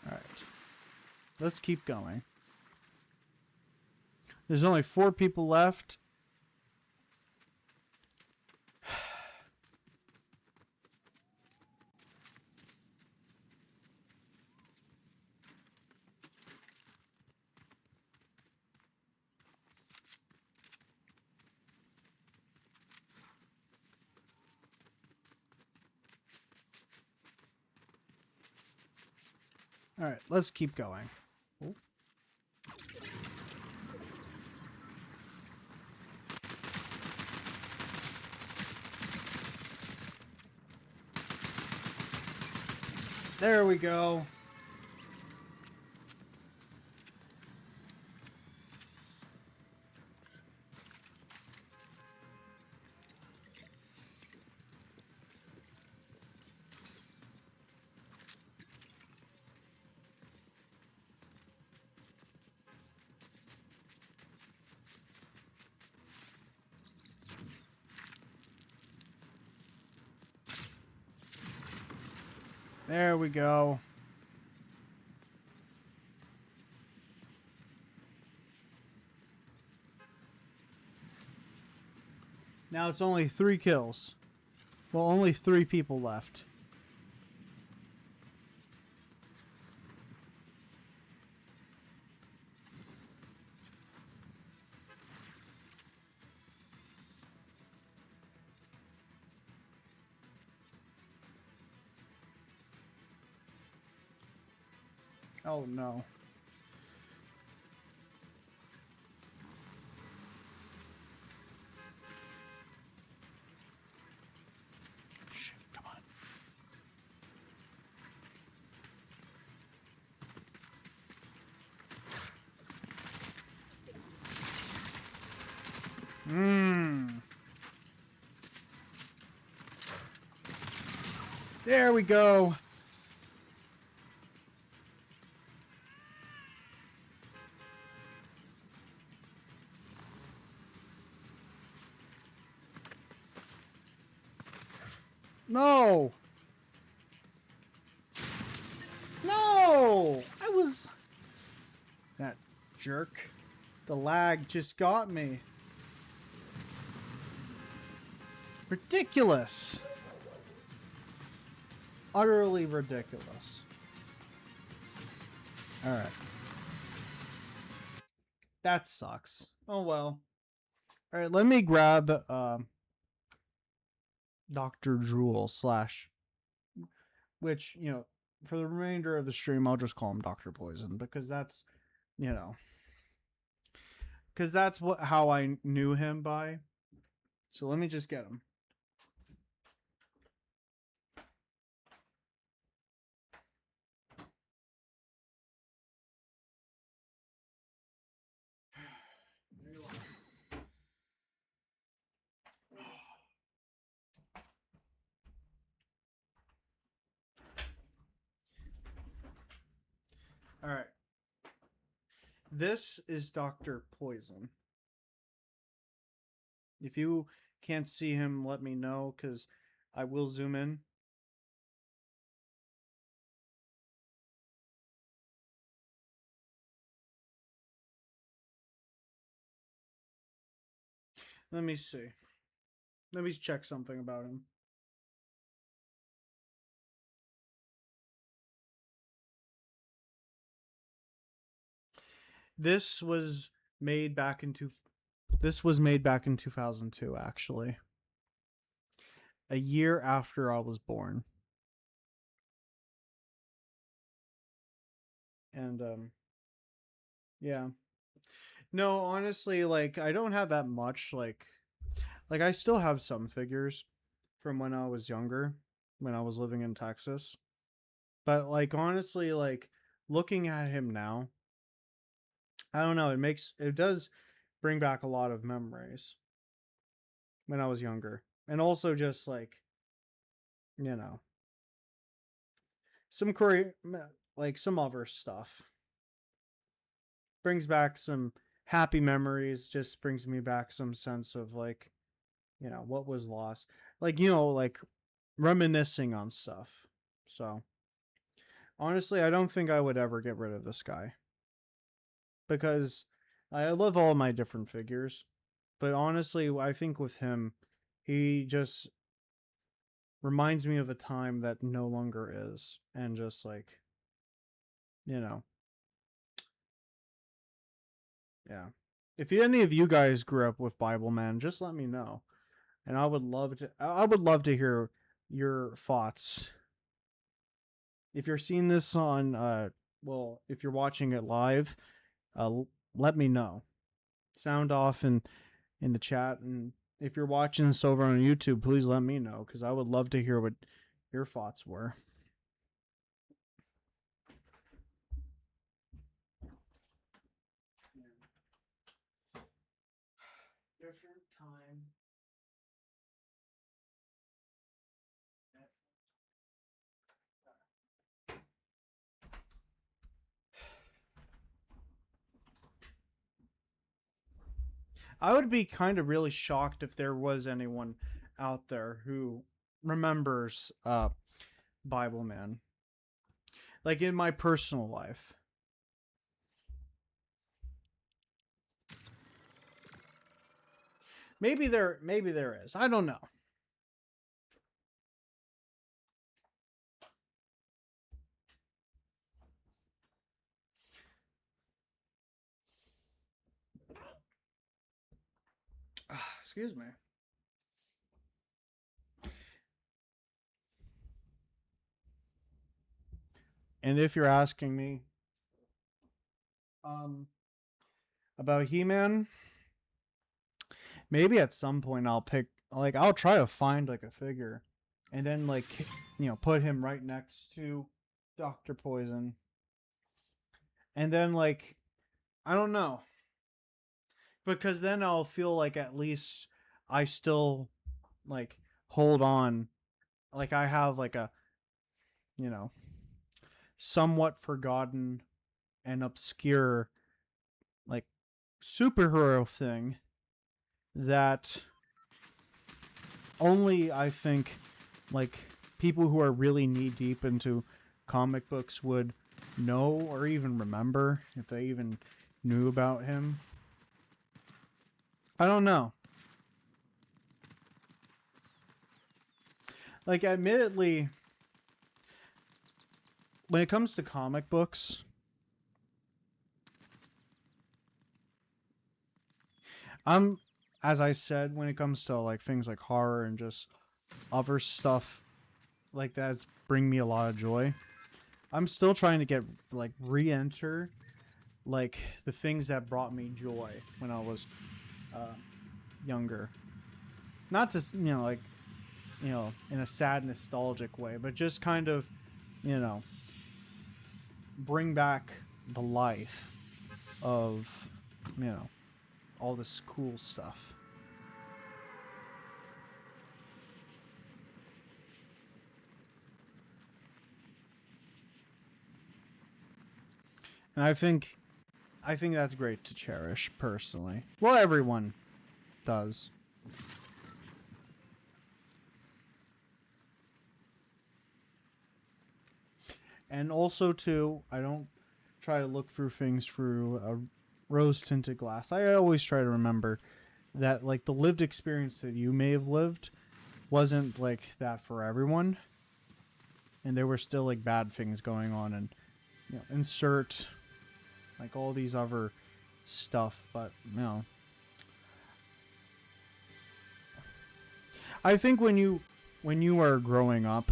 Alright. Let's keep going. There's only 4 people left. Alright, let's keep going. Oh. There we go. There we go. Now it's only 3 kills. Well, only 3 people left. Oh no. Shit, come on. There we go. No. No. I was... That jerk. The lag just got me. Ridiculous. Utterly ridiculous. Alright. That sucks. Oh well. Alright, let me grab Dr. Drool slash, which, you know, for the remainder of the stream, I'll just call him Dr. Poison because that's, you know, because that's what how I knew him by. So let me just get him. All right. This is Dr. Poison. If you can't see him, let me know because I will zoom in. Let me see. Let me check something about him. This was made back in This was made back in 2002 actually. A year after I was born. And yeah. No, honestly, like I don't have that much like I still have some figures from when I was younger, when I was living in Texas. But like honestly, like looking at him now, I don't know, it does bring back a lot of memories when I was younger. And also just like, you know, some Korean, like some other stuff. Brings back some happy memories, just brings me back some sense of like, you know, what was lost. Like, you know, like reminiscing on stuff. So, honestly, I don't think I would ever get rid of this guy because I love all my different figures. But honestly, I think with him, he just reminds me of a time that no longer is. And just like, you know, yeah. If any of you guys grew up with Bible Man, just let me know. And I would love to hear your thoughts. If you're seeing this on well, if you're watching it live, let me know. Sound off in the chat, and if you're watching this over on YouTube, please let me know because I would love to hear what your thoughts were. Different time. I would be kind of really shocked if there was anyone out there who remembers Bible Man. Like in my personal life. Maybe there is. I don't know. Excuse me. And if you're asking me um about He-Man, maybe at some point I'll pick, like, I'll try to find like a figure and then like, you know, put him right next to Dr. Poison. And then like, I don't know, because then I'll feel like at least I still like hold on, like I have like a, you know, somewhat forgotten and obscure like superhero thing that only I think like people who are really knee deep into comic books would know or even remember if they even knew about him. I don't know. Like, admittedly, when it comes to comic books, I'm, as I said, when it comes to like things like horror and just other stuff like that's bring me a lot of joy. I'm still trying to get like re-enter like the things that brought me joy when I was uh, younger. Not just, you know, like, you know, in a sad nostalgic way, but just kind of, you know, bring back the life of, you know, all this cool stuff. And I think that's great to cherish personally. Well, everyone does. And also too, I don't try to look through things through a rose tinted glass. I always try to remember that like the lived experience that you may have lived wasn't like that for everyone, and there were still like bad things going on, and you know, insert like all these other stuff. But you know, I think when you are growing up,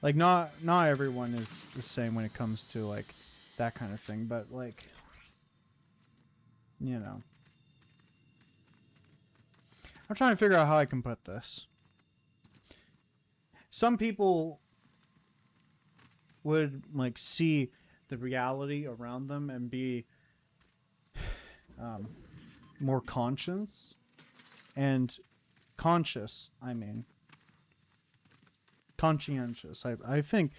like not everyone is the same when it comes to like that kind of thing, but like, you know, I'm trying to figure out how I can put this. Some people would like see the reality around them and be um, more conscious and conscious. I mean, conscientious. I think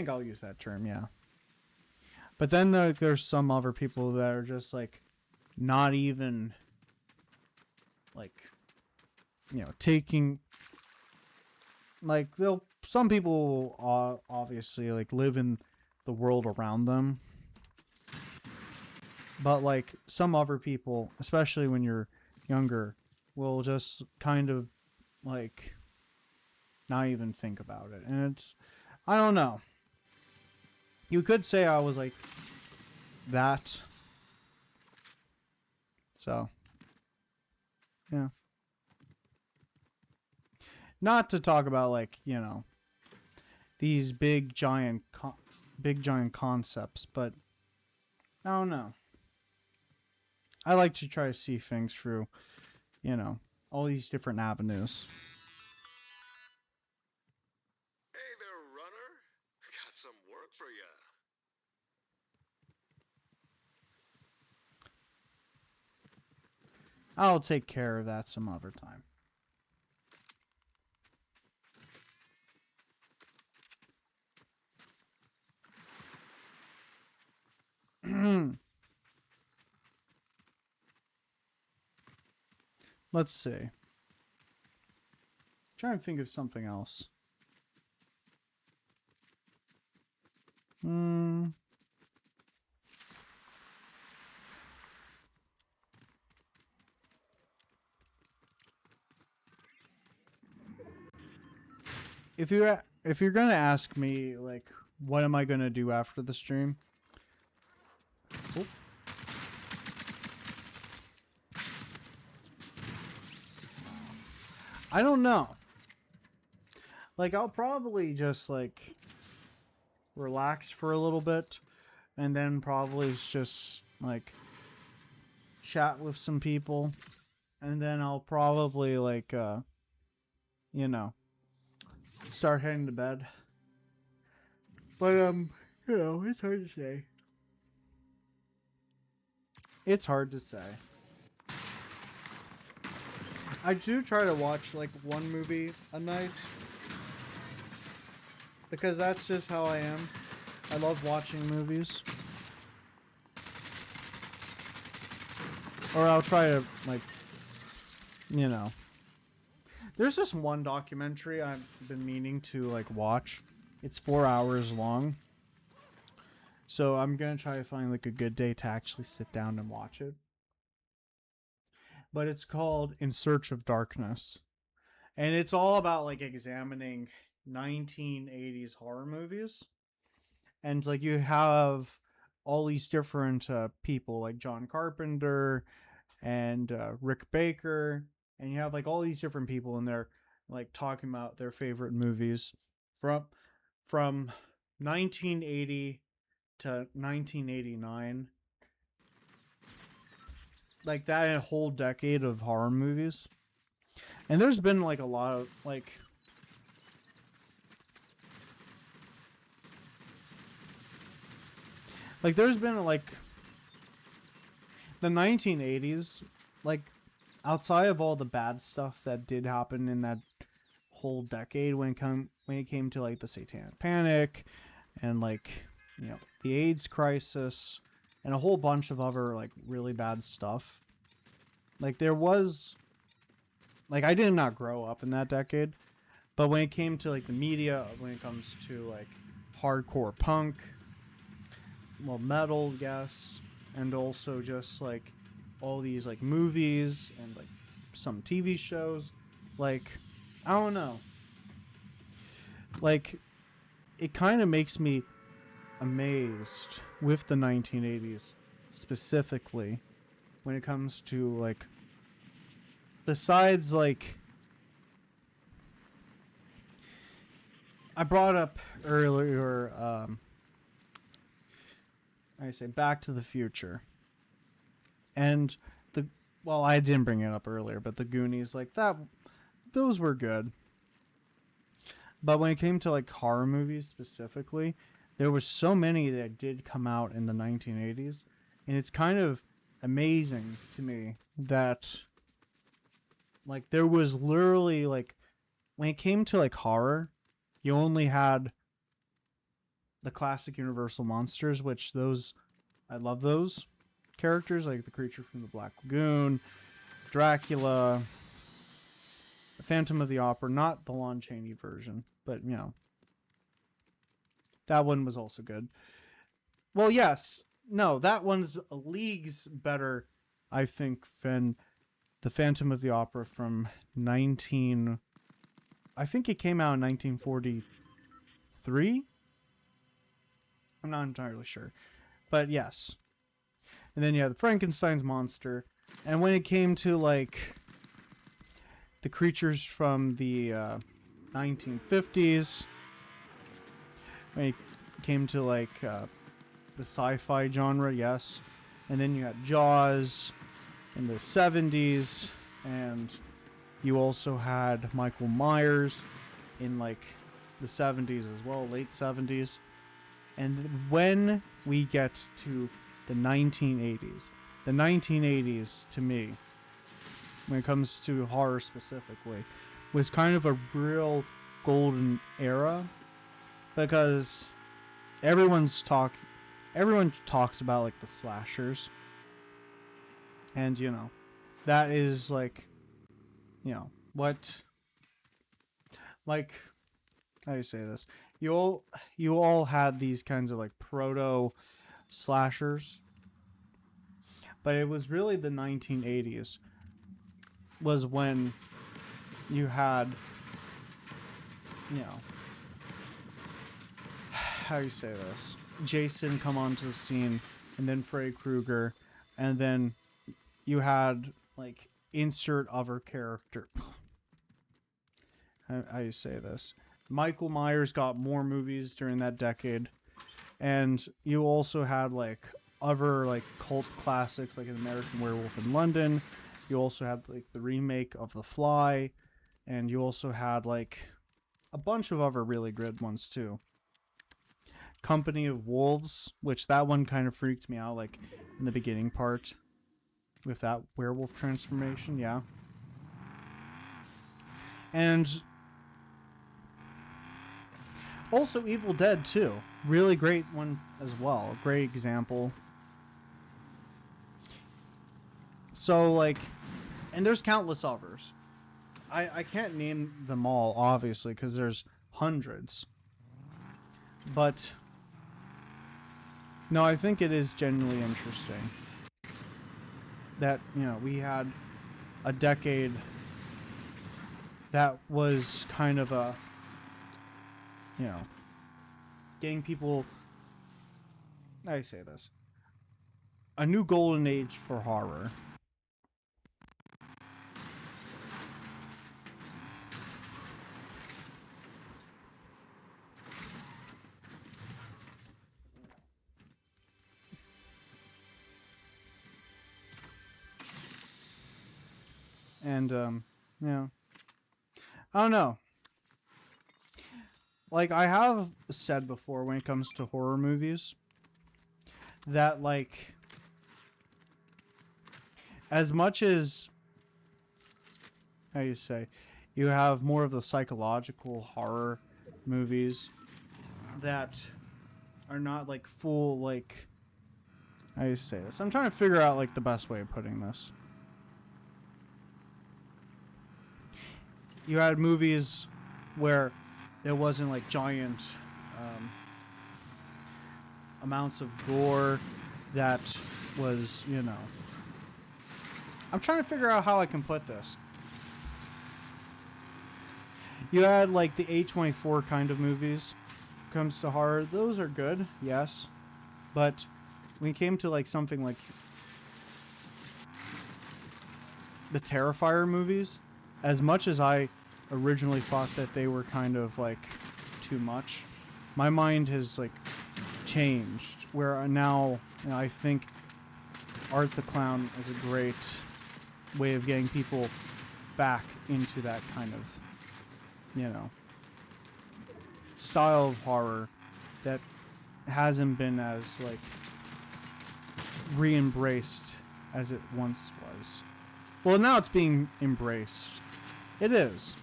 I'll use that term. Yeah. But then there's some other people that are just like not even like, you know, taking like they'll, some people obviously like live in the world around them, but like some other people, especially when you're younger, will just kind of like not even think about it. And it's, I don't know, you could say I was like that. So yeah, not to talk about like, you know, these big giant concepts, but I don't know, I like to try to see things through, you know, all these different avenues. Hey there, runner. Got some work for ya. I'll take care of that some other time. Let's see. Try and think of something else. Hmm. If you're gonna ask me like what am I gonna do after the stream? Oop. I don't know. Like I'll probably just like relax for a little bit and then probably just like chat with some people and then I'll probably like you know, start heading to bed. But you know, it's hard to say. It's hard to say. I do try to watch like one movie a night because that's just how I am. I love watching movies. Or I'll try to like, you know. There's this one documentary I've been meaning to like watch. It's 4 hours long. So I'm going to try to find like a good day to actually sit down and watch it. But it's called In Search of Darkness. And it's all about like examining 1980s horror movies. And like you have all these different people like John Carpenter and Rick Baker, and you have like all these different people in there like talking about their favorite movies from 1980 to 1989, like that whole decade of horror movies. And there's been like a lot of like there's been like the 1980s, like outside of all the bad stuff that did happen in that whole decade when it came to like the Satanic Panic and like, you know, the AIDS crisis and a whole bunch of other like really bad stuff. Like there was like I did not grow up in that decade, but when it came to like the media, when it comes to like hardcore punk, well, metal, yes, and also just like all these like movies and like some TV shows, like I don't know, like it kind of makes me amazed with the 1980s specifically when it comes to like besides like I brought up earlier I say Back to the Future. And the well, I didn't bring it up earlier, but the Goonies, like that, those were good. But when it came to like horror movies specifically, there were so many that did come out in the 1980s, and it's kind of amazing to me that like there was literally like when it came to like horror, you only had the classic Universal monsters, which those I love those characters like the Creature from the Black Lagoon, Dracula, the Phantom of the Opera, not the Lon Chaney version, but you know, that one was also good. Well, yes, no, that one's leagues better, I think, than the Phantom of the Opera from 19. I think it came out in 1943. I'm not entirely sure, but yes. And then you have the Frankenstein's monster, and when it came to like the creatures from the 1950s, when it came to like the sci-fi genre, yes. And then you had Jaws in the 70s, and you also had Michael Myers in like the 70s as well, late 70s. And when we get to the 1980s to me, when it comes to horror specifically, was kind of a real golden era because everyone talks about like the slashers, and you know that is like, you know, what, like how do you say this, you all had these kinds of like proto slashers, but it was really the 1980s was when you had, you know, how do you say this? Jason come onto the scene, and then Freddy Krueger, and then you had like insert other character. How do you say this? Michael Myers got more movies during that decade, and you also had like other like cult classics like an American Werewolf in London. You also had like the remake of The Fly, and you also had like a bunch of other really good ones too. Company of Wolves, which that one kind of freaked me out like in the beginning part with that werewolf transformation, yeah. And also Evil Dead 2. Really great one as well. Great example. So like, and there's countless others. I can't name them all obviously because there's hundreds. But no, I think it is genuinely interesting that, you know, we had a decade that was kind of a, you know, getting people, how do I say this? A new golden age for horror. And, yeah. I don't know. Like, I have said before when it comes to horror movies that, like, as much as, how do you say, you have more of the psychological horror movies that are not, like, full, like, how do you say this? I'm trying to figure out, like, the best way of putting this. You had movies where there wasn't like giant amounts of gore that was, you know. I'm trying to figure out how I can put this. You had like the A24 kind of movies comes to horror. Those are good, yes. But when it came to like something like the Terrifier movies, as much as I originally thought that they were kind of like too much, my mind has like changed where now, you know, I think Art the Clown is a great way of getting people back into that kind of, you know, style of horror that hasn't been as like re-embraced as it once was. Well, now it's being embraced. It is.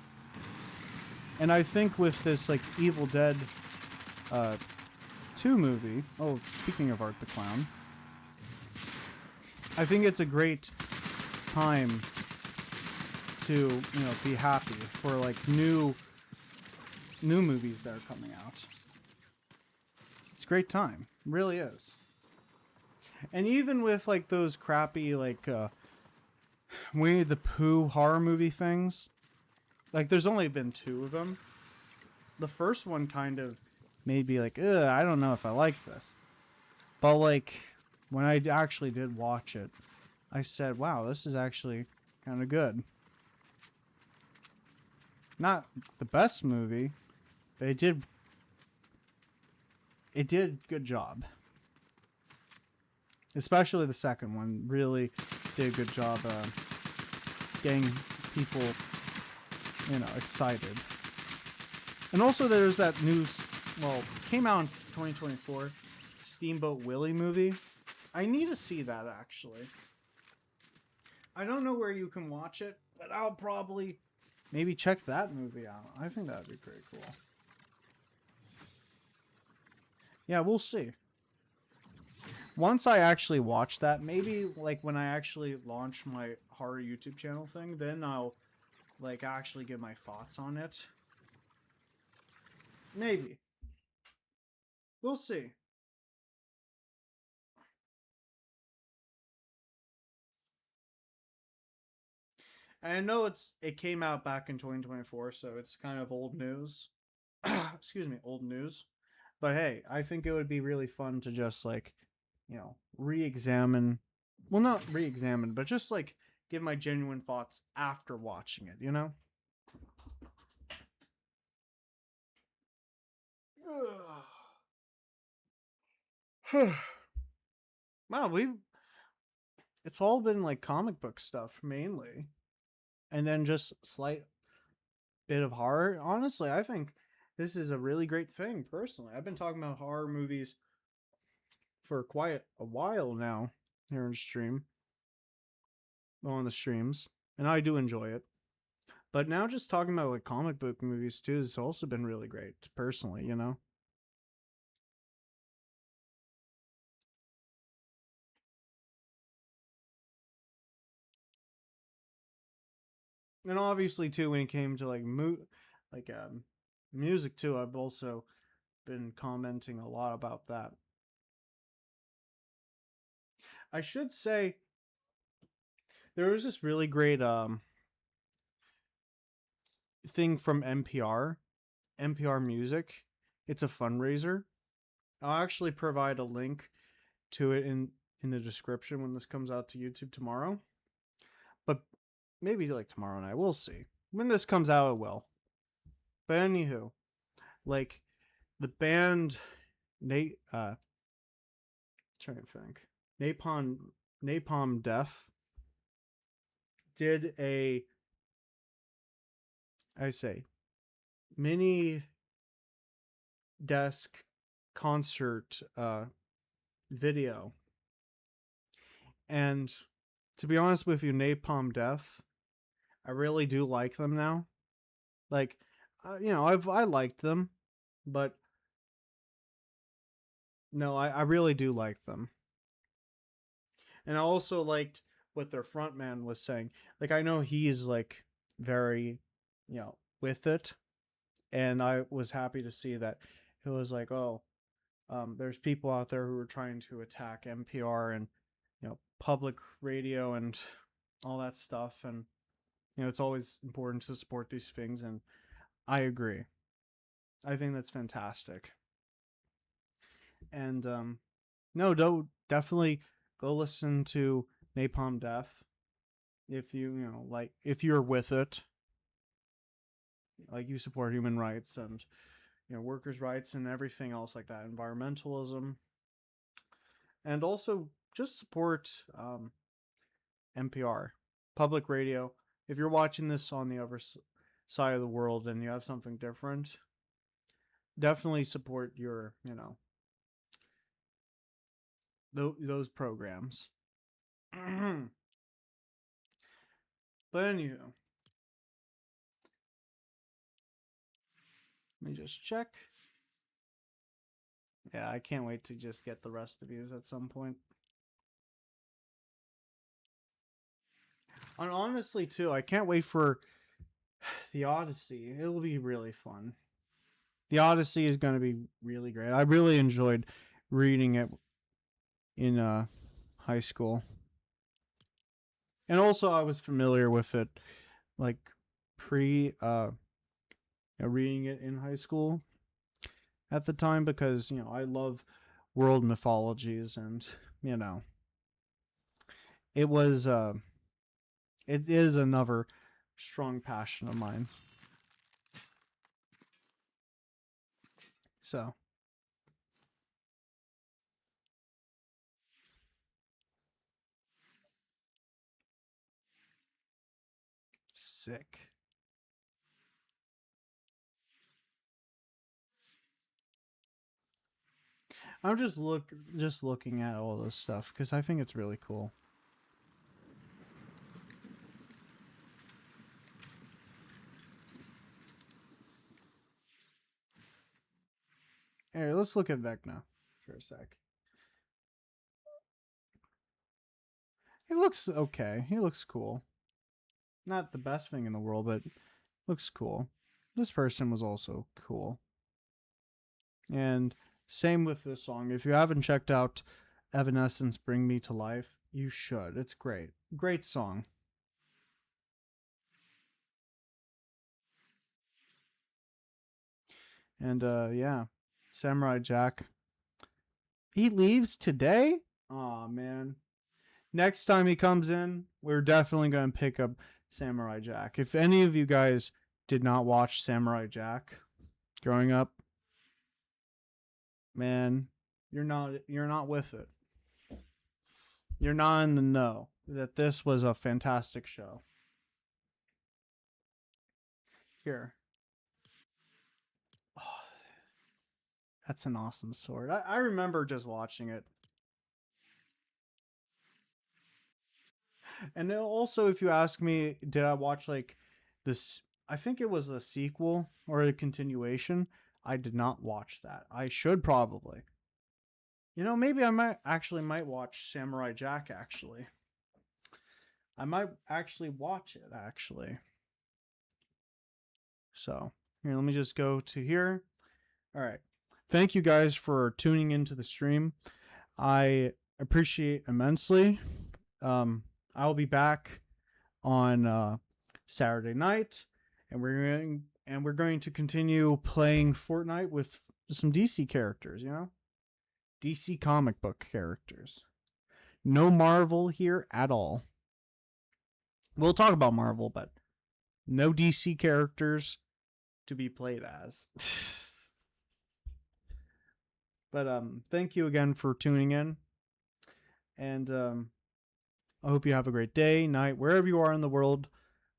And I think with this like Evil Dead 2 movie, oh, speaking of Art the Clown, I think it's a great time to, you know, be happy for like new movies that are coming out. It's a great time. It really is. And even with like those crappy like Winnie the Pooh horror movie things, like there's only been 2 of them. The first one kind of made me like, ugh, I don't know if I like this. But like when I actually did watch it, I said, wow, this is actually kind of good. Not the best movie, but it did good job. Especially the second one really did a good job getting people, you know, excited. And also there's that new, well, came out in 2024, Steamboat Willie movie. I need to see that actually. I don't know where you can watch it, but I'll probably maybe check that movie out. I think that'd be pretty cool. Yeah, we'll see. Once I actually watch that, maybe like when I actually launch my horror YouTube channel thing, then I'll like actually give my thoughts on it. Maybe. We'll see. And I know it came out back in 2024, so it's kind of old news. Excuse me, old news. But hey, I think it would be really fun to just like, re-examine. Well, not re-examine, but just like give my genuine thoughts after watching it. Wow, it's all been like comic book stuff mainly, and then just slight bit of horror. Honestly, I think this is a really great thing. Personally, I've been talking about horror movies for quite a while now here in stream on the streams, and I do enjoy it. But now just talking about like comic book movies too has also been really great personally. And obviously too when it came to like music too, I've also been commenting a lot about that. I should say there was this really great thing from NPR Music. It's a fundraiser. I'll actually provide a link to it in the description when this comes out to YouTube tomorrow. But maybe like tomorrow night, we'll see. When this comes out, it will. But anywho, like the band Nate trying to think. Napalm Death did a I say mini desk concert video. And to be honest with you, Napalm Death, I really do like them now. Like, I liked them, but no, I really do like them. And I also liked what their frontman was saying. Like, I know he's like very, with it, and I was happy to see that it was like, oh, there's people out there who are trying to attack NPR and public radio and all that stuff, and it's always important to support these things, and I agree. I think that's fantastic. And no, don't definitely go listen to Napalm Death if if you're with it, like you support human rights and workers' rights and everything else like that, environmentalism, and also just support NPR, public radio. If you're watching this on the other side of the world and you have something different, definitely support your those programs. But anywho, let me just check. Yeah, I can't wait to just get the rest of these at some point. And honestly, too, I can't wait for the Odyssey. It will be really fun. The Odyssey is going to be really great. I really enjoyed reading it in high school. And also I was familiar with it like pre reading it in high school at the time because I love world mythologies and you know it was it is another strong passion of mine. So sick. I'm just looking at all this stuff because I think it's really cool. Here, let's look at Vecna for a sec. He looks okay. He looks cool. Not the best thing in the world, but looks cool. This person was also cool. And Same with this song. If you haven't checked out Evanescence Bring Me to Life, you should. It's great. Great song. And yeah, Samurai Jack. He leaves today? Oh man. Next time he comes in, we're definitely going to pick up Samurai Jack. If any of you guys did not watch Samurai Jack growing up, man, you're not with it. You're not in the know that this was a fantastic show. Here. Oh, that's an awesome sword. I remember just watching it. And also, if you ask me, did I watch like this? I think it was the sequel or a continuation. I did not watch that. I should probably. Maybe I might watch Samurai Jack actually. I might actually watch it actually. So, here, let me just go to here. All right. Thank you guys for tuning into the stream. I appreciate immensely. I'll be back on Saturday night, and we're going to continue playing Fortnite with some DC characters. DC comic book characters. No Marvel here at all. We'll talk about Marvel, but no DC characters to be played as. But thank you again for tuning in, and I hope you have a great day, night, wherever you are in the world,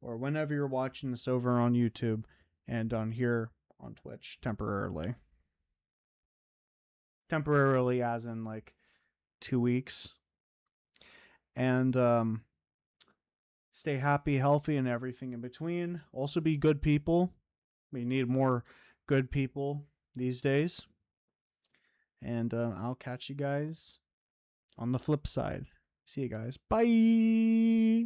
or whenever you're watching this over on YouTube and on here on Twitch temporarily. Temporarily, as in like 2 weeks. And stay happy, healthy, and everything in between. Also, be good people. We need more good people these days. And I'll catch you guys on the flip side. See you guys. Bye.